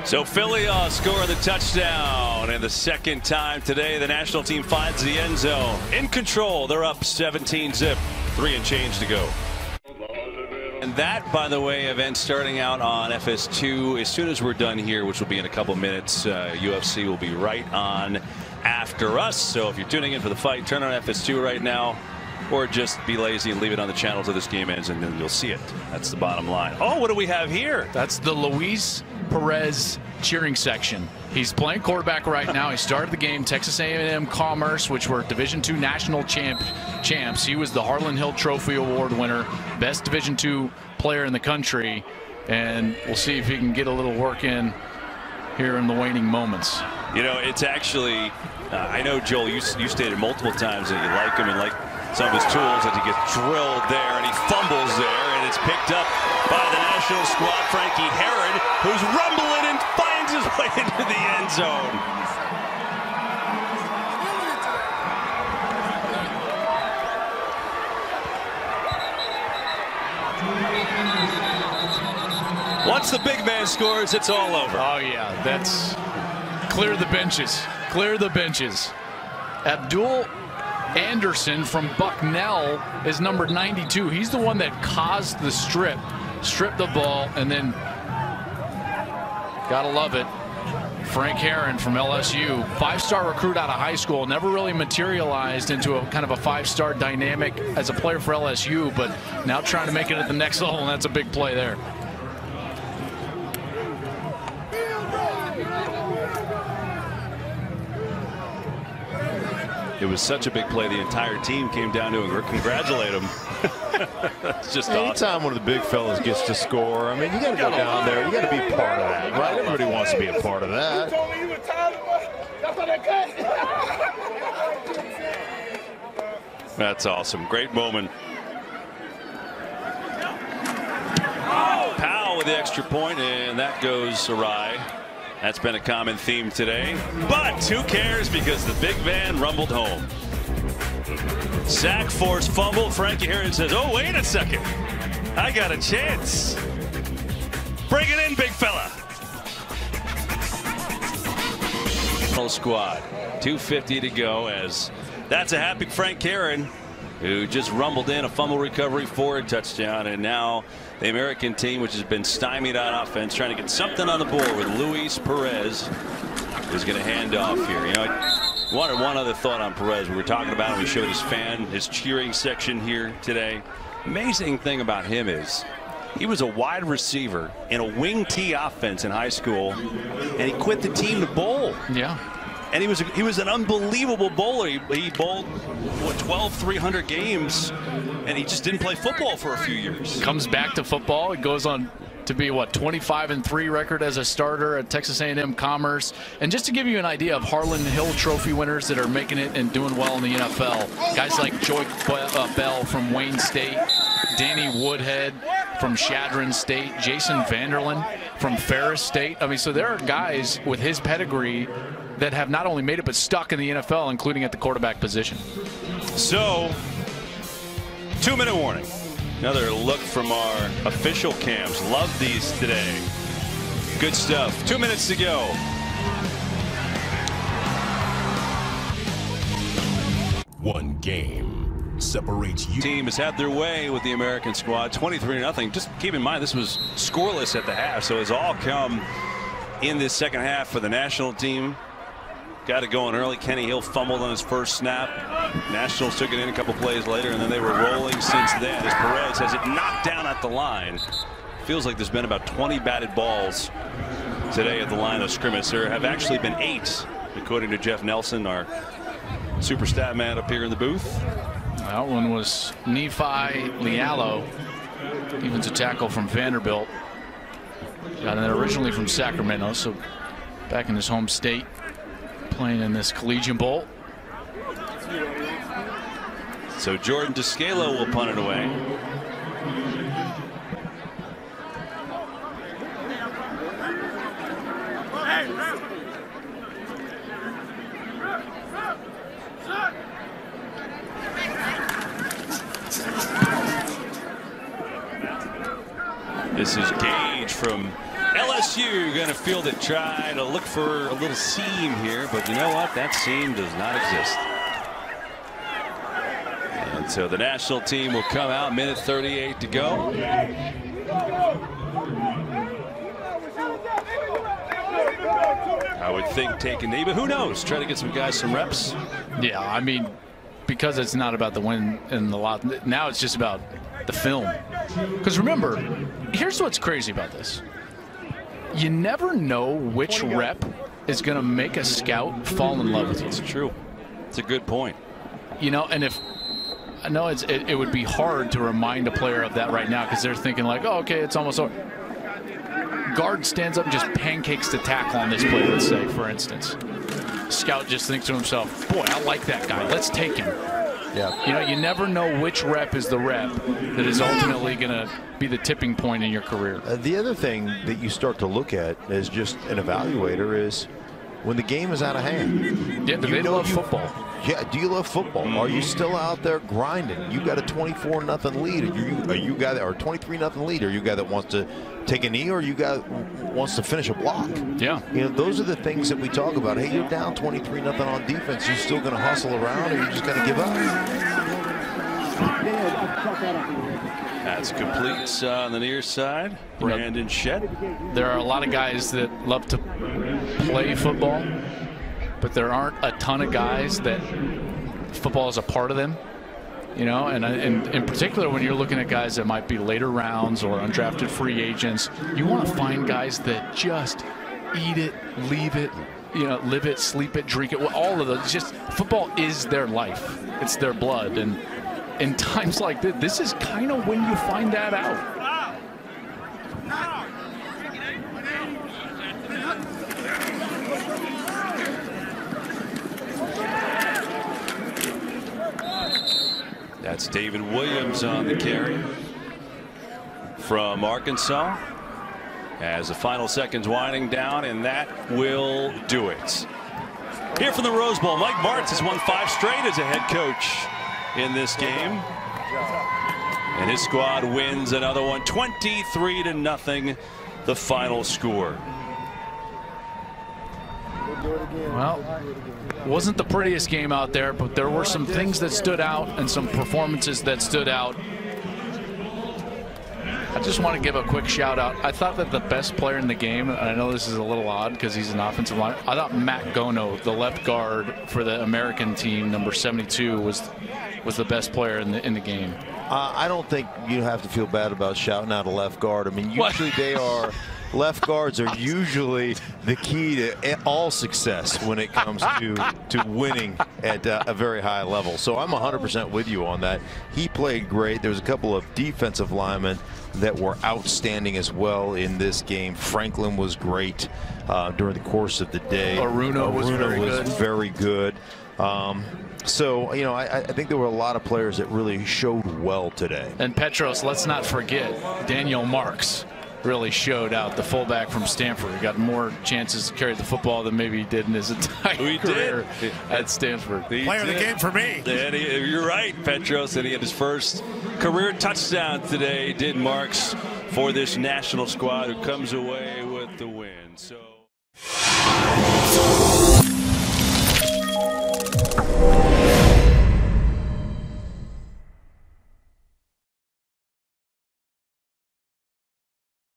So Philly scoring the touchdown, and the second time today the national team finds the end zone. In control, they're up 17-zip, 3 and change to go. And that, by the way, event starting out on FS2 as soon as we're done here, which will be in a couple minutes. UFC will be right on after us. So if you're tuning in for the fight, turn on FS2 right now, or just be lazy and leave it on the channel till this game ends, and then you'll see it. That's the bottom line. Oh, what do we have here? That's the Luis Perez cheering section. He's playing quarterback right now. He started the game. Texas A&M Commerce, which were Division II national champs. He was the Harlan Hill Trophy Award winner, best Division II player in the country, and we'll see if he can get a little work in here in the waning moments. It's actually, I know, Joel, you stated multiple times that you like him and like some of his tools, as he gets drilled there, and he fumbles there, and it's picked up by the national squad, Frankie Herod, who's rumbling and finds his way into the end zone. Once the big man scores, it's all over. Oh, yeah, that's clear the benches. Clear the benches. Abdul Anderson from Bucknell is number 92. He's the one that caused the strip the ball, and then gotta love it. Frank Herron from LSU, 5-star recruit out of high school, never really materialized into a kind of a 5-star dynamic as a player for LSU, but now trying to make it at the next level, and that's a big play there. It was such a big play. The entire team came down to congratulate him. It's just anytime one of the big fellas gets to score, I mean, you got to go down there. You got to be part of that, right? Everybody wants to be a part of that. That's awesome. Great moment. Powell with the extra point, and that goes awry. That's been a common theme today. But who cares, because the big van rumbled home. Sack, force, fumble. Frankie Heron says, oh, wait a second. I got a chance. Bring it in, big fella. Squad. 2:50 to go, as that's a happy Frank Heron, who just rumbled in a fumble recovery for a touchdown. And now the American team, which has been stymied on offense, trying to get something on the board with Luis Perez, who's going to hand off here. You know, I wanted one other thought on Perez. We were talking about him. We showed his cheering section here today. Amazing thing about him is he was a wide receiver in a wing T offense in high school, and he quit the team to bowl. Yeah. And he was an unbelievable bowler. He bowled, what, 300 games, and he just didn't play football for a few years. Comes back to football. It goes on to be, what, 25-3 record as a starter at Texas A&M Commerce. And just to give you an idea of Harlan Hill Trophy winners that are making it and doing well in the NFL, guys like Joy Bell from Wayne State, Danny Woodhead from Chadron State, Jason Vanderlyn from Ferris State. I mean, so there are guys with his pedigree that have not only made it but stuck in the NFL, including at the quarterback position. So, 2-minute warning. Another look from our official cams. Love these today. Good stuff. 2 minutes to go. One game separates you. Team has had their way with the American squad. 23-0. Just keep in mind, this was scoreless at the half, so it's all come in this second half for the national team. Got it going early. Kenny Hill fumbled on his first snap. Nationals took it in a couple plays later, and then they were rolling since then as Perez has it knocked down at the line. Feels like there's been about 20 batted balls today at the line of scrimmage. There have actually been 8, according to Jeff Nelson, our super stat man up here in the booth. That one was Nephi Lialo, defensive tackle from Vanderbilt. Got it originally from Sacramento, so back in his home state, playing in this Collegiate Bowl. So Jordan Descalo will punt it away. This is Gage from LSU, going to field it, try to look for a little seam here, but you know what? That seam does not exist. And so the national team will come out, minute 38 to go. I would think take a knee, but who knows? Try to get some guys some reps. Yeah, I mean, because it's not about the win and the lot. Now it's just about the film. Because remember, here's what's crazy about this. You never know which rep is going to make a scout fall in love with you. It's true. It's a good point. You know, and if I know it would be hard to remind a player of that right now because they're thinking like, oh, okay, it's almost over. Guard stands up and just pancakes the tackle on this play, let's say, for instance. Scout just thinks to himself, boy, I like that guy. Let's take him. Yeah. You know, you never know which rep is the rep that is ultimately going to be the tipping point in your career. The other thing that you start to look at as just an evaluator is when the game is out of hand. Yeah, do they love football? Yeah, do you love football? Are you still out there grinding? You got a 24-0 lead. Are you a guy that, or 23-0 lead? Are you a guy that wants to take a knee, or you guy wants to finish a block? Yeah. You know, those are the things that we talk about. Hey, you're down 23-0 on defense. You still going to hustle around, or you just going to give up? That's complete on the near side. Brandon Shedd. There are a lot of guys that love to play football, but there aren't a ton of guys that football is a part of them. You know, and in particular, when you're looking at guys that might be later rounds or undrafted free agents, you want to find guys that just eat it, leave it. live it, sleep it, drink it. All of those. Just football is their life. It's their blood. And in times like this is kind of when you find that out. That's David Williams on the carry from Arkansas. As the final seconds winding down, and that will do it. Here from the Rose Bowl, Mike Martz has won 5 straight as a head coach in this game. And his squad wins another one, 23-0, the final score. Well, it wasn't the prettiest game out there, but there were some things that stood out and some performances that stood out. I just want to give a quick shout out. I thought that the best player in the game, and I know this is a little odd because he's an offensive line, I thought Matt Gono, the left guard for the American team, number 72, was the best player in the game. I don't think you have to feel bad about shouting out a left guard. I mean, usually they are. Left guards are usually the key to all success when it comes to winning at a very high level. So I'm 100% with you on that. He played great. There was a couple of defensive linemen that were outstanding as well in this game. Franklin was great during the course of the day. Aruna was very good. So, I think there were a lot of players that really showed well today. And Petros, let's not forget, Daniel Marks really showed out, the fullback from Stanford. He got more chances to carry the football than maybe he did in his entire career at Stanford. Player of the game for me. And you're right, Petros, and he had his first career touchdown today, did Marks, for this national squad, who comes away with the win. So